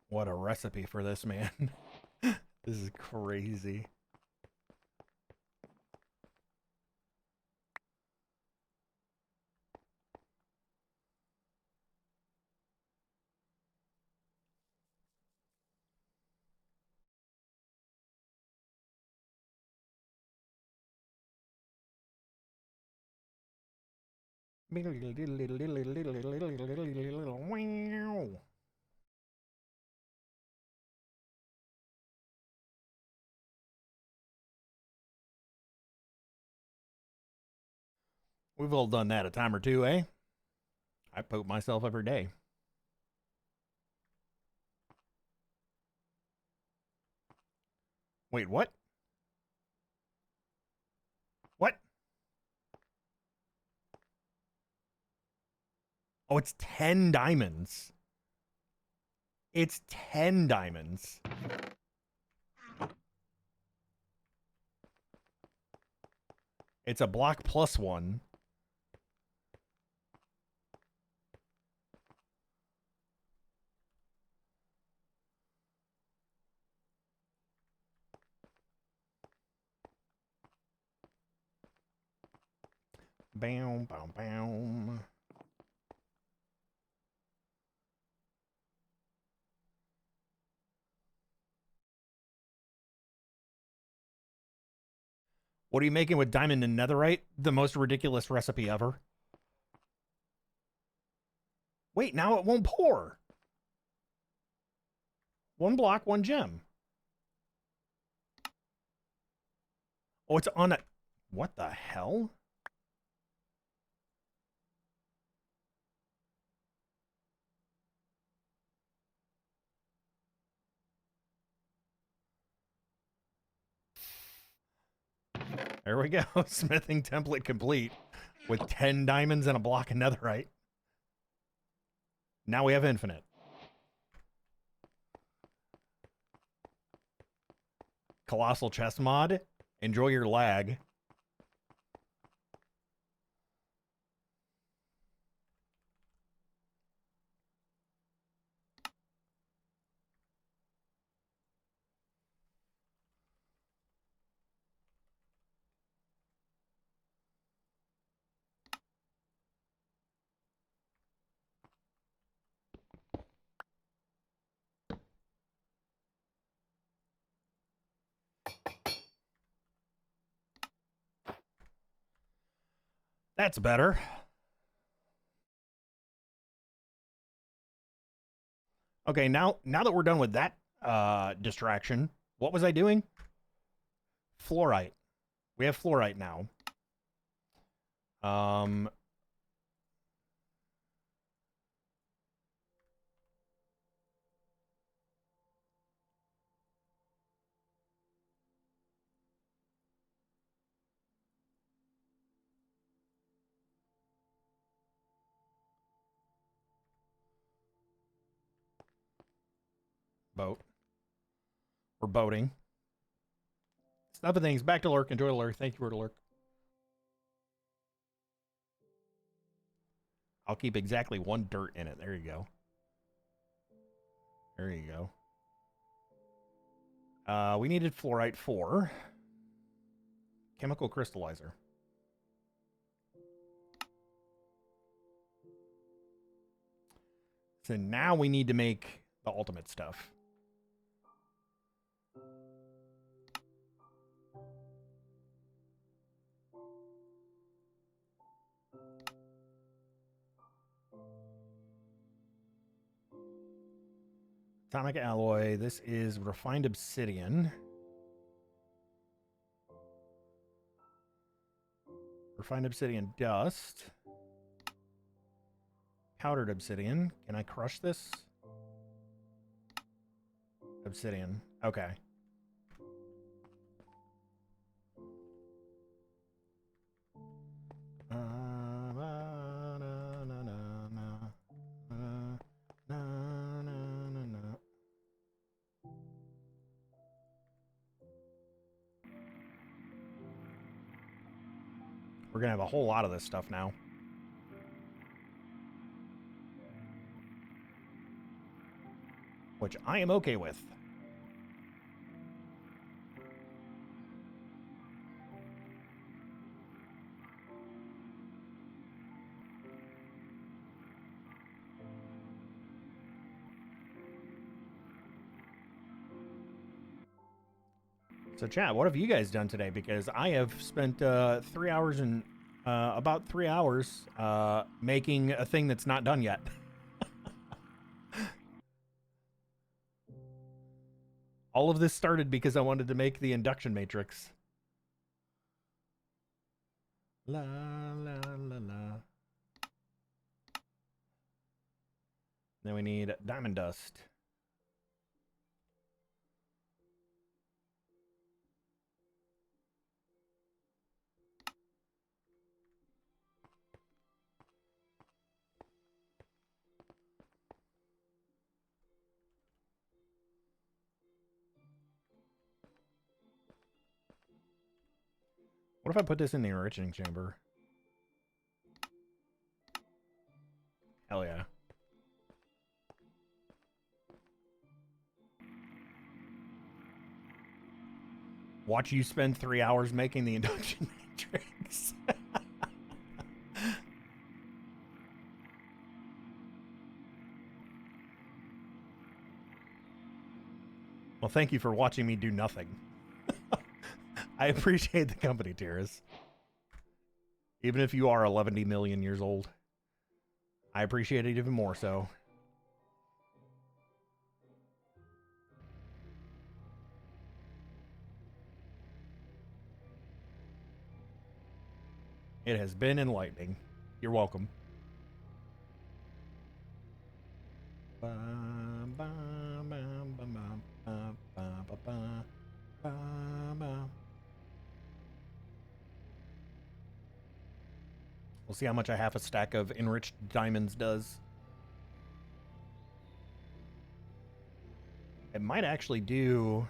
What a recipe for this, man. This is crazy. We've all done that a time or two, eh? I poke myself every day. Wait, what? What? Oh, it's 10 diamonds. It's 10 diamonds. It's a block plus 1. Bam, bam, bam. What are you making with diamond and netherite? The most ridiculous recipe ever. Wait, now it won't pour. 1 block, 1 gem. Oh, it's on a... What the hell? There we go. Smithing template complete with 10 diamonds and a block of netherite. Now we have infinite. Colossal chest mod. Enjoy your lag. That's better. Okay, now that we're done with that distraction, what was I doing? Fluorite. We have fluorite now. Boat. We're boating. Stuff of things. Back to lurk. Enjoy the lurk. Thank you for the lurk. I'll keep exactly 1 dirt in it. There you go. There you go. We needed fluorite 4. Chemical crystallizer. So now we need to make the ultimate stuff. Atomic alloy. This is refined obsidian. Refined obsidian dust. Powdered obsidian. Can I crush this? Obsidian. Okay. We're gonna have a whole lot of this stuff now. Which I am okay with. So chat, what have you guys done today? Because I have spent 3 hours and about 3 hours making a thing that's not done yet. All of this started because I wanted to make the induction matrix. La la la la. Then we need diamond dust. What if I put this in the enriching chamber? Hell yeah. Watch you spend 3 hours making the induction matrix. Well, thank you for watching me do nothing. I appreciate the company, Tiras. Even if you are 11 million years old. I appreciate it even more so. It has been enlightening. You're welcome. We'll see how much a half a stack of enriched diamonds does. It might actually do...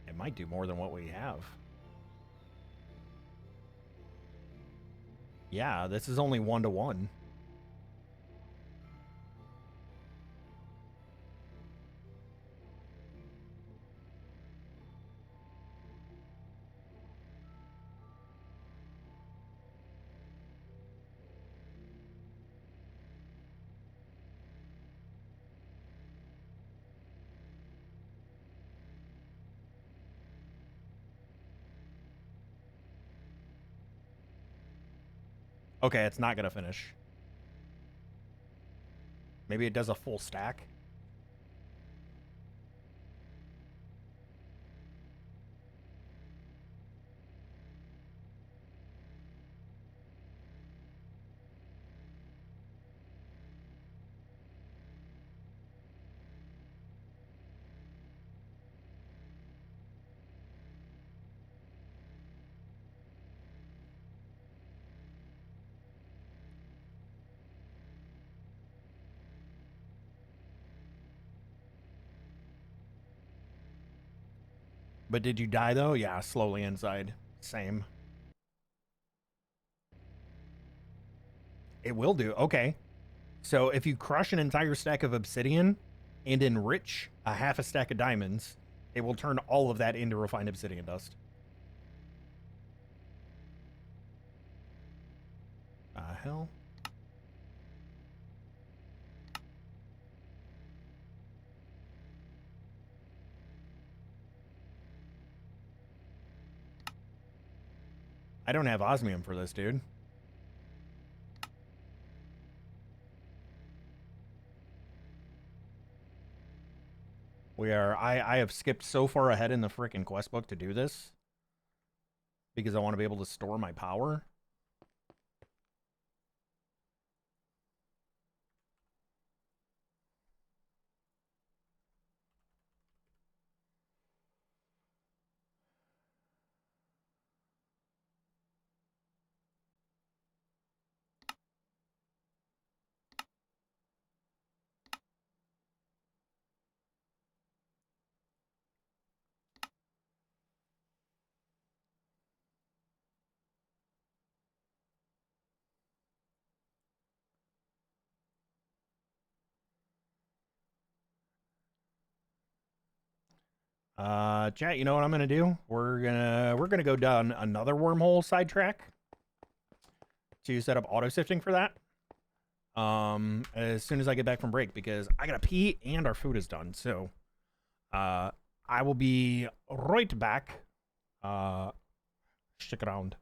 It might do more than what we have. Yeah, this is only 1-to-1. Okay, it's not gonna finish. Maybe it does a full stack. But did you die though? Yeah, slowly inside. Same. It will do. Okay. So if you crush an entire stack of obsidian and enrich a half a stack of diamonds, it will turn all of that into refined obsidian dust. Hell? I don't have osmium for this, dude. I have skipped so far ahead in the frickin' quest book to do this because I want to be able to store my power. Chat, you know what I'm gonna do? We're gonna go down another wormhole sidetrack to set up auto sifting for that. As soon as I get back from break, because I gotta pee and our food is done. So, I will be right back. Stick around.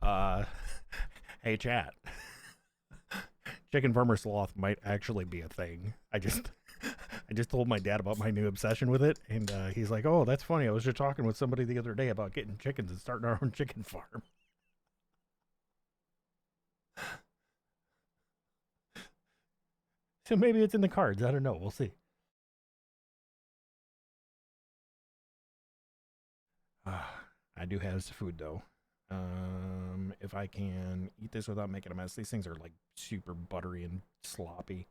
Uh, hey chat. Chicken farmer sloth might actually be a thing. I just told my dad about my new obsession with it, and he's like, "Oh, that's funny. I was just talking with somebody the other day about getting chickens and starting our own chicken farm." So maybe it's in the cards. I don't know. We'll see. I do have some food though. If I can eat this without making a mess, these things are like super buttery and sloppy.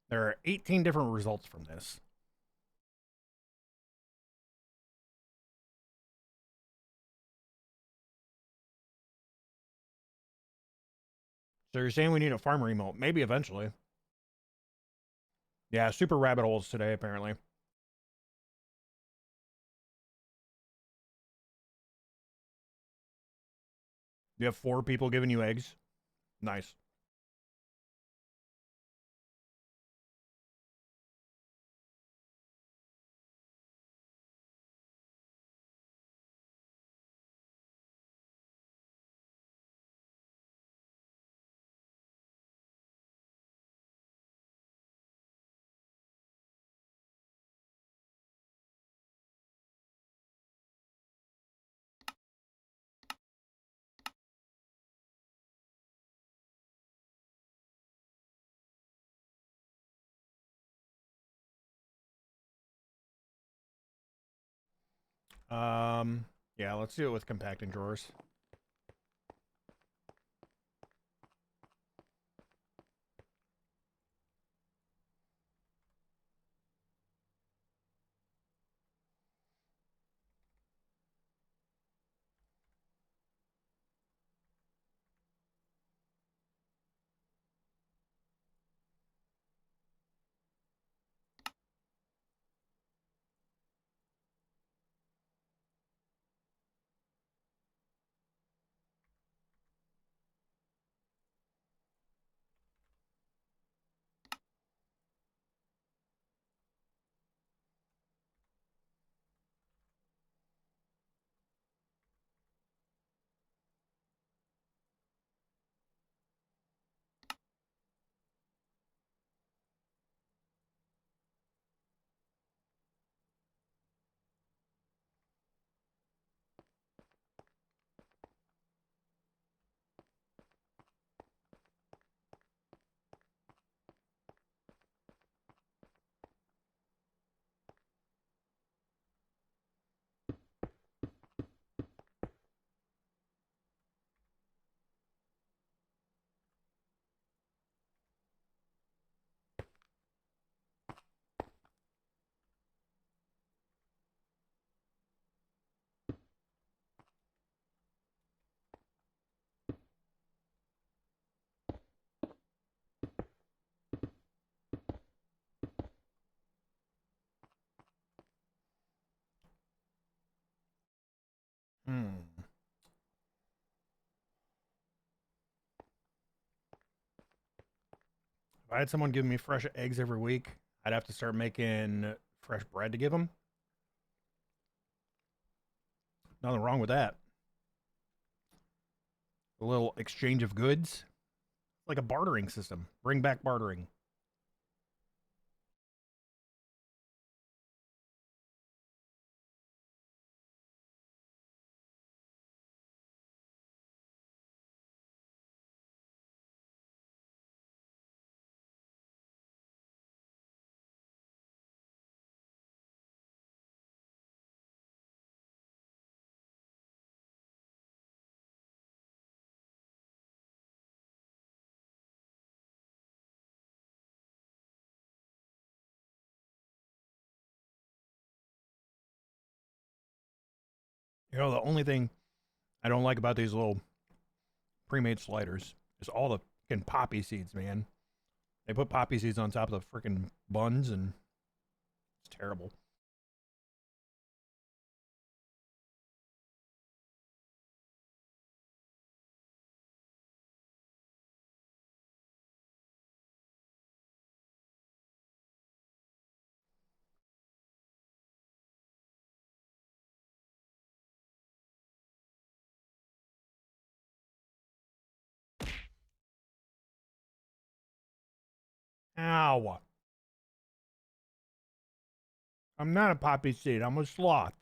There are 18 different results from this. So you're saying we need a farmer emote? Maybe eventually. Yeah, super rabbit holes today, apparently. You have 4 people giving you eggs. Nice. Yeah, let's do it with compacting drawers. Hmm. If I had someone give me fresh eggs every week, I'd have to start making fresh bread to give them. Nothing wrong with that. A little exchange of goods, like a bartering system. Bring back bartering. You know, the only thing I don't like about these little pre-made sliders is all the fucking poppy seeds, man. They put poppy seeds on top of the freaking buns, and it's terrible. Ow. I'm not a poppy seed. I'm a sloth.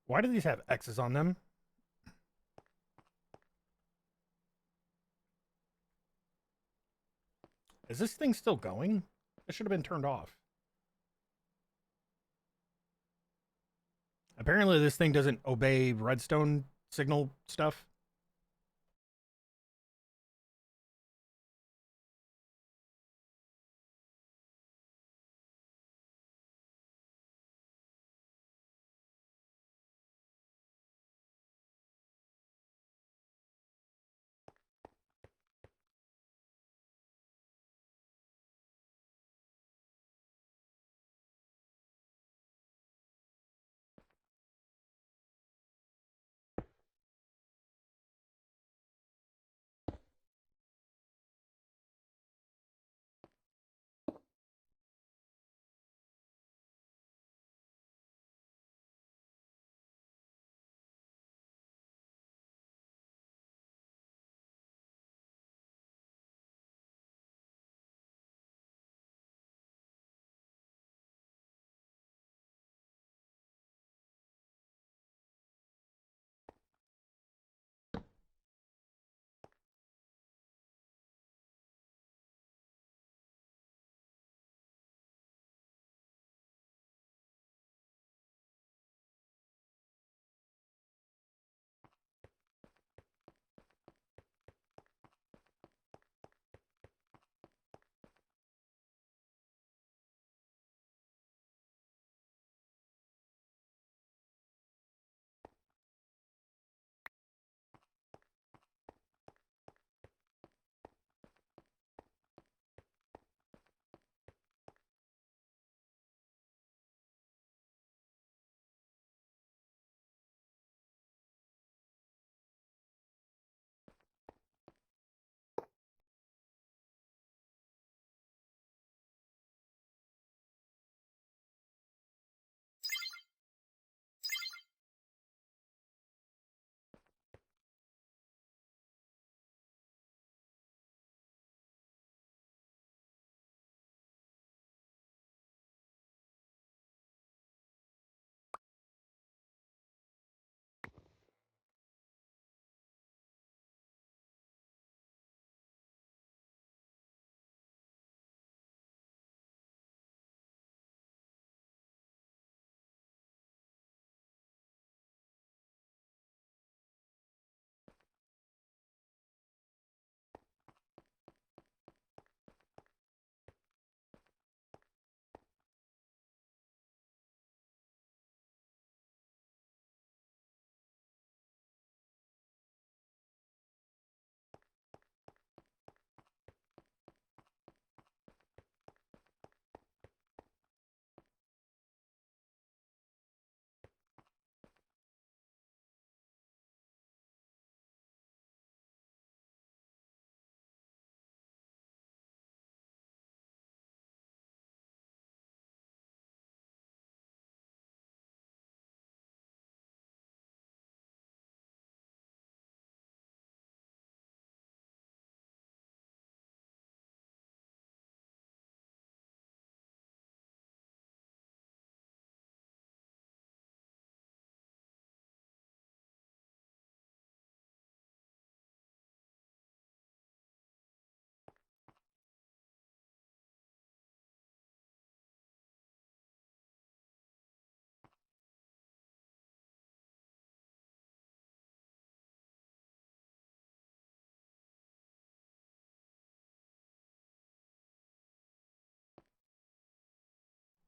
Why do these have X's on them? Is this thing still going? It should have been turned off. Apparently this thing doesn't obey redstone signal stuff.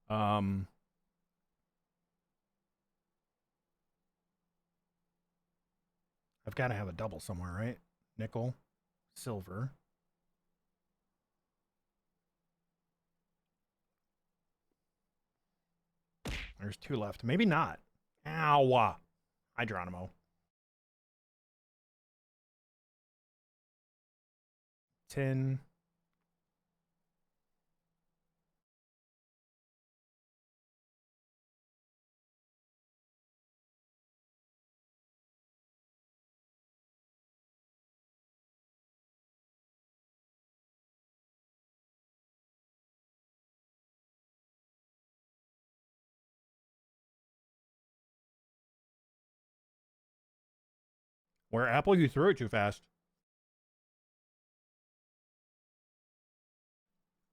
Um, I've got to have a double somewhere, right? Nickel, silver. There's 2 left. Maybe not. Ow. Hydronimo. Tin. Where Apple, you threw it too fast.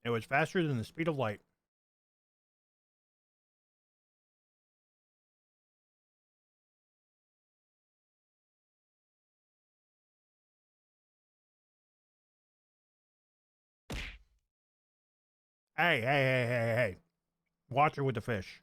It was faster than the speed of light. Hey, hey, hey, hey, hey. Watch her with the fish.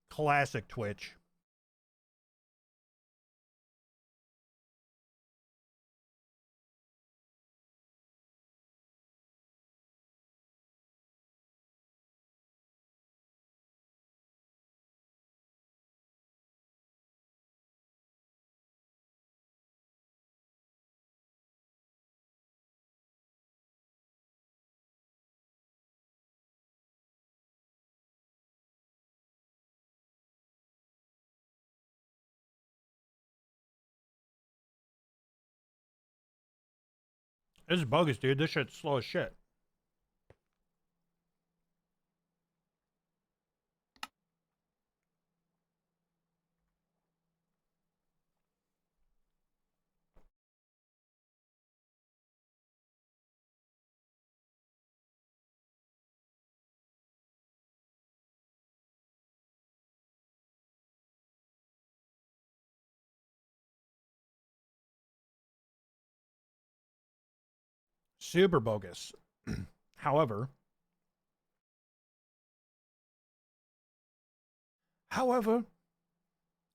Classic Twitch. This is bogus, dude. This shit's slow as shit. Super bogus. However, however,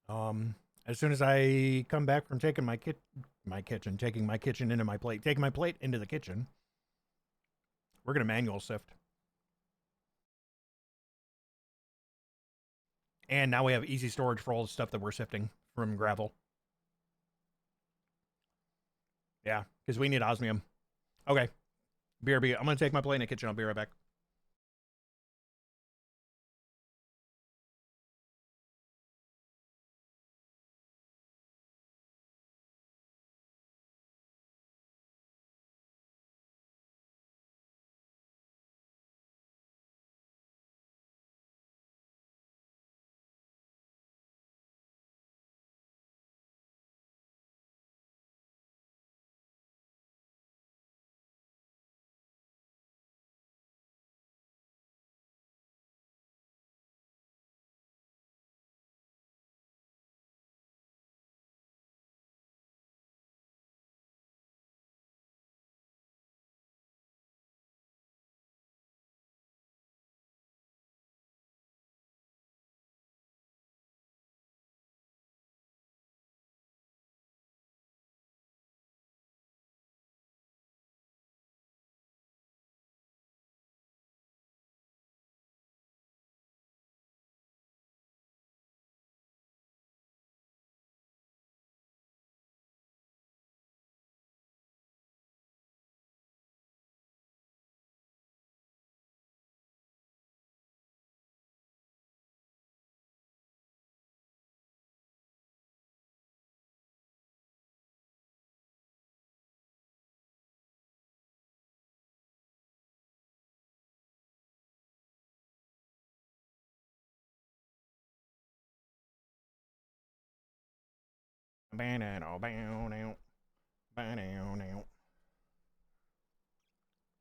as soon as I come back from taking taking my kitchen into my plate, taking my plate into the kitchen, we're gonna manual sift. And now we have easy storage for all the stuff that we're sifting from gravel. Yeah, because we need osmium. Okay. BRB, I'm gonna take my plate in the kitchen. I'll be right back.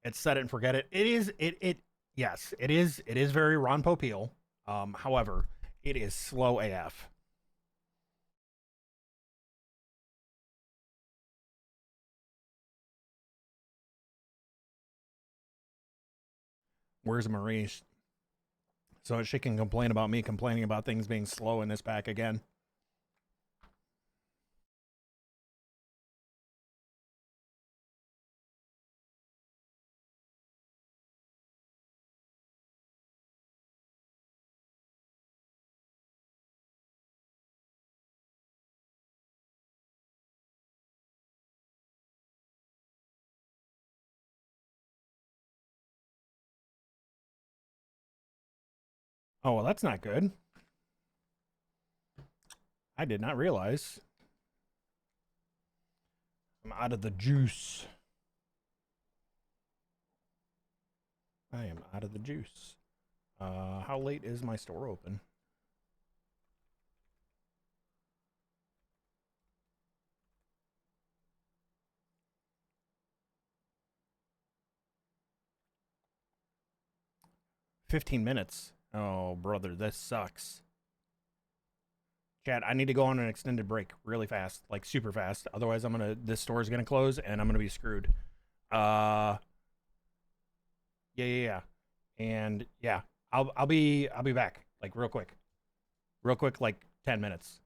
It's set it and forget it. It is yes, it is very Ron Popeil. However, it is slow AF. Where's Maurice? So she can complain about me complaining about things being slow in this pack again. Oh, well, that's not good. I did not realize. I'm out of the juice. I am out of the juice. How late is my store open? $15. Oh, brother, this sucks. Chad, I need to go on an extended break really fast, like super fast. Otherwise, this store is gonna close and I'm gonna be screwed. Yeah, yeah, yeah. And yeah, I'll be back like real quick, like 10 minutes.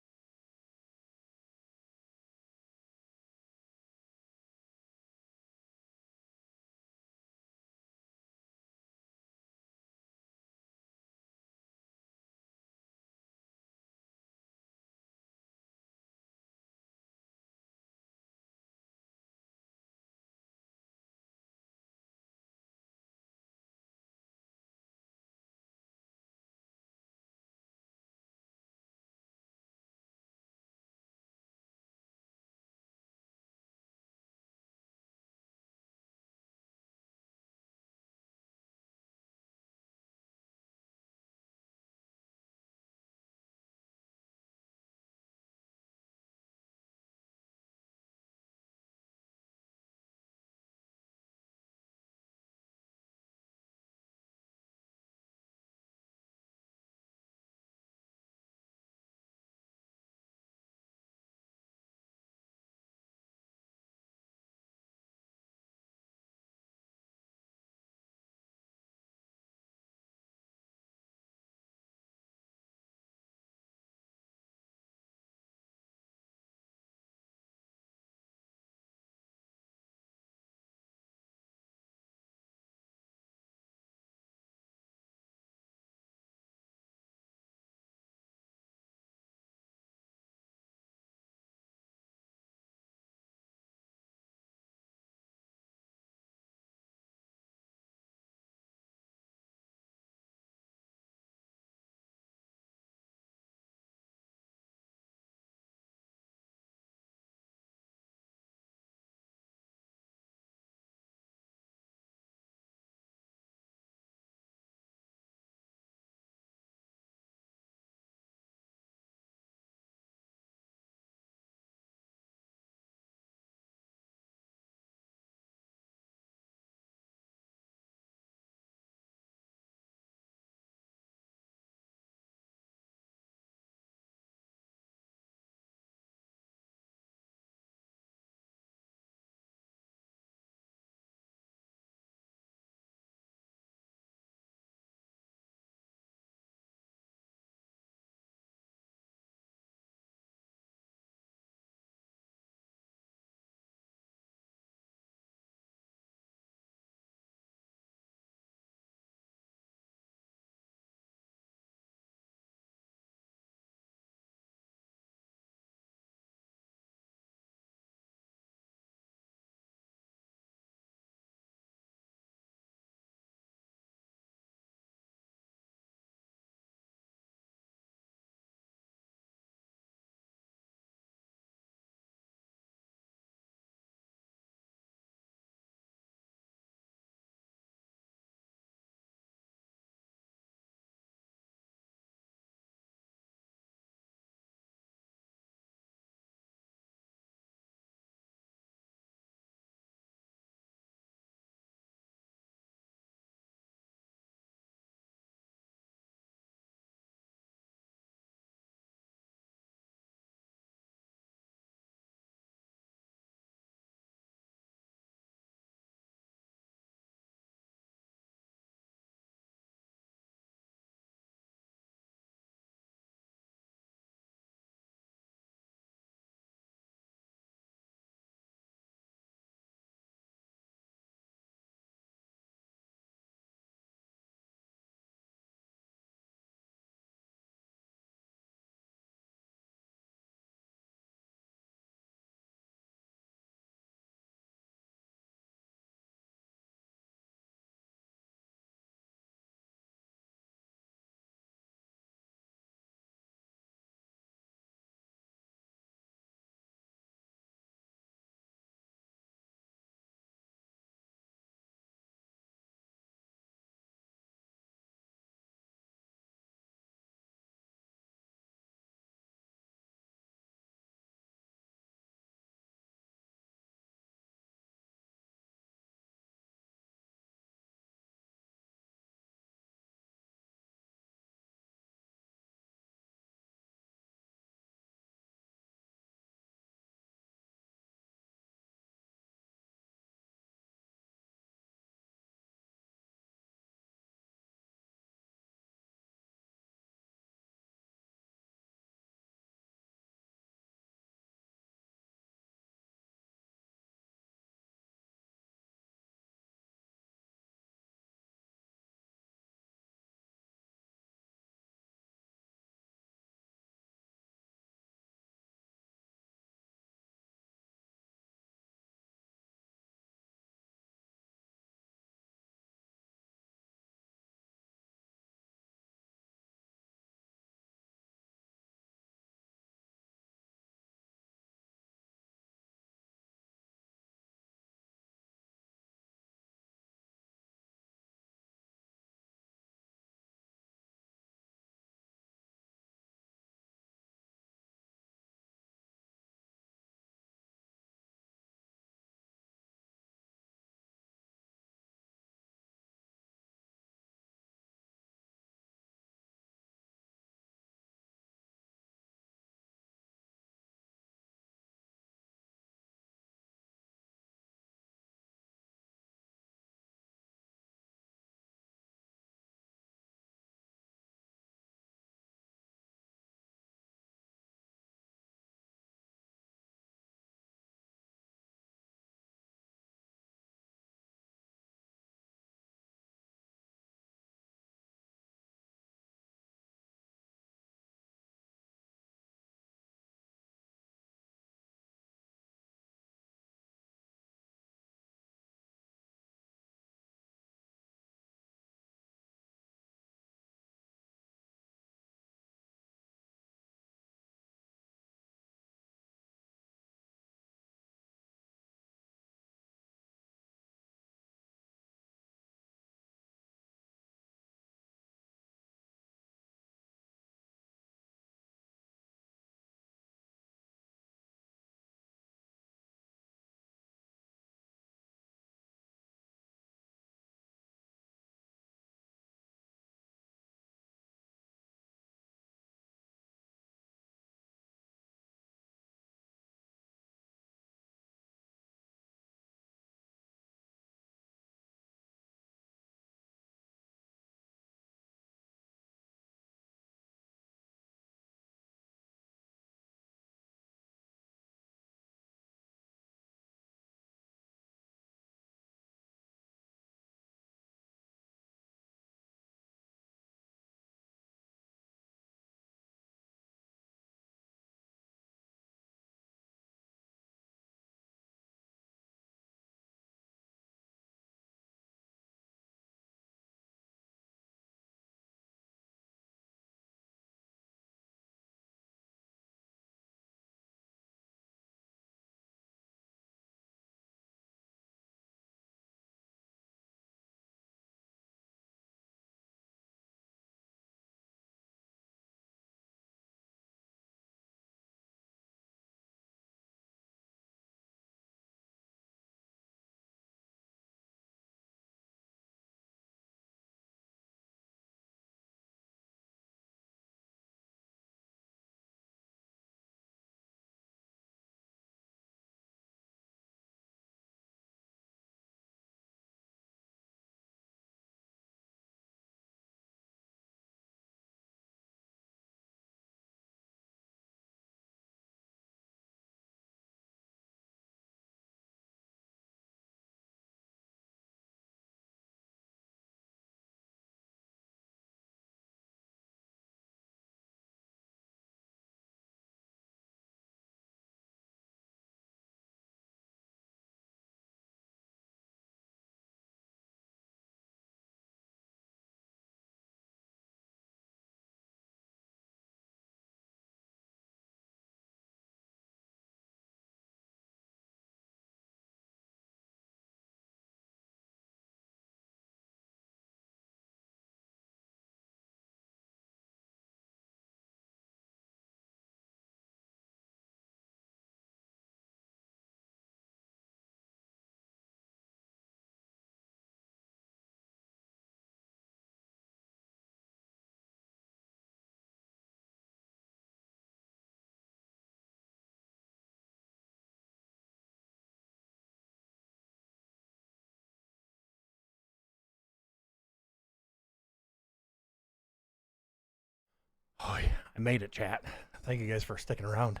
I made it, chat. Thank you guys for sticking around.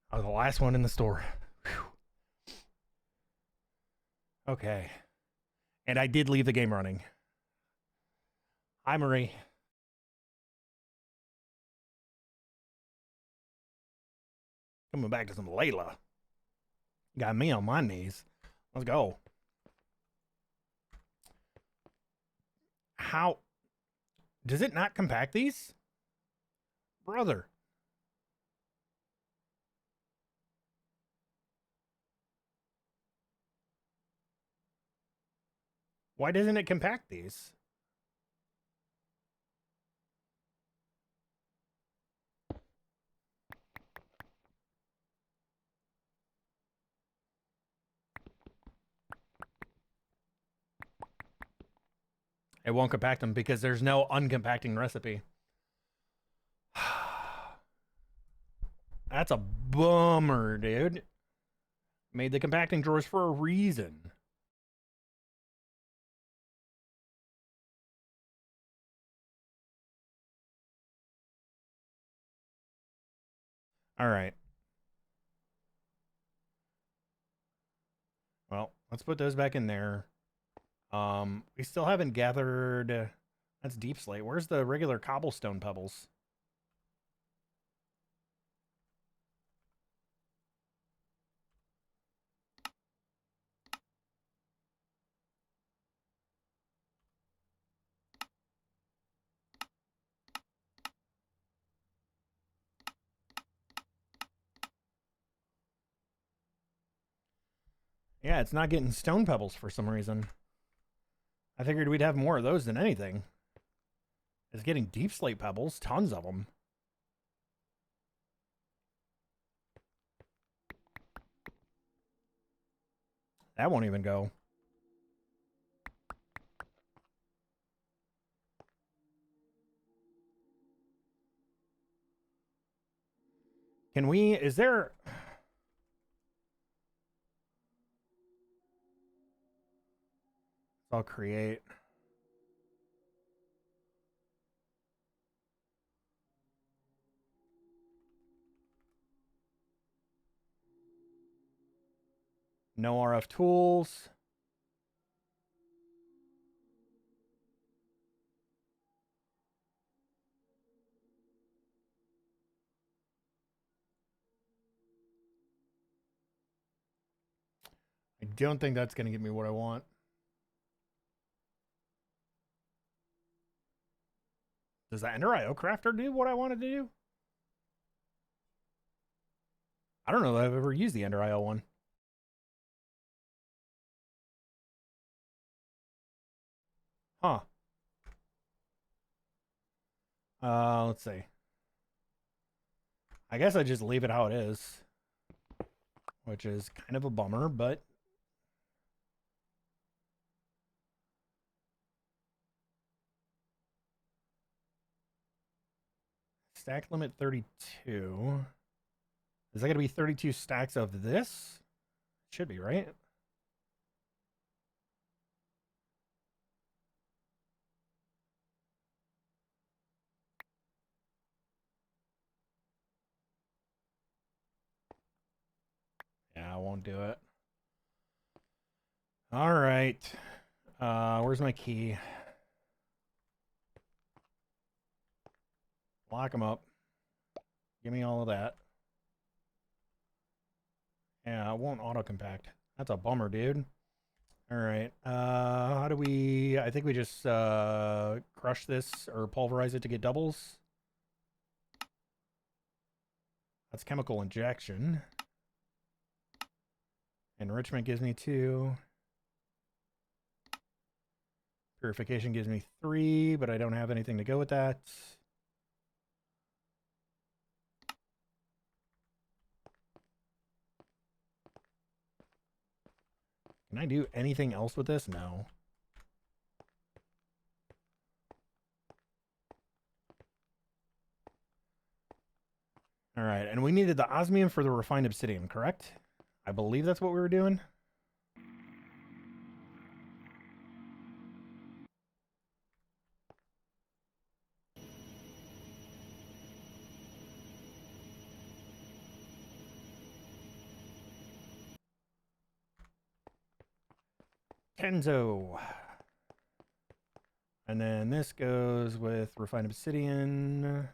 I was the last one in the store. Whew. Okay. And I did leave the game running. Hi, Marie. Coming back to some Layla. Got me on my knees. Let's go. How? Does it not compact these? Brother. Why doesn't it compact these? It won't compact them because there's no uncompacting recipe. That's a bummer, dude. Made the compacting drawers for a reason. All right. Well, let's put those back in there. We still haven't gathered. That's deep slate. Where's the regular cobblestone pebbles? Yeah, it's not getting stone pebbles for some reason. I figured we'd have more of those than anything. It's getting deep slate pebbles, tons of them. That won't even go. Can we, is there... I'll create... No RF tools. I don't think that's going to give me what I want. Does the Ender IO crafter do what I wanted to do? I don't know that I've ever used the Ender IO one. Huh. Let's see. I guess I just leave it how it is, which is kind of a bummer, but stack limit 32. Is that going to be 32 stacks of this? Should be, right? Yeah, I won't do it. All right. Where's my key? Lock them up. Give me all of that. Yeah, it won't auto compact. That's a bummer, dude. All right. How do we... I think we just crush this or pulverize it to get doubles. That's chemical injection. Enrichment gives me 2. Purification gives me 3, but I don't have anything to go with that. Can I do anything else with this? No. All right, and we needed the osmium for the refined obsidian, correct? I believe that's what we were doing. Kenzo. And then this goes with refined obsidian.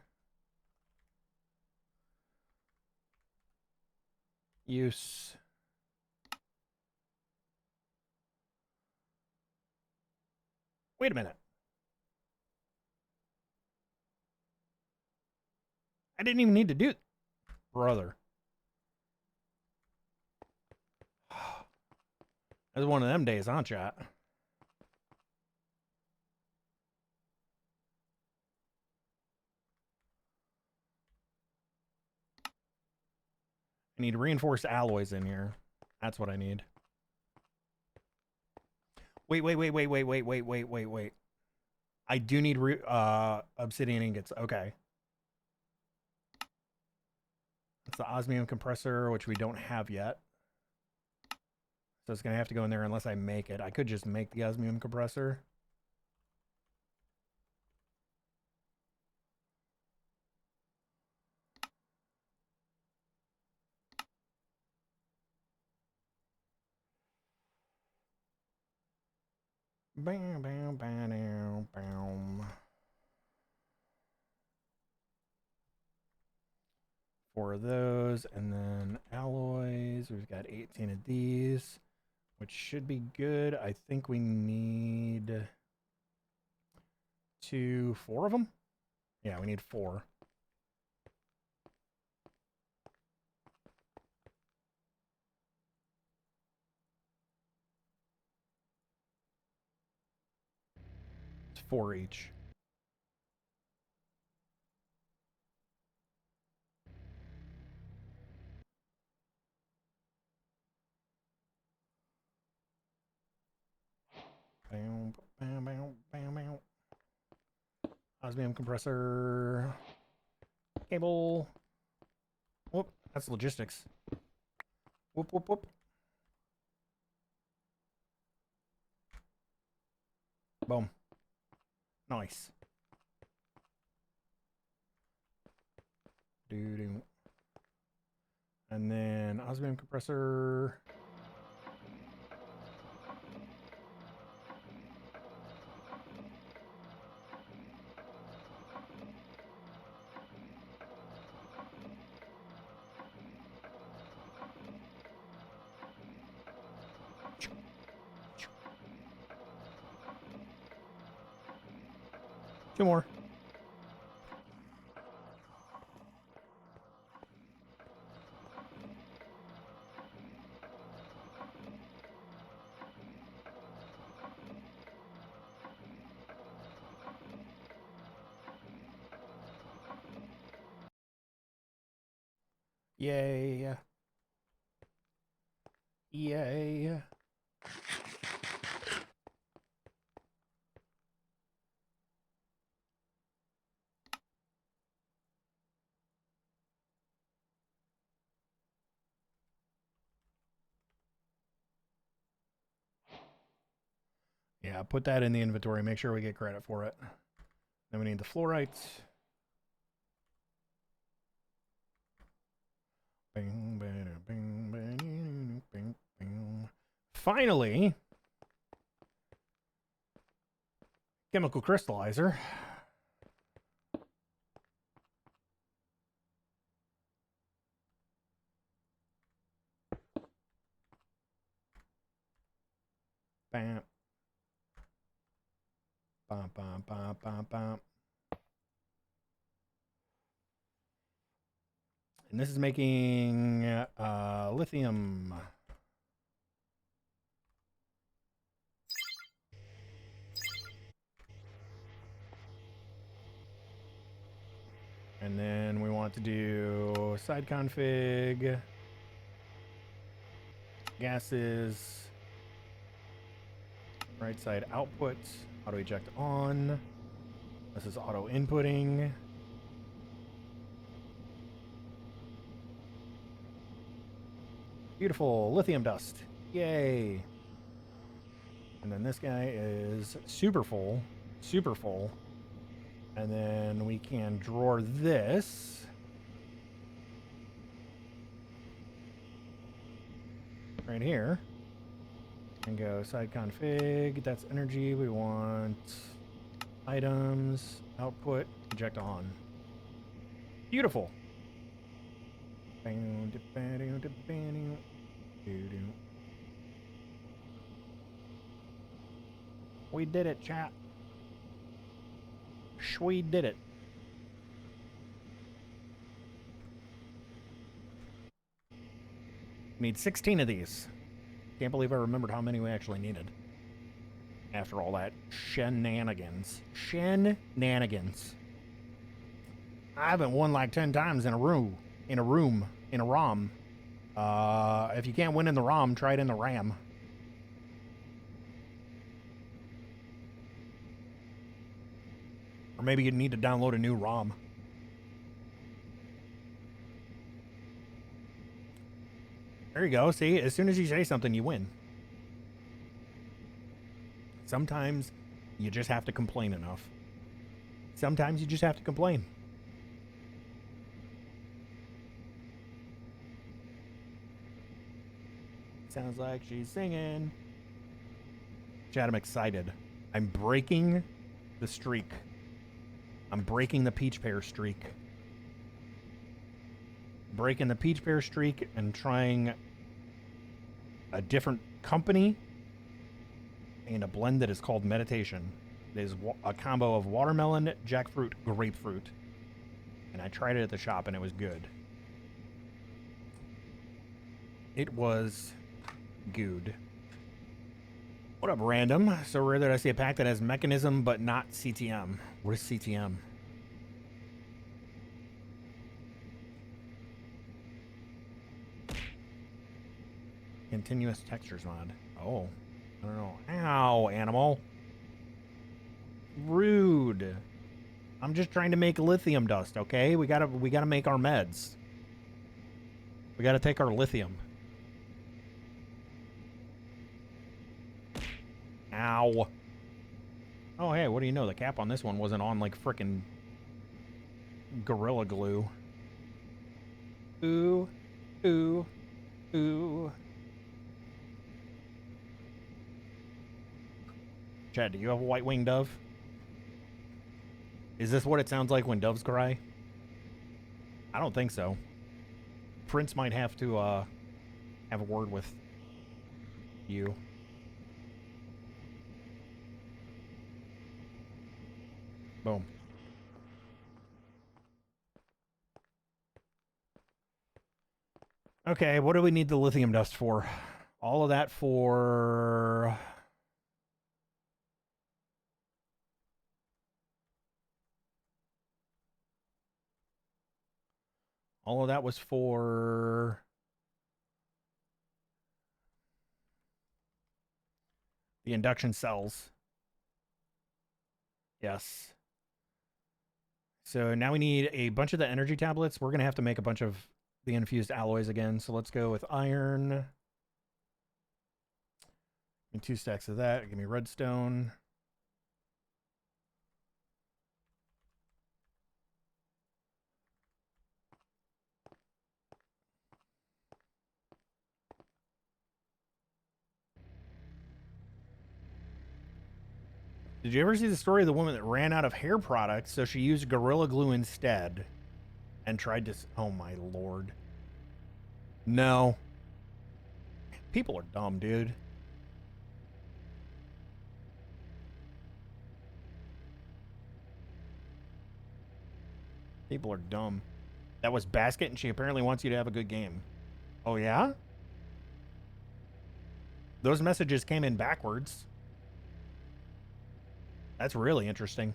Use. Wait a minute. I didn't even need to do it. Brother. That's one of them days, huh, chat? I need reinforced alloys in here. That's what I need. Wait. I do need obsidian ingots. Okay. It's the osmium compressor, which we don't have yet. So it's going to have to go in there unless I make it. I could just make the osmium compressor. Bam, bam, bam, bam. 4 of those, and then alloys. We've got 18 of these, which should be good. I think we need 4 of them. Yeah, we need 4. It's 4 each. Bam, bam, bam, bam, bam. Osmium compressor. Cable. Whoop, that's logistics. Whoop, whoop, whoop. Boom. Nice. Doo-doo. And then osmium compressor. Two more. Yay. Yay. Yeah, put that in the inventory. Make sure we get credit for it. Then we need the fluorites. Bing, bing, bing, bing, bing, bing. Finally, chemical crystallizer. Bam. Bam, bam, bam, bam, bam. And this is making lithium. And then we want to do side config, gases, right side output, auto eject on. This is auto inputting. Beautiful lithium dust. Yay. And then this guy is super full. Super full. And then we can drawer this. Right here. And go side config. That's energy. We want items, output, eject on. Beautiful. We did it, chat. We did it. Need 16 of these. Can't believe I remembered how many we actually needed. After all that shenanigans. Shenanigans. I haven't won like 10 times in a ROM. If you can't win in the ROM, try it in the RAM. Or maybe you need to download a new ROM. There you go. See, as soon as you say something, you win. Sometimes you just have to complain enough. Sometimes you just have to complain. Sounds like she's singing. Chad, I'm excited. I'm breaking the streak. I'm breaking the peach pear streak. Breaking the peach pear streak and trying a different company and a blend that is called Meditation. It is a combo of watermelon, jackfruit, grapefruit. And I tried it at the shop and it was good. It was good. What up, random? So rare that I see a pack that has Mechanism but not CTM. What is CTM? Continuous textures mod. Oh, I don't know. Ow, animal. Rude. I'm just trying to make lithium dust, okay? We gotta make our meds. We gotta take our lithium. Ow. Oh, hey, what do you know? The cap on this one wasn't on like frickin' Gorilla Glue. Ooh. Ooh. Ooh. Chad, do you have a white-winged dove? Is this what it sounds like when doves cry? I don't think so. Prince might have to have a word with you. Boom. Okay, what do we need the lithium dust for? All of that for... All of that was for... the induction cells. Yes. So now we need a bunch of the energy tablets. We're going to have to make a bunch of the infused alloys again. So let's go with iron. Give me 2 stacks of that. Give me redstone. Did you ever see the story of the woman that ran out of hair products, so she used Gorilla Glue instead and tried to... Oh, my Lord. No. People are dumb, dude. People are dumb. That was Basket, and she apparently wants you to have a good game. Oh, yeah? Those messages came in backwards. That's really interesting.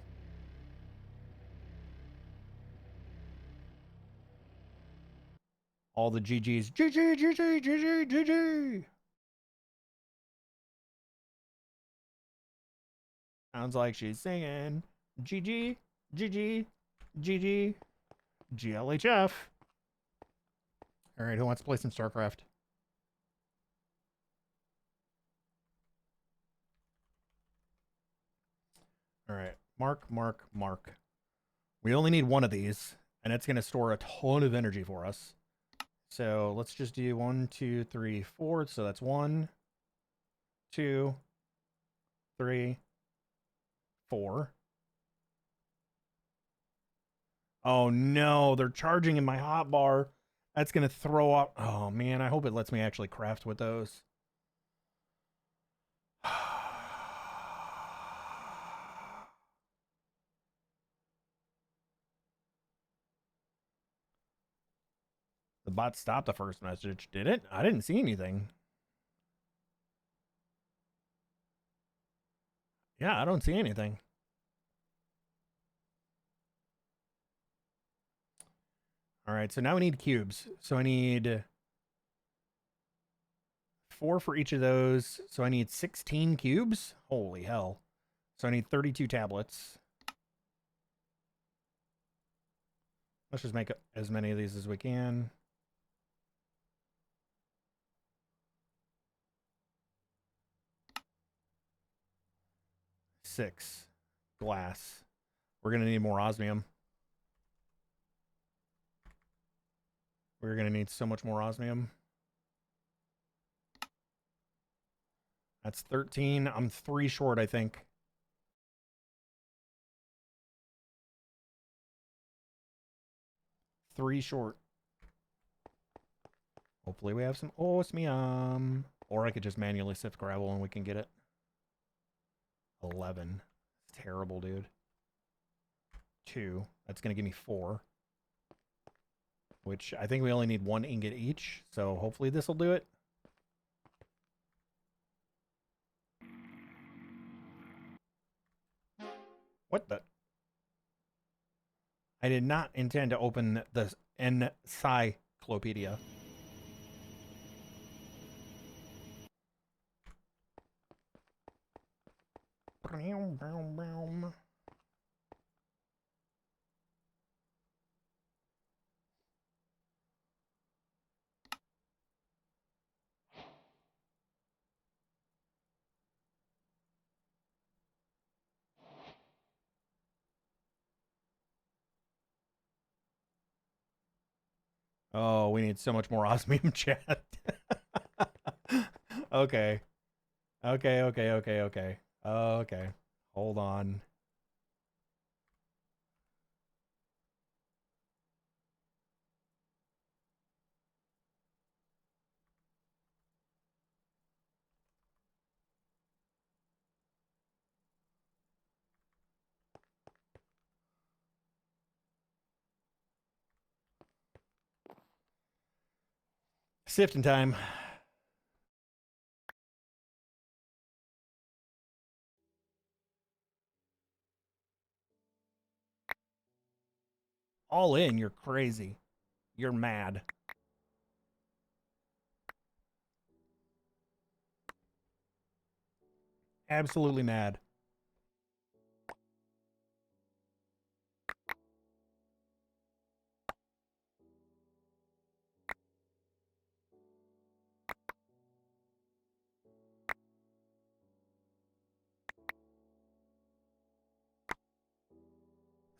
All the GGs. GG, GG, GG, GG. Sounds like she's singing. GG, GG, GG, GLHF. All right, who wants to play some StarCraft? All right, Mark. We only need one of these, and it's going to store a ton of energy for us. So let's just do 1, 2, 3, 4. So that's 1, 2, 3, 4. Oh no, they're charging in my hotbar. That's gonna throw up. Oh man, I hope it lets me actually craft with those. The bot stopped the first message, did it? I didn't see anything. Yeah, I don't see anything. All right, so now we need cubes. So I need 4 for each of those. So I need 16 cubes. Holy hell. So I need 32 tablets. Let's just make as many of these as we can. Six. Glass. We're going to need more osmium. We're going to need so much more osmium. That's 13. I'm 3 short, I think. Three short. Hopefully we have some osmium. Or I could just manually sift gravel and we can get it. 11. Terrible, dude. 2. That's going to give me 4. Which I think we only need 1 ingot each. So hopefully this will do it. What the? I did not intend to open the encyclopedia. Oh, we need so much more osmium, chat. Okay. Okay. Hold on. Sifting time. All in, you're crazy. You're mad. Absolutely mad.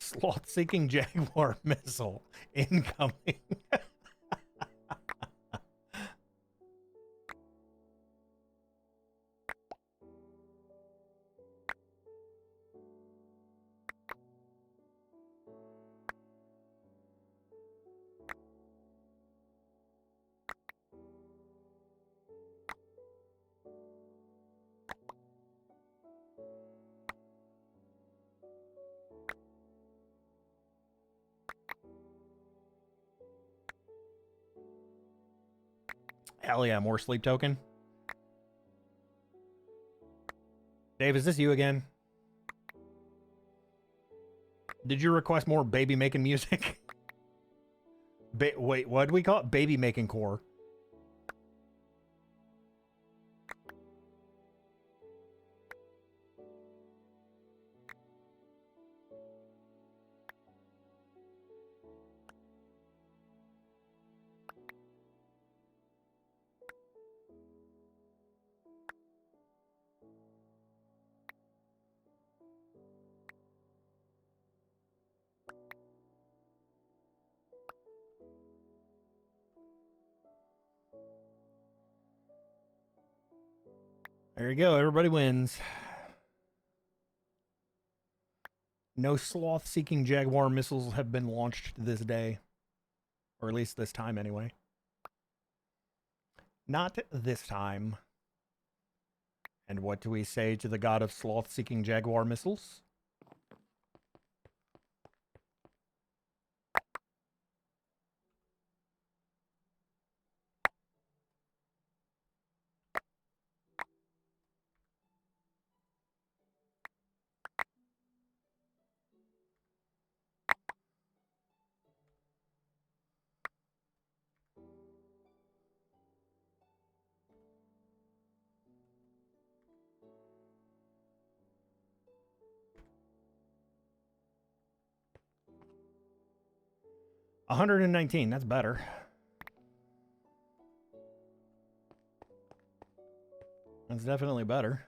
Sloth-seeking Jaguar missile incoming. Hell yeah, more sleep token. Dave, is this you again? Did you request more baby making music? Wait, what do we call it? Baby making core. There you go. Everybody wins. No sloth-seeking Jaguar missiles have been launched this day. Or at least this time, anyway. Not this time. And what do we say to the god of sloth-seeking Jaguar missiles? $119, that's better. That's definitely better.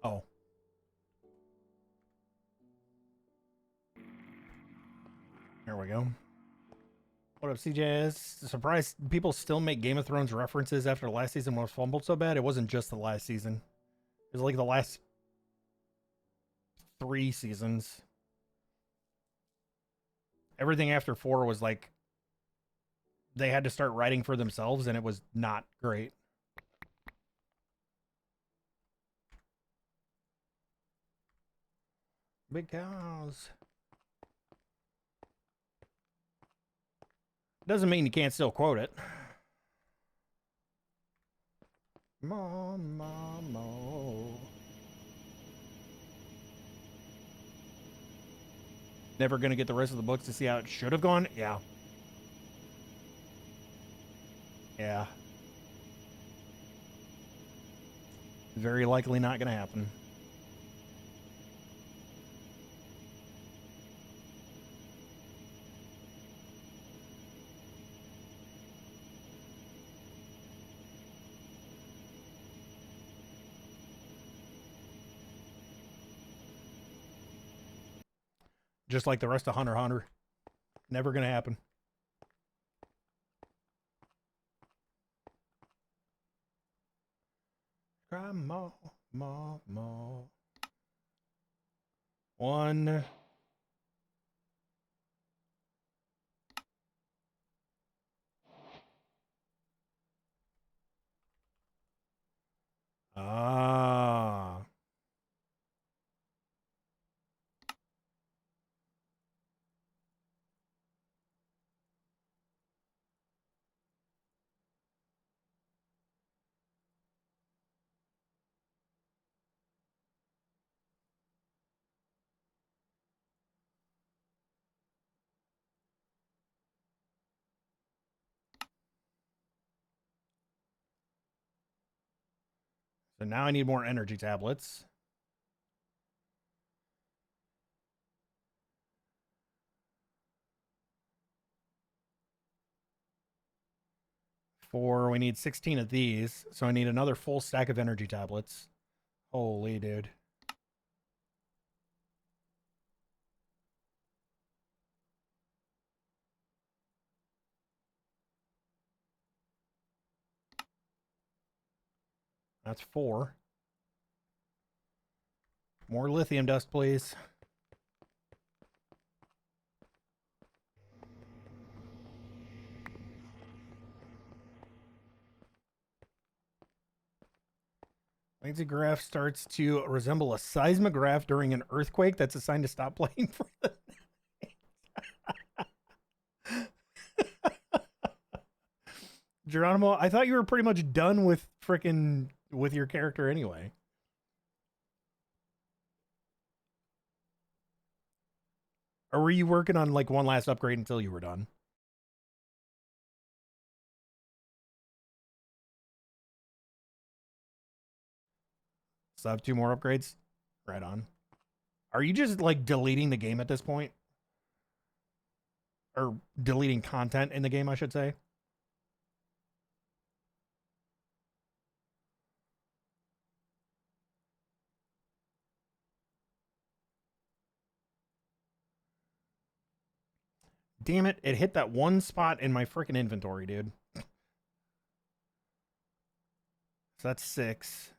Oh. There we go. What up, CJS? Surprised people still make Game of Thrones references after last season was fumbled so bad. It wasn't just the last season. It was like the last 3 seasons. Everything after 4 was like they had to start writing for themselves, and it was not great. Big cows. Doesn't mean you can't still quote it. Mama. Never gonna get the rest of the books to see how it should have gone? Yeah. Yeah. Very likely not gonna happen. Just like the rest of Hunter x Hunter. Never gonna happen. Cry more, more, more. 1. Ah. So now I need more energy tablets. We need 16 of these, so I need another full stack of energy tablets. Holy dude. That's 4. More lithium dust, please. Lexograph starts to resemble a seismograph during an earthquake. That's a sign to stop playing for the Geronimo, I thought you were pretty much done with with your character anyway. Or were you working on like one last upgrade until you were done? So I have 2 more upgrades? Right on. Are you just like deleting the game at this point? Or deleting content in the game, I should say? damn it. It hit that one spot in my freaking inventory, dude. So that's 6.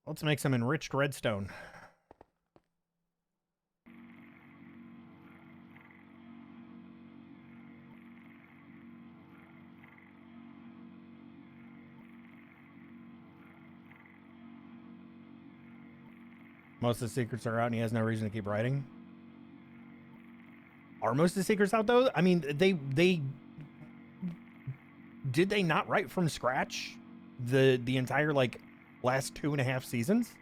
Let's make some enriched redstone. Most of the secrets are out and he has no reason to keep writing. Are most of the secrets out though? I mean, they did they not write from scratch the entire like last 2.5 seasons?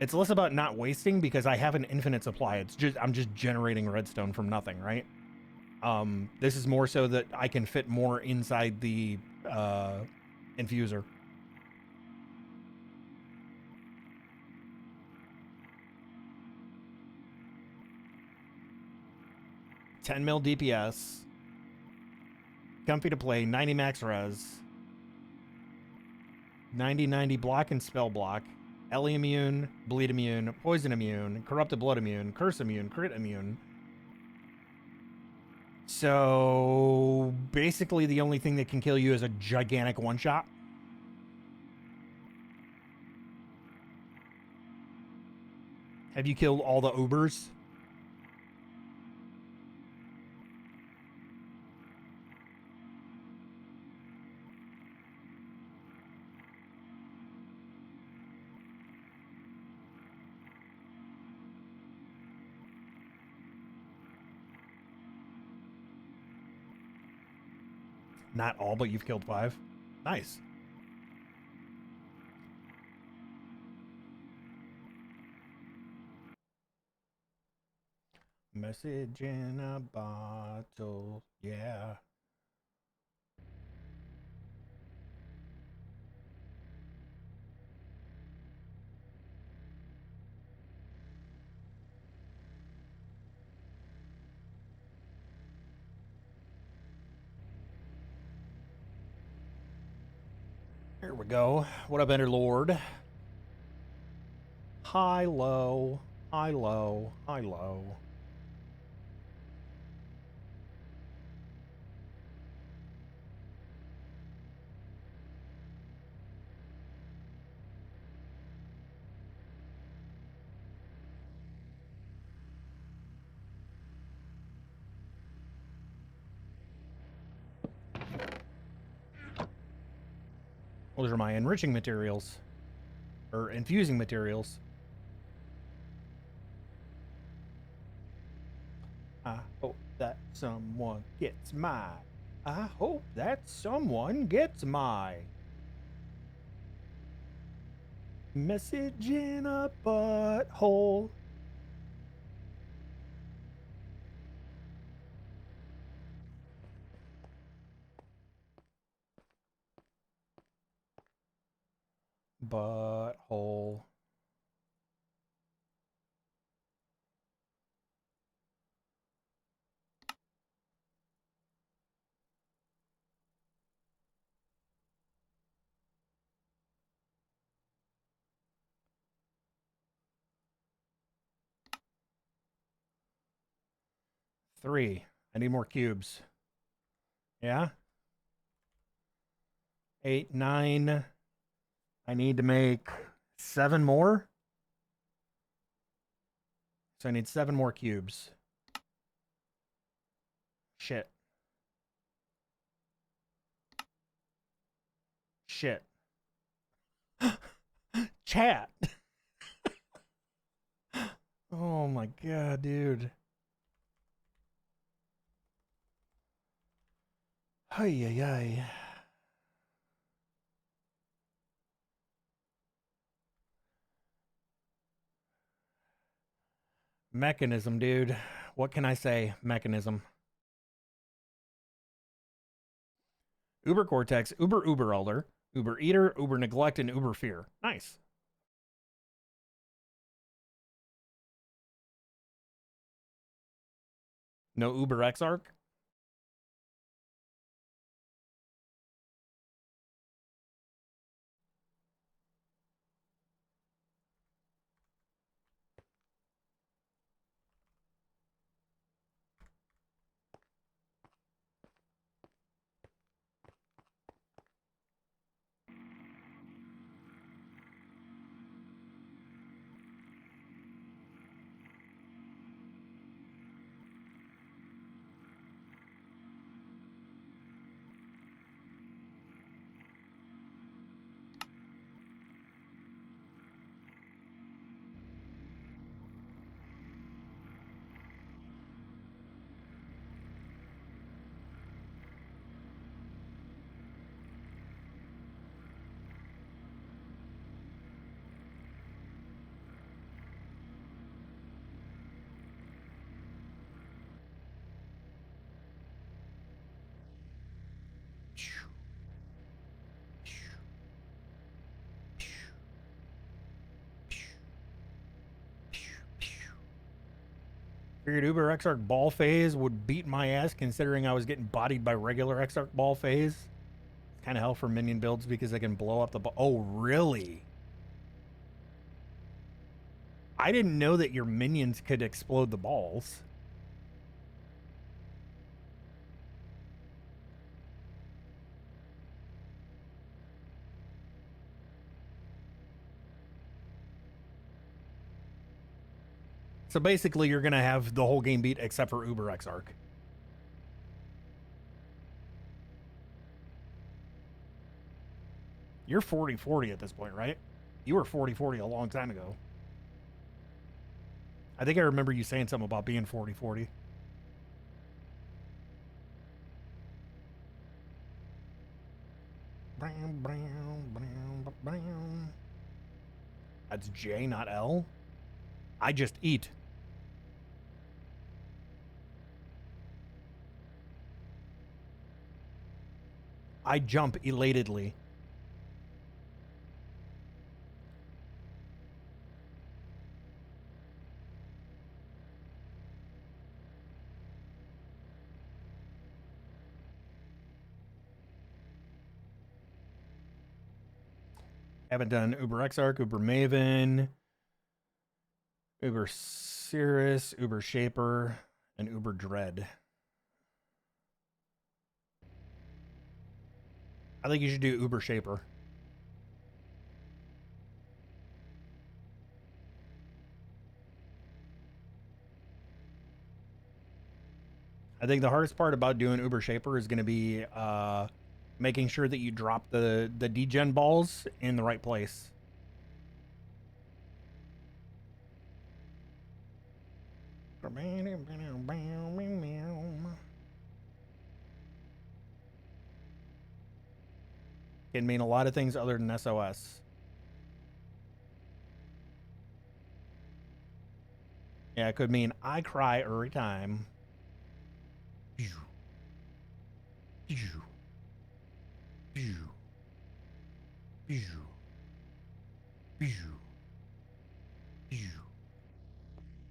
It's less about not wasting because I have an infinite supply. It's just I'm just generating redstone from nothing, right? This is more so that I can fit more inside the infuser. $10 mil DPS, comfy to play, 90 max res, 90 block and spell block, Ellie immune, bleed immune, poison immune, corrupted blood immune, curse immune, crit immune. So basically the only thing that can kill you is a gigantic one-shot. Have you killed all the Ubers? Not all, but you've killed 5. Nice. Message in a bottle, yeah. Here we go. What up, Ender Lord? High, low, high, low, high, low. Those are my enriching materials. Or infusing materials. I hope that someone gets my. I hope that someone gets my message in a butthole. Butthole. Three. I need more cubes. Yeah? 8, 9. I need to make 7 more. So I need 7 more cubes. Shit. Shit. Chat. Oh my god, dude. Ay, ay, ay. Mechanism, dude. What can I say? Mechanism. Uber Cortex, Uber Elder, Uber Eater, Uber Neglect, and Uber Fear. Nice. No Uber Exarch? Figured Uber Exarch Ball Phase would beat my ass considering I was getting bodied by regular Exarch Ball Phase. It's kind of hell for minion builds because they can blow up the ball. Oh, really? I didn't know that your minions could explode the balls. So basically, you're going to have the whole game beat except for Uber Exarch. You're 40-40 at this point, right? You were 40-40 a long time ago. I think I remember you saying something about being 40-40. That's J, not L. I just eat. I jump elatedly. Haven't done Uber Exarch, Uber Maven, Uber Cirrus, Uber Shaper, and Uber Dread. I think you should do Uber Shaper. I think the hardest part about doing Uber Shaper is going to be making sure that you drop the degen balls in the right place. Can mean a lot of things other than SOS. Yeah, it could mean I cry every time.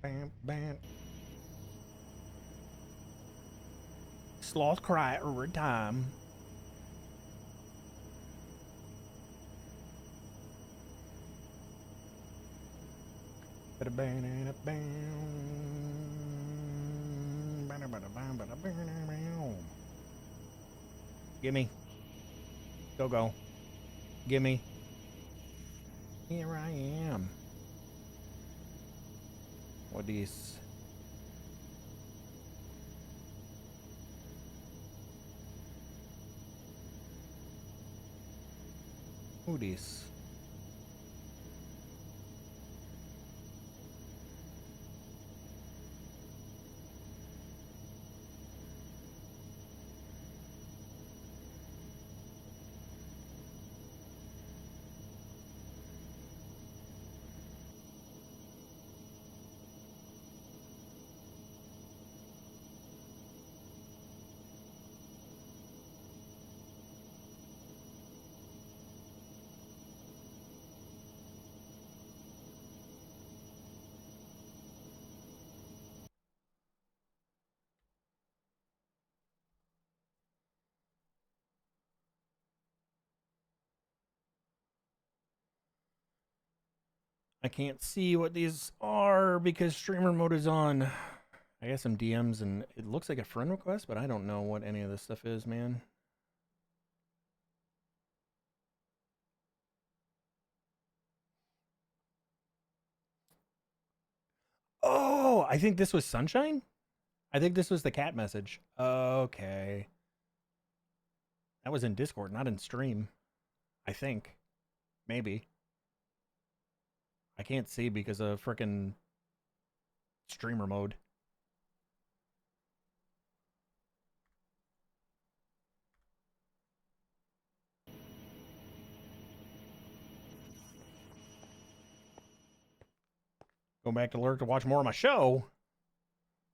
Bam, bam. Sloth cry every time. Gimme. Go, go. Gimme. Here I am. What these? Who these? I can't see what these are because streamer mode is on. I got some DMs and it looks like a friend request, but I don't know what any of this stuff is, man. Oh, I think this was Sunshine? I think this was the cat message. Okay. That was in Discord, not in stream. I think. Maybe. I can't see because of frickin' streamer mode. Go back to lurk to watch more of my show.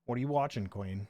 What are you watching, Queen?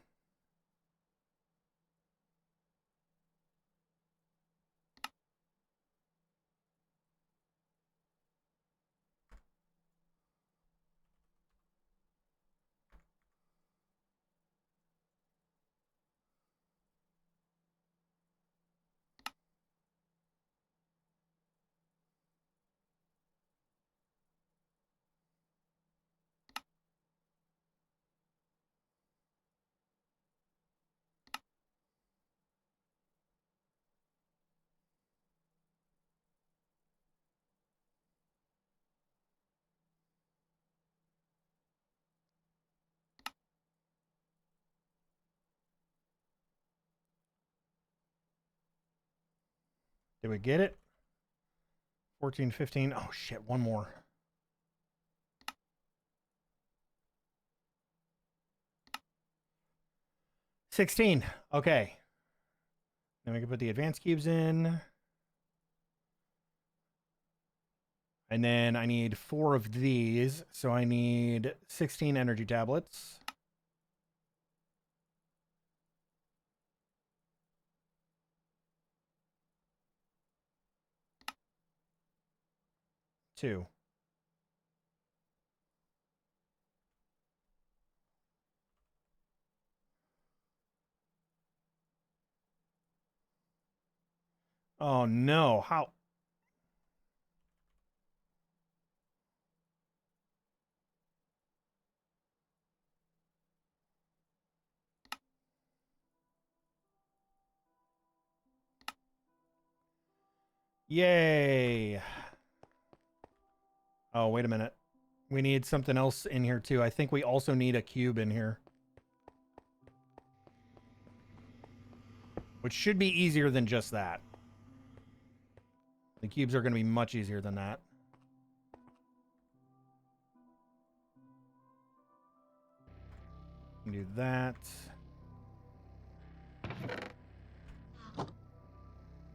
Did we get it? 14, 15. Oh, shit. One more. $16. Okay. Then we can put the advanced cubes in. And then I need 4 of these. So I need 16 energy tablets. Two. Oh no, how? Yay. Oh, wait a minute. We need something else in here too. I think we also need a cube in here. Which should be easier than just that. The cubes are going to be much easier than that. Do that.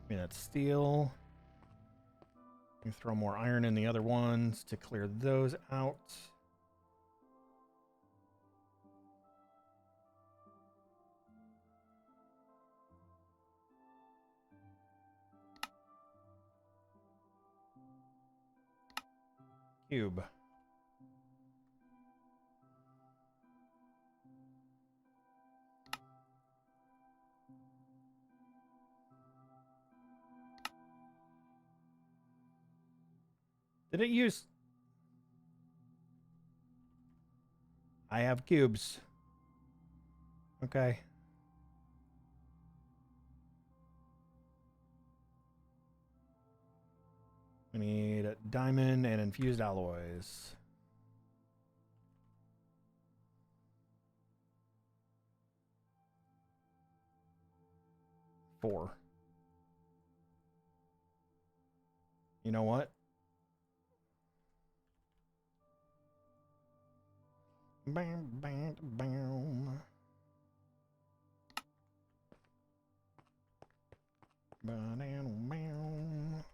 Maybe that's steel. You throw more iron in the other ones to clear those out. Cube. Did it use... I have cubes. Okay. We need diamond and infused alloys. Four. You know what? Bam, bam, bam. Ba-dam-bam.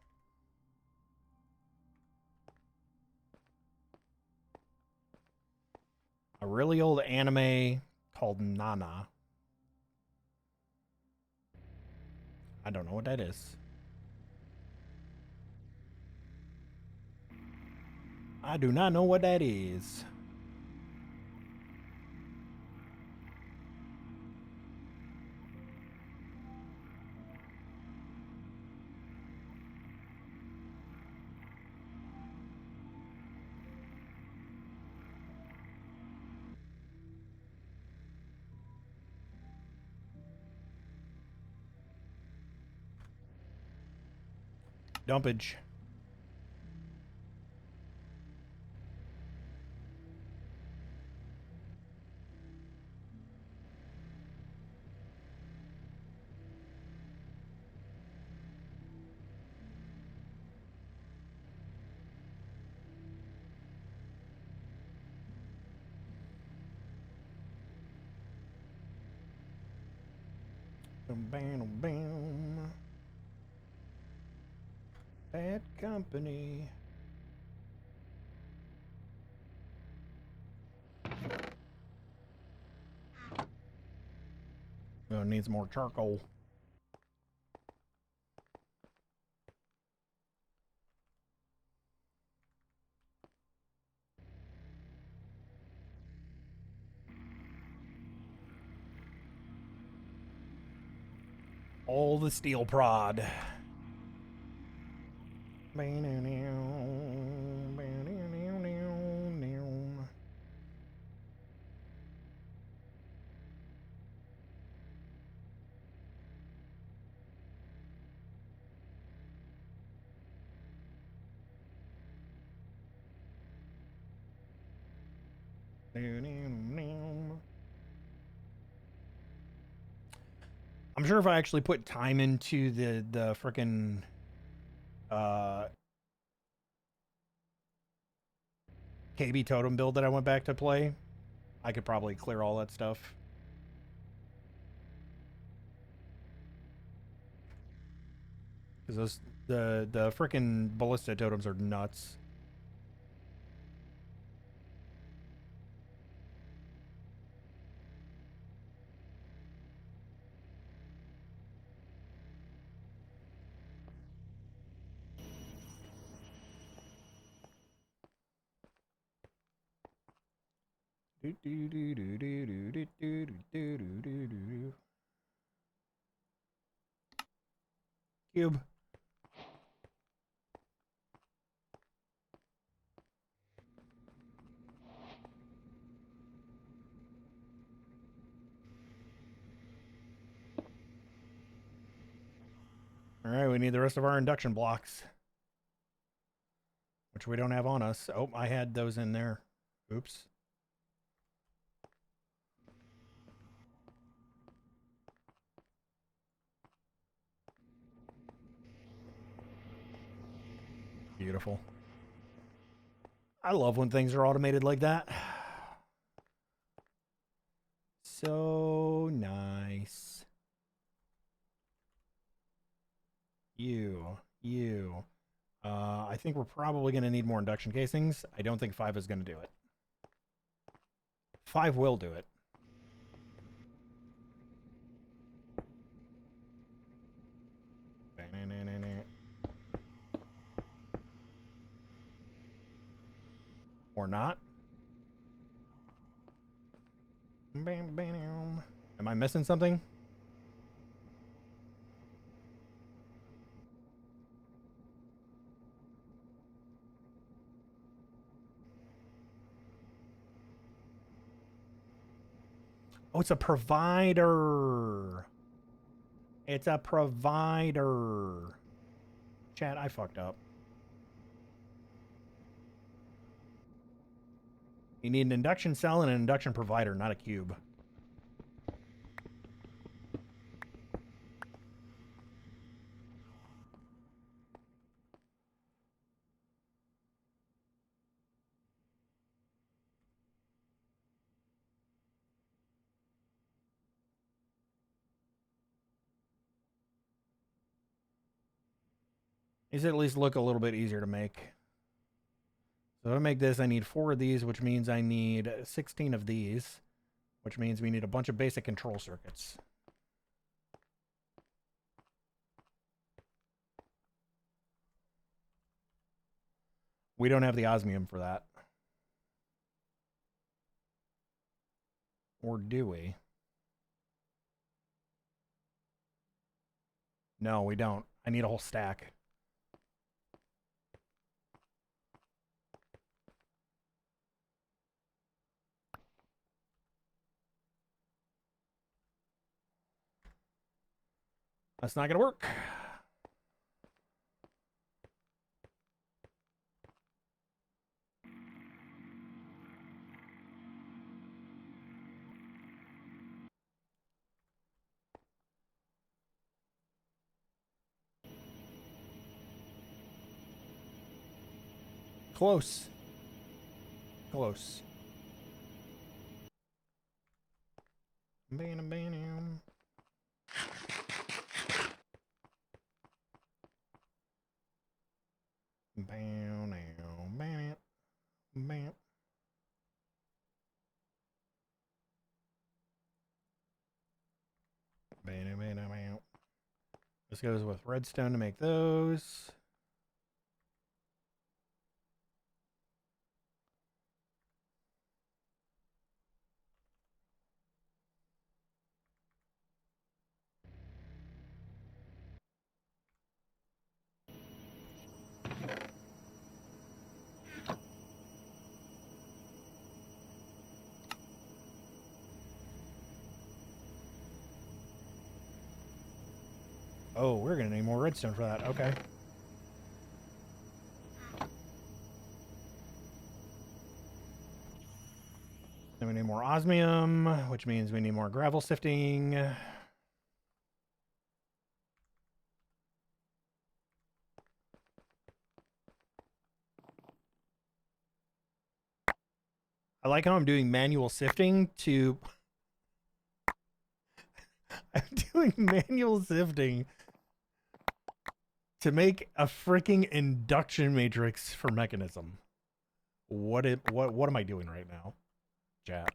A really old anime called Nana. I don't know what that is. I do not know what that is. Dumpage. Bam, bam. Bad company. Oh, needs more charcoal. All the steel prod. I'm sure if I actually put time into the frickin' KB totem build that I went back to play, I could probably clear all that stuff. Because the frickin' ballista totems are nuts. Cube. All right, we need the rest of our induction blocks, which we don't have on us. Oh, I had those in there. Oops. Beautiful. I love when things are automated like that. So nice. You. I think we're probably going to need more induction casings. I don't think 5 is going to do it. 5 will do it. Or not. Am I missing something? Oh, it's a provider. It's a provider. Chat, I fucked up. You need an induction cell and an induction provider, not a cube. These at least look a little bit easier to make. So to make this, I need 4 of these, which means I need 16 of these, which means we need a bunch of basic control circuits. We don't have the osmium for that. Or do we? No, we don't. I need a whole stack. That's not going to work. Close. Close. Bam, bam. Bam, bam, bam. Bam, bam, bam. This goes with redstone to make those. Oh, we're gonna need more redstone for that. Okay. Then we need more osmium, which means we need more gravel sifting. I like how I'm doing manual sifting to... I'm doing manual sifting to make a freaking induction matrix for Mekanism. What am I doing right now, chat?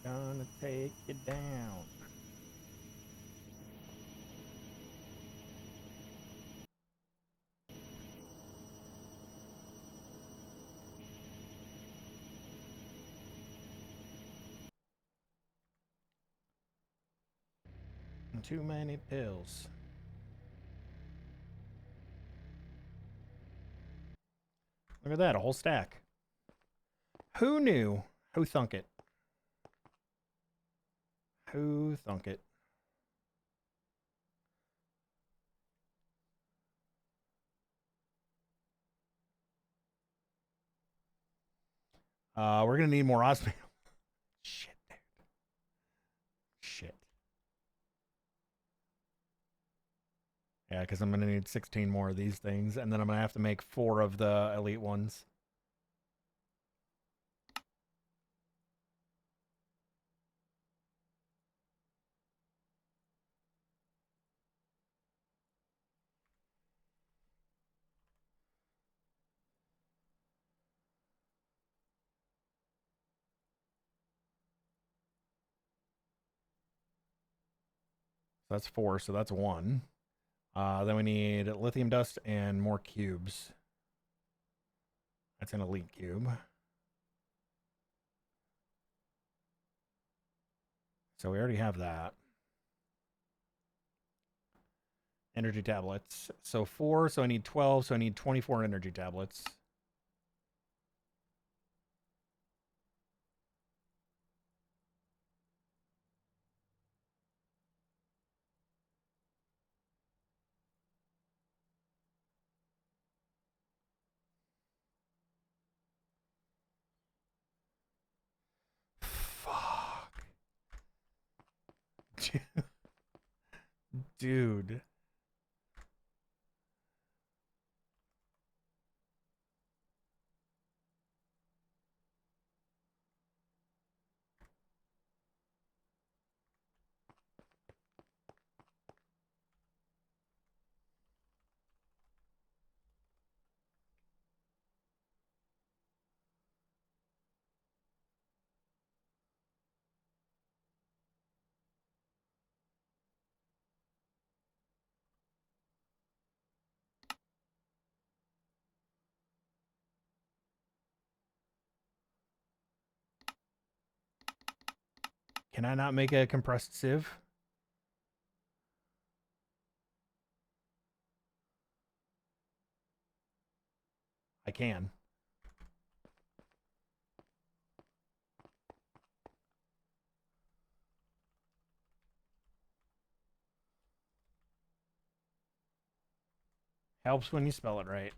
Gonna take you down. Too many pills. Look at that, a whole stack. Who knew? Who thunk it? Who thunk it? We're gonna need more osmium. Shit, dude. Shit. Yeah, because I'm gonna need 16 more of these things, and then I'm gonna have to make 4 of the elite ones. That's 4, so that's 1. Then we need lithium dust and more cubes. That's an elite cube. So we already have that. Energy tablets. So 4, so I need 12, so I need 24 energy tablets. Fuck. Dude. Can I not make a compressed sieve? I can. Helps when you spell it right.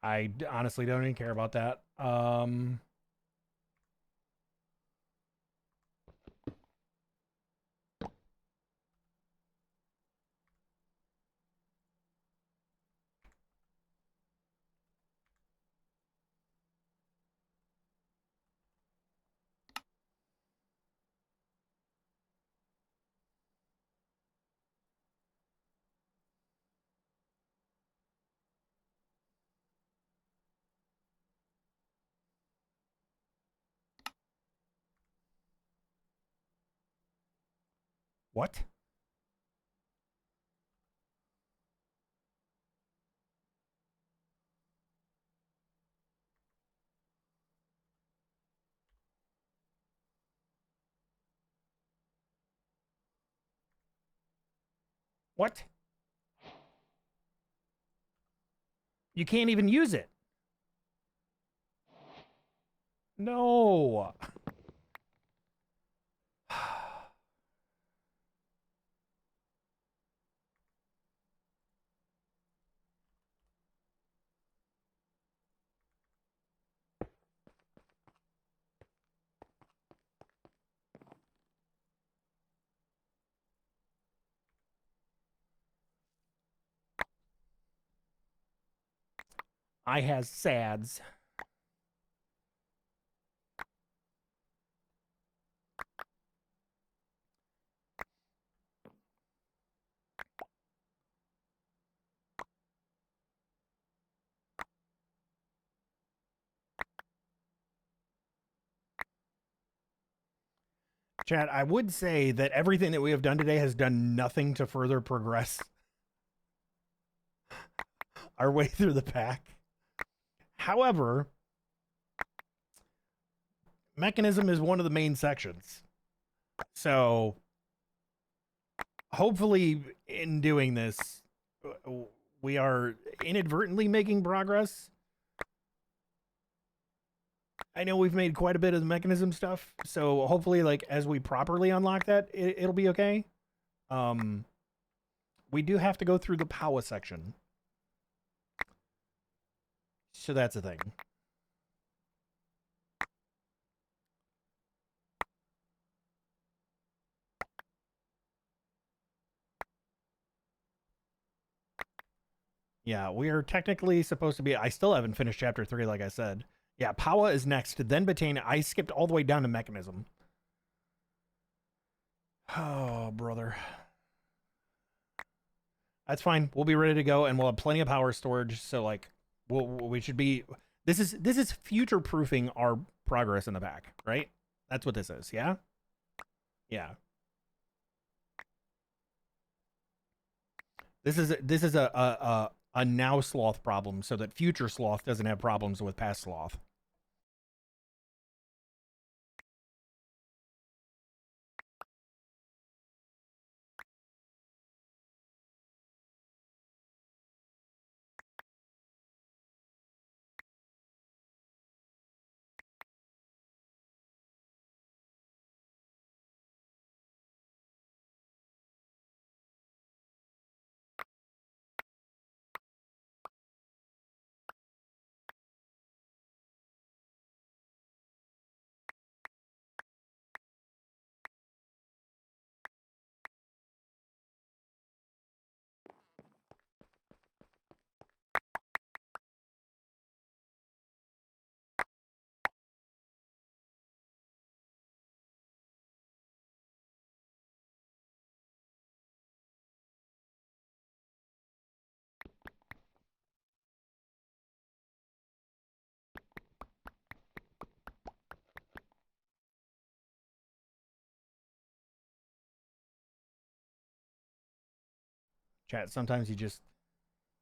Honestly don't even care about that. What? What? You can't even use it. No. I has sads. Chad, I would say that everything that we have done today has done nothing to further progress our way through the pack. However, Mechanism is one of the main sections. So hopefully in doing this, we are inadvertently making progress. I know we've made quite a bit of the Mechanism stuff, so hopefully, like, as we properly unlock that, it'll be okay. We do have to go through the power section. So that's the thing. Yeah, we are technically supposed to be... I still haven't finished Chapter 3, like I said. Yeah, Power is next, then Botania. I skipped all the way down to Mechanism. Oh, brother. That's fine. We'll be ready to go, and we'll have plenty of power storage, so, like, we should be... This is future-proofing our progress in the pack, right? That's what this is, yeah? Yeah. This is a now sloth problem, so that future sloth doesn't have problems with past sloth. Chat, sometimes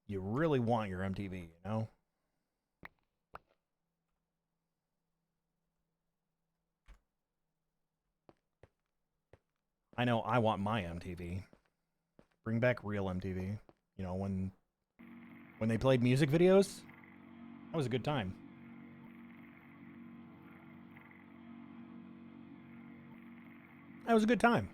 you really want your MTV, you know? I know I want my MTV. Bring back real MTV. You know, when they played music videos, that was a good time. That was a good time.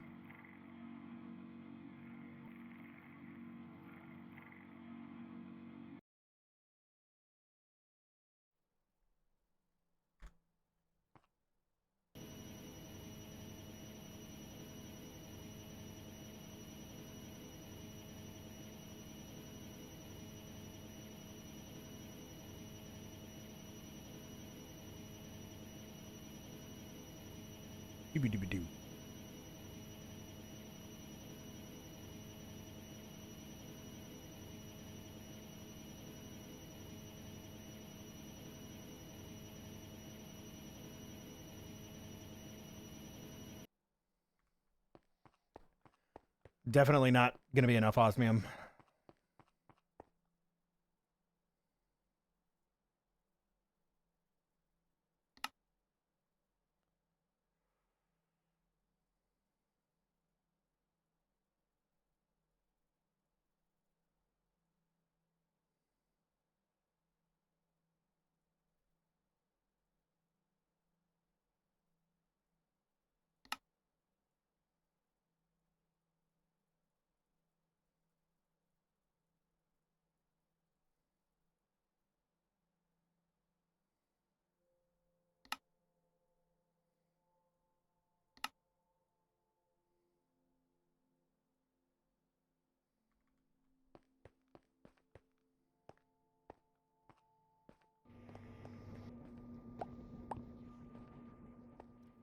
Doo-be-doo-be-doo. Definitely not going to be enough osmium.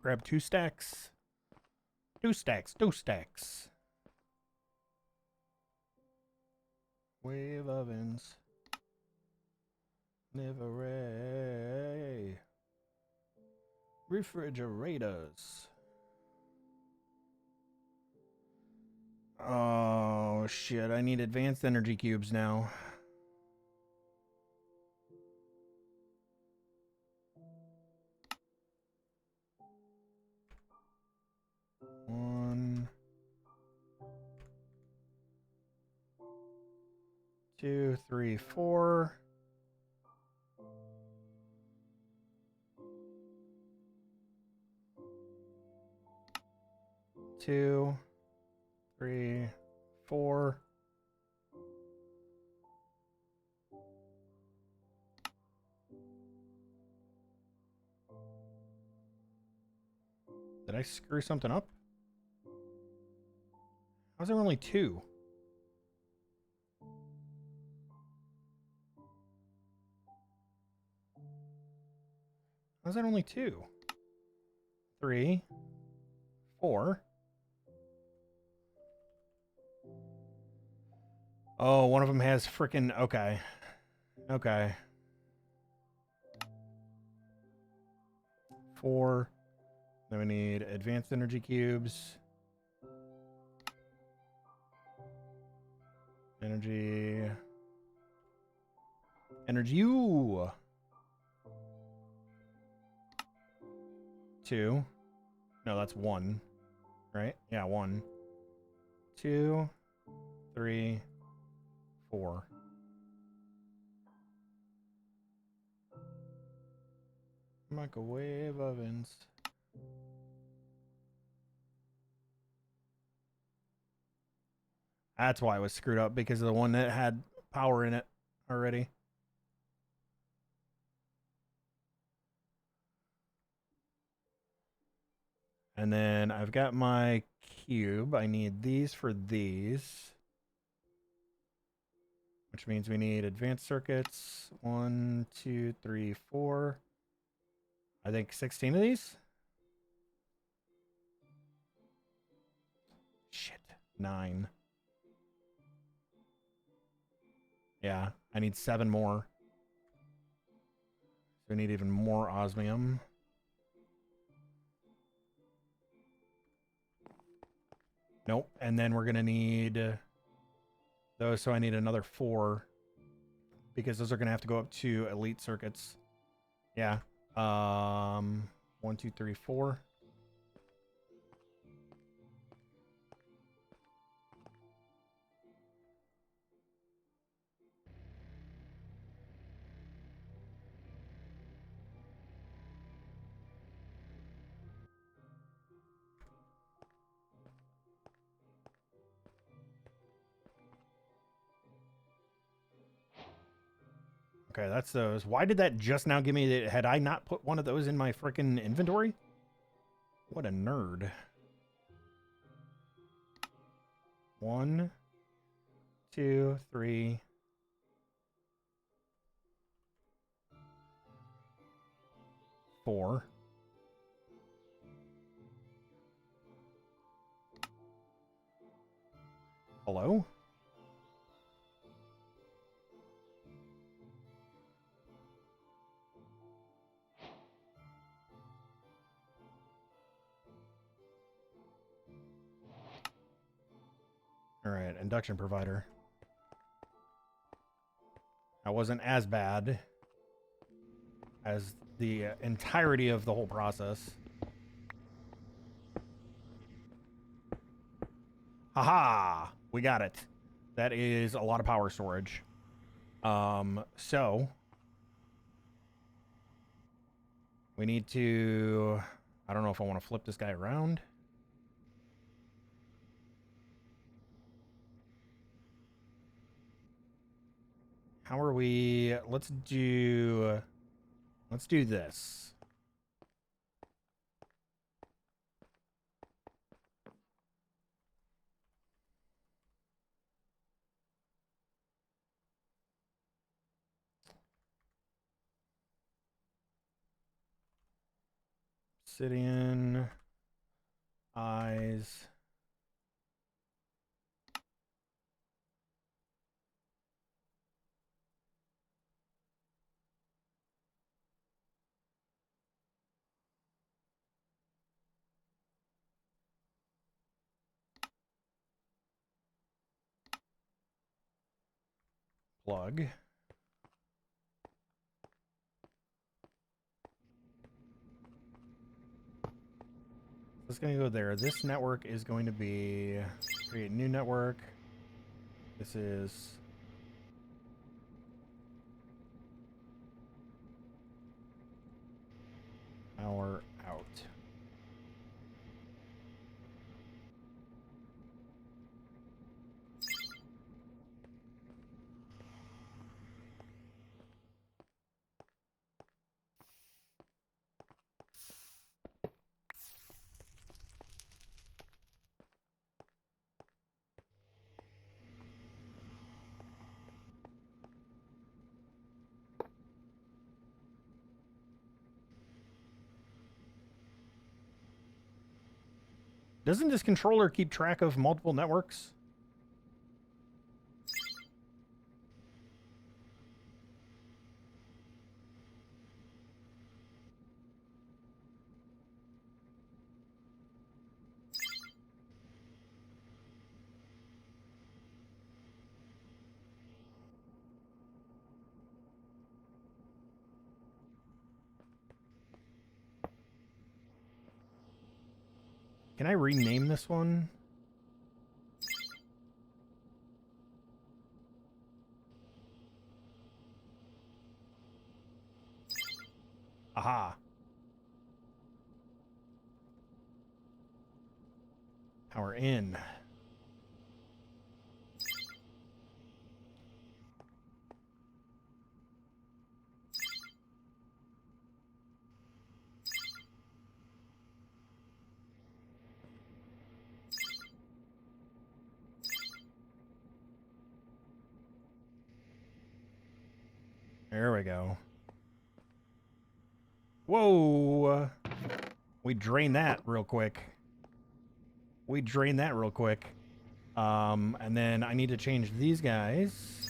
Grab 2 stacks. 2 stacks. 2 stacks. Wave ovens. Livery. Refrigerators. Oh, shit. I need advanced energy cubes now. One, 2, 3, 4. Two, 3, 4. Did I screw something up? How's there only 2? How's that only 2? 3, 4. Oh, one of them has frickin'... Okay. Okay. 4. Then we need advanced energy cubes. Energy... Energy... Ooh! 2. No, that's 1. Right? Yeah, 1. 2, 3, 4. Microwave ovens. That's why it was screwed up, because of the one that had power in it already. And then I've got my cube. I need these for these. Which means we need advanced circuits. 1, 2, 3, 4. I think 16 of these. Shit. 9. Yeah, I need 7 more. So we need even more osmium. Nope. And then we're going to need Those, so I need another 4 because those are gonna have to go up to elite circuits. Yeah. 1, 2, 3, 4. Okay, that's those. Why did that just now give me the... Had I not put one of those in my freaking inventory? What a nerd. 1, 2, 3. 4. Hello? All right, induction provider. That wasn't as bad as the entirety of the whole process. Haha! We got it. That is a lot of power storage. So we need to... I don't know if I want to flip this guy around. How are we... Let's do this. Obsidian. Eyes. Plug. It's going to go there. This network is going to be create new network. This is power out. Doesn't this controller keep track of multiple networks? Can I rename this one? Aha. Power in. There we go. Whoa! We drain that real quick. And then I need to change these guys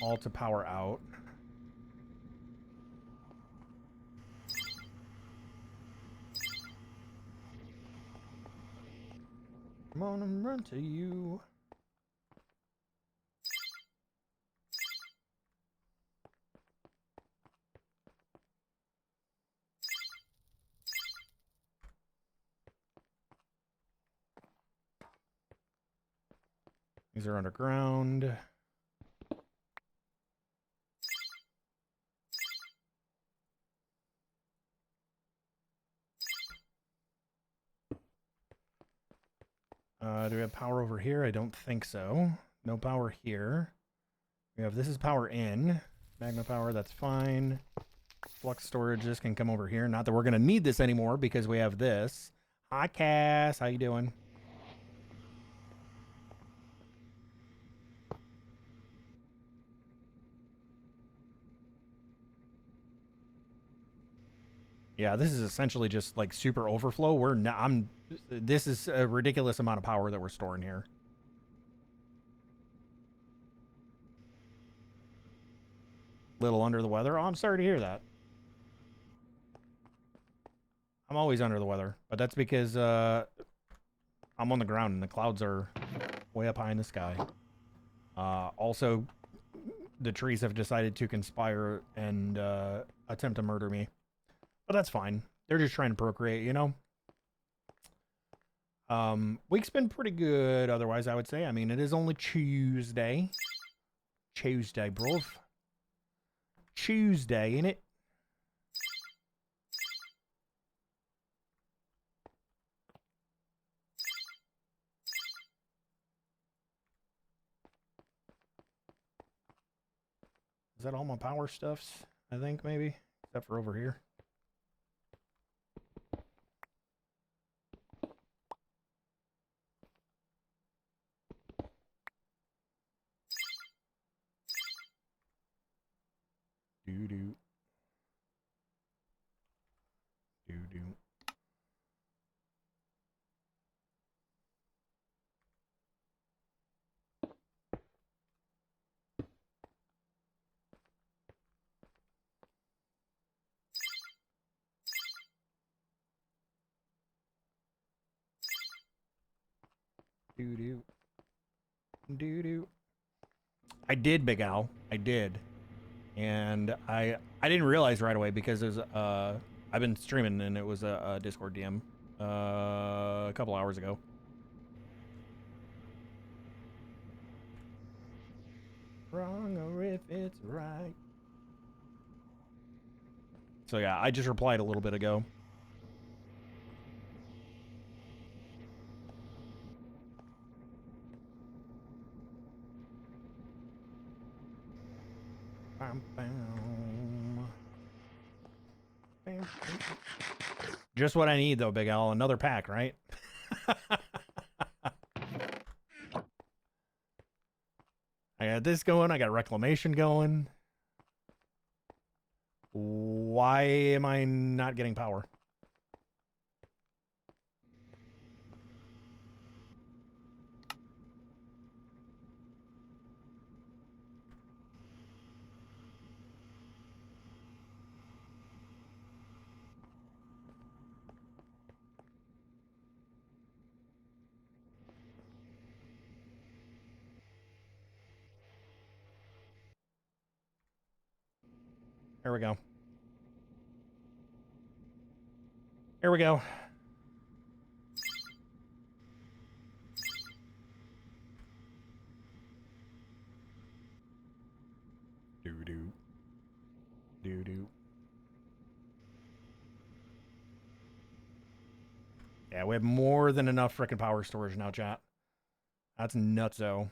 all to power out. Come on and run to you. These are underground. Do we have power over here? I don't think so. No power here. We have, this is power in. Magma power, that's fine. Flux storage, this can come over here. Not that we're going to need this anymore because we have this. Hi, Cass. How you doing? Yeah, this is essentially just like super overflow. We're not, this is a ridiculous amount of power that we're storing here. Little under the weather. Oh, I'm sorry to hear that. I'm always under the weather, but that's because I'm on the ground and the clouds are way up high in the sky. Also, the trees have decided to conspire and attempt to murder me. But that's fine. They're just trying to procreate, you know? Week's been pretty good otherwise, I would say. I mean, it is only Tuesday. Tuesday, bruv. Tuesday, innit? Is that all my power stuffs? I think, maybe? Except for over here. Doo-doo. Doo-doo. Doo-doo. Doo-doo. I did, Big Al. I did. And I didn't realize right away because there's I've been streaming and it was a Discord DM a couple hours ago. Wrong or if it's right. So yeah, I just replied a little bit ago. Just what I need though, Big Al. Another pack, right? I got this going. I got reclamation going. Why am I not getting power? There we go. Here we go. Doo-doo. Doo-doo. Yeah, we have more than enough frickin' power storage now, chat. That's nutso.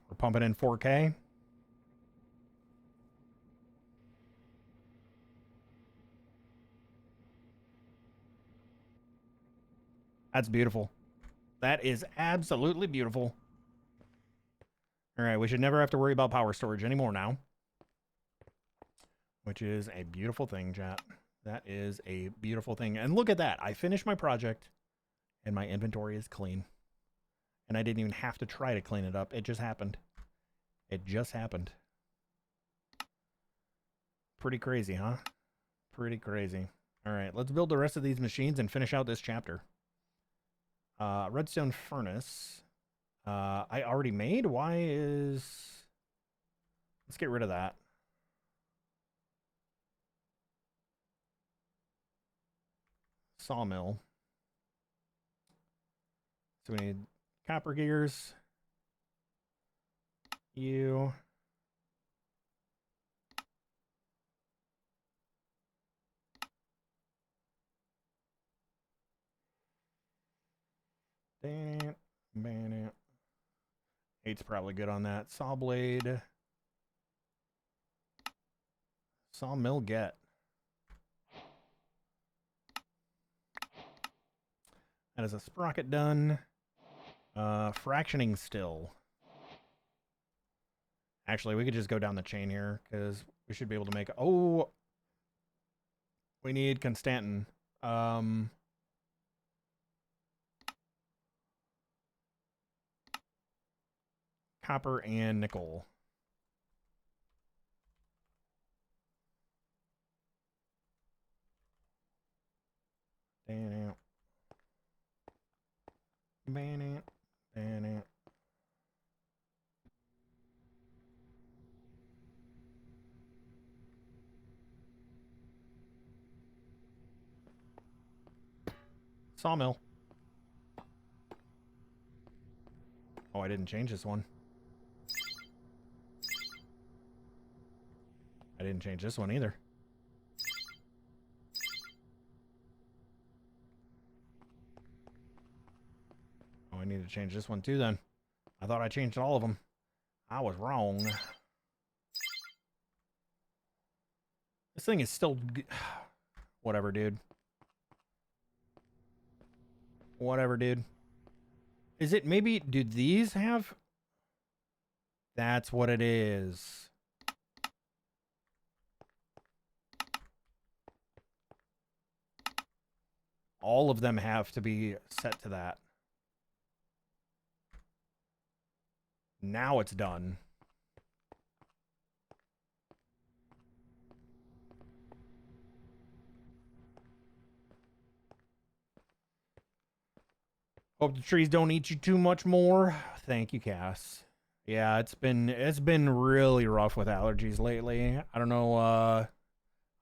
We're pumping in 4K. That's beautiful. That is absolutely beautiful. All right, we should never have to worry about power storage anymore now. Which is a beautiful thing, chat. That is a beautiful thing. And look at that. I finished my project and my inventory is clean. And I didn't even have to try to clean it up. It just happened. It just happened. Pretty crazy, huh? Pretty crazy. All right, let's build the rest of these machines and finish out this chapter. Redstone furnace. I already made. Why is... Let's get rid of that. Sawmill. So we need copper gears. You. Ban it. 8's probably good on that. Saw blade. Sawmill get. That is a sprocket done. Fractioning still. Actually, we could just go down the chain here because we should be able to make... Oh! We need Constantin. Copper and nickel. Ban it. Sawmill. Oh, I didn't change this one. I didn't change this one either. Oh, I need to change this one too then. I thought I changed all of them. I was wrong. This thing is still... Whatever, dude. Whatever, dude. Is it maybe... Do these have... That's what it is. All of them have to be set to that. Now it's done. Hope the trees don't eat you too much more. Thank you, Cass. Yeah, it's been really rough with allergies lately. I don't know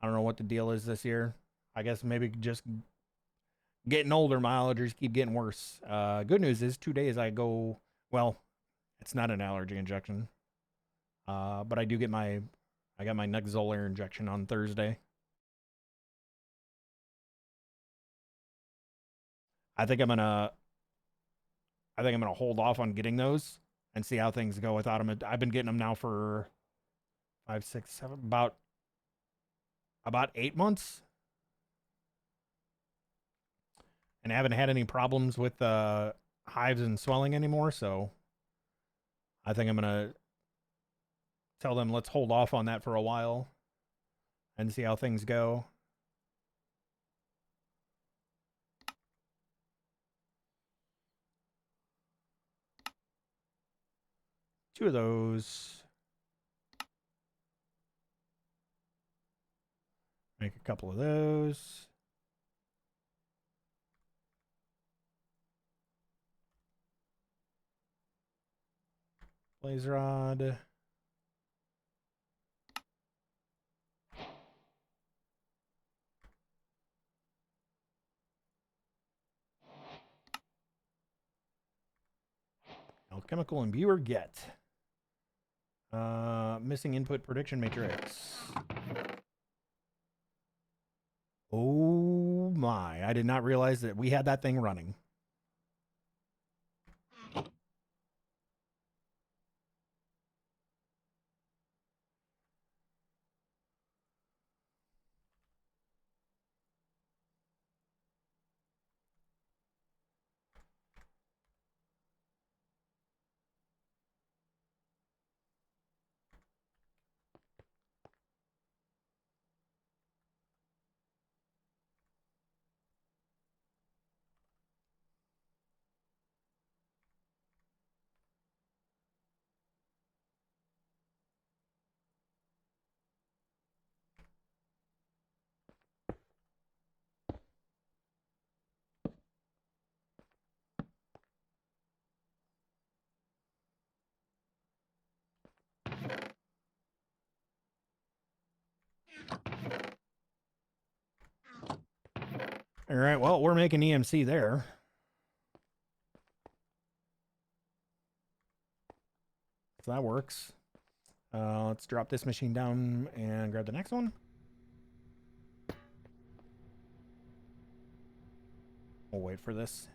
what the deal is this year. I guess maybe just getting older, my allergies keep getting worse. Good news is 2 days I go, well, it's not an allergy injection. But I got my Nexolair injection on Thursday. I think I'm gonna hold off on getting those and see how things go without them. I've been getting them now for 5, 6, 7, about 8 months, and I haven't had any problems with hives and swelling anymore. So I think I'm gonna tell them let's hold off on that for a while and see how things go. Two of those. Make a couple of those. Blaze rod. Alchemical imbuer get. Missing input prediction matrix. Oh my, I did not realize that we had that thing running. All right, well, we're making EMC there. So that works. Let's drop this machine down and grab the next one. We'll wait for this.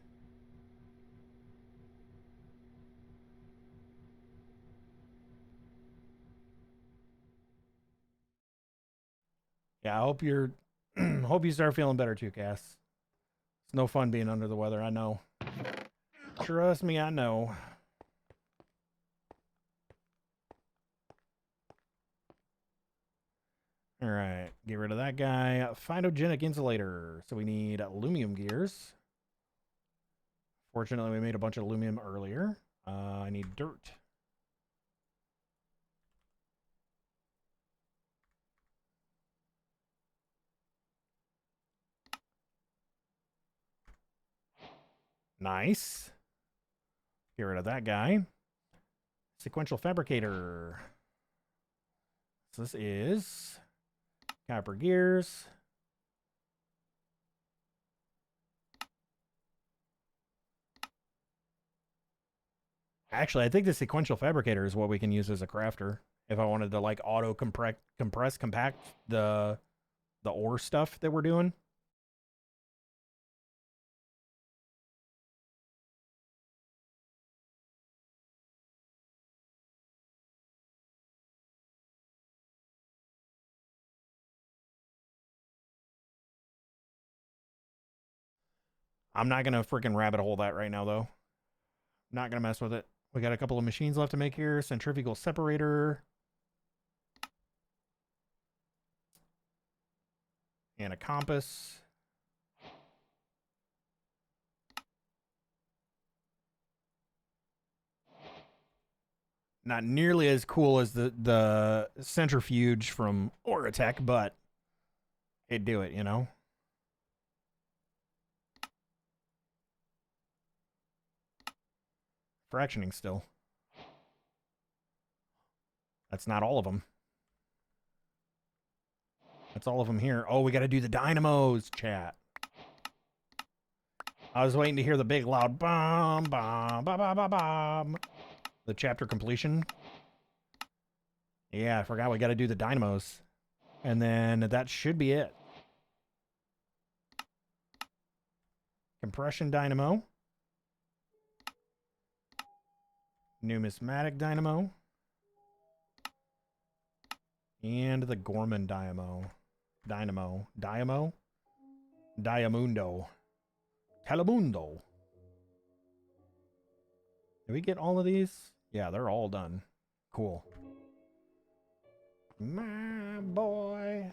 Yeah, I hope you're hope you start feeling better too, Cass. It's no fun being under the weather, I know. Trust me, I know. All right, get rid of that guy. Phytogenic insulator. So we need aluminum gears. Fortunately, we made a bunch of aluminum earlier. I need dirt. Nice. Get rid of that guy. Sequential fabricator. So this is copper gears. Actually, I think the sequential fabricator is what we can use as a crafter. If I wanted to like auto compress, compact the ore stuff that we're doing. I'm not going to freaking rabbit hole that right now, though. Not going to mess with it. We got a couple of machines left to make here. Centrifugal separator. And a compass. Not nearly as cool as the centrifuge from Oratech, but it'd do it, you know? Fractioning still. That's not all of them. That's all of them here. Oh, we got to do the dynamos, chat. I was waiting to hear the big loud bomb, bomb, bomb, bomb, bomb, bomb. The chapter completion. Yeah, I forgot we got to do the dynamos. And then that should be it. Compression dynamo. Numismatic dynamo. And the Gorman dynamo. Diamundo. Telemundo. Did we get all of these? Yeah, they're all done. Cool. My boy.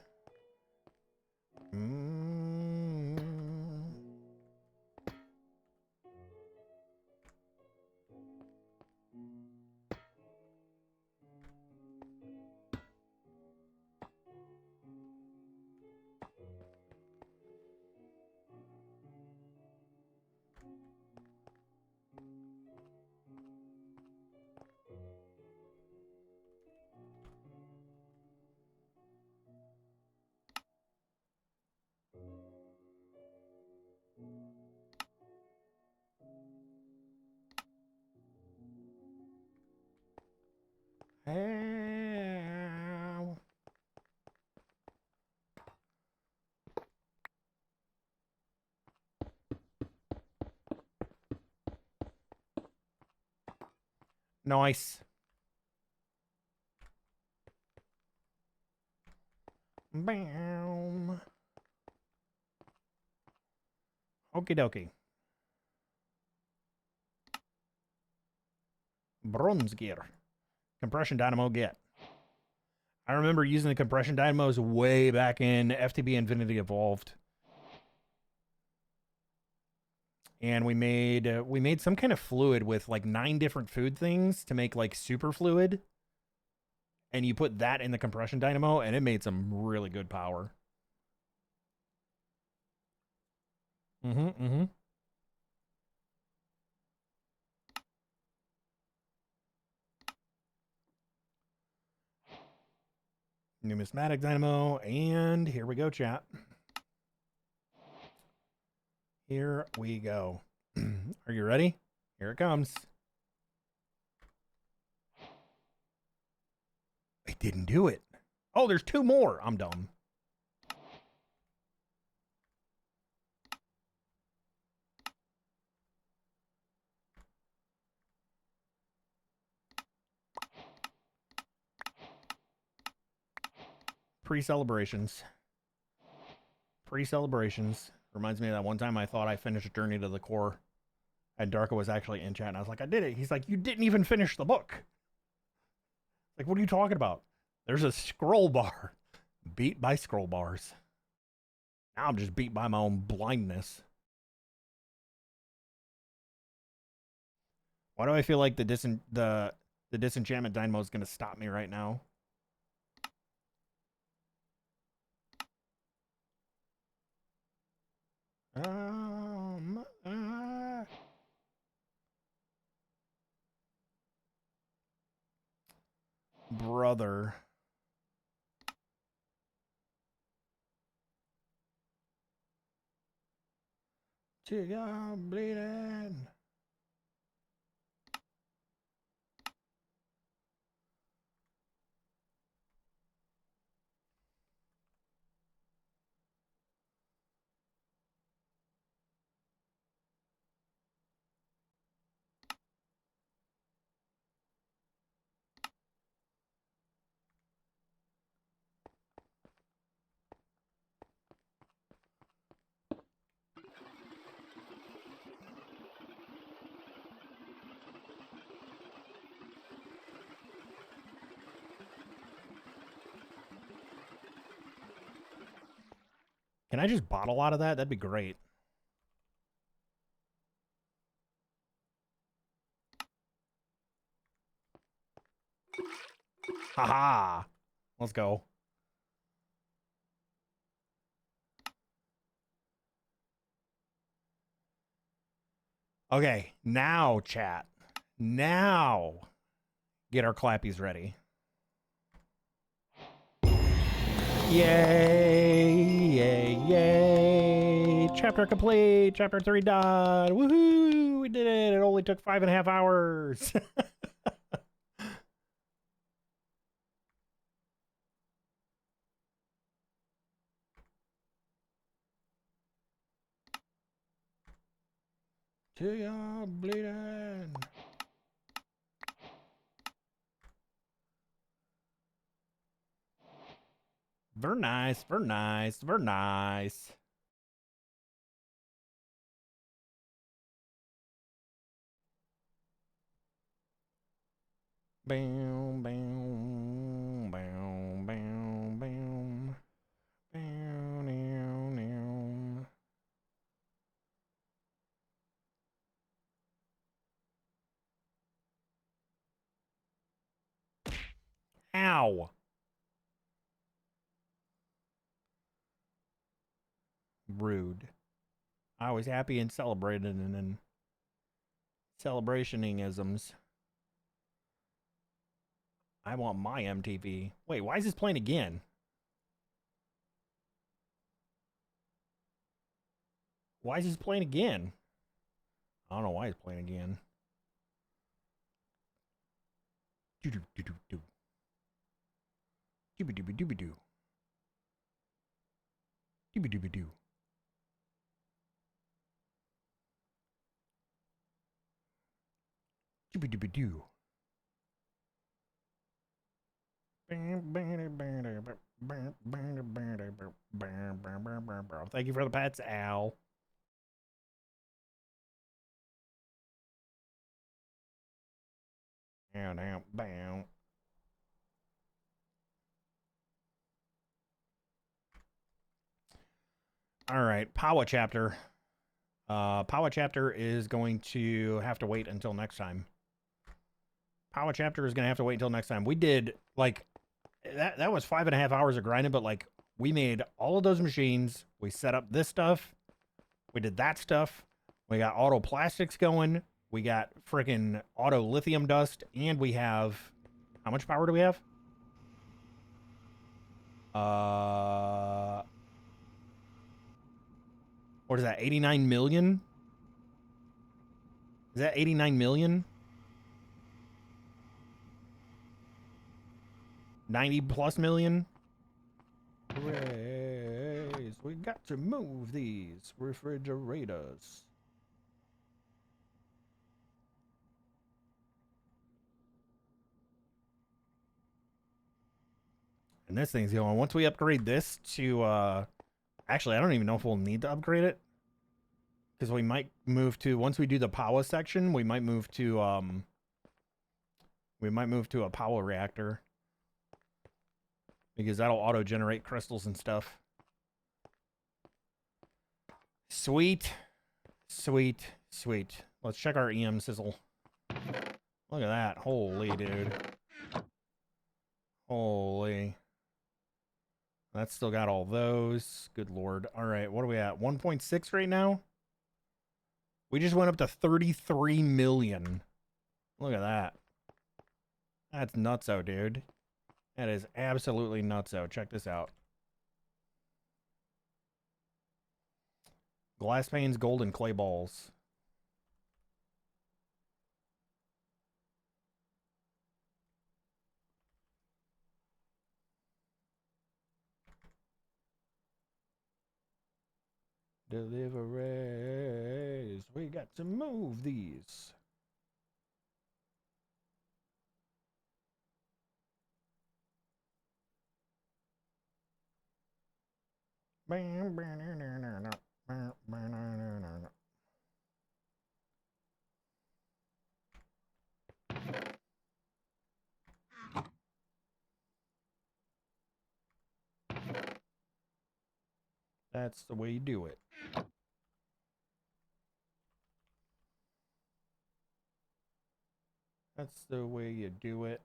Ow. Nice. Bam. Okie dokie. Bronze gear. Compression dynamo get. I remember using the compression dynamos way back in FTB Infinity Evolved. And we made some kind of fluid with like 9 different food things to make like super fluid. And you put that in the compression dynamo and it made some really good power. Numismatic dynamo, and here we go, chat. Here we go. Are you ready? Here it comes. I didn't do it. Oh, there's 2 more. I'm dumb. Pre-celebrations. Pre-celebrations. Reminds me of that one time I thought I finished Journey to the Core. And Darko was actually in chat, and I was like, I did it. He's like, you didn't even finish the book. Like, what are you talking about? There's a scroll bar. Beat by scroll bars. Now I'm just beat by my own blindness. Why do I feel like the disenchantment dynamo is going to stop me right now? Brother. Chica bleeding. Can I just bottle out of that? That'd be great. Haha. Let's go. Okay, now chat. Now get our clappies ready. Yay, yay, yay. Chapter complete. Chapter 3 done. Woohoo! We did it. It only took 5.5 hours. Till you're bleeding. Very nice, very nice, very nice. Bam, bam, bam, bam, bam. Bam, meow, meow. Ow. Rude. I was happy and celebrated and then celebrationingisms. I want my MTV. Wait, why is this playing again? Why is this playing again? I don't know why it's playing again. Do do do do do. Dooby dooby dooby doo. Dooby dooby doo. Dooby dooby doo. Thank you for the pets, Al. Now, bow. All right, Power Chapter. Power Chapter is going to have to wait until next time. Power Chapter is going to have to wait until next time. We did, like, that was 5.5 hours of grinding, but, like, we made all of those machines. We set up this stuff. We did that stuff. We got auto plastics going. We got freaking auto lithium dust. And we have... How much power do we have? 14 What is that, 89 million? Is that 89 million? 90 plus million? Raise. We got to move these refrigerators. And this thing's going. Once we upgrade this to, actually, I don't even know if we'll need to upgrade it. Because we might move to, once we do the power section, we might move to a power reactor. Because that'll auto-generate crystals and stuff. Sweet. Sweet. Sweet. Let's check our EM sizzle. Look at that. Holy, dude. Holy. That's still got all those. Good lord. All right, what are we at? 1.6 right now? We just went up to 33 million. Look at that. That's nutso, dude. That is absolutely nutso. Check this out. Glass panes, gold, and clay balls. Deliveries. We got to move these. That's the way you do it. That's the way you do it.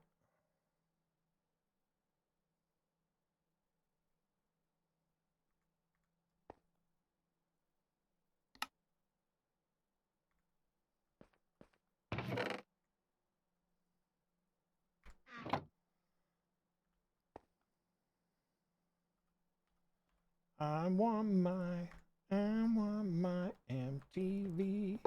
I want my MTV.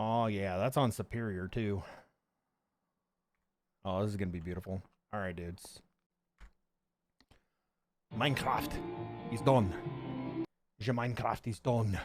Oh yeah, that's on Superior too. Oh, this is gonna be beautiful. All right, dudes. Minecraft is done. The Minecraft is done.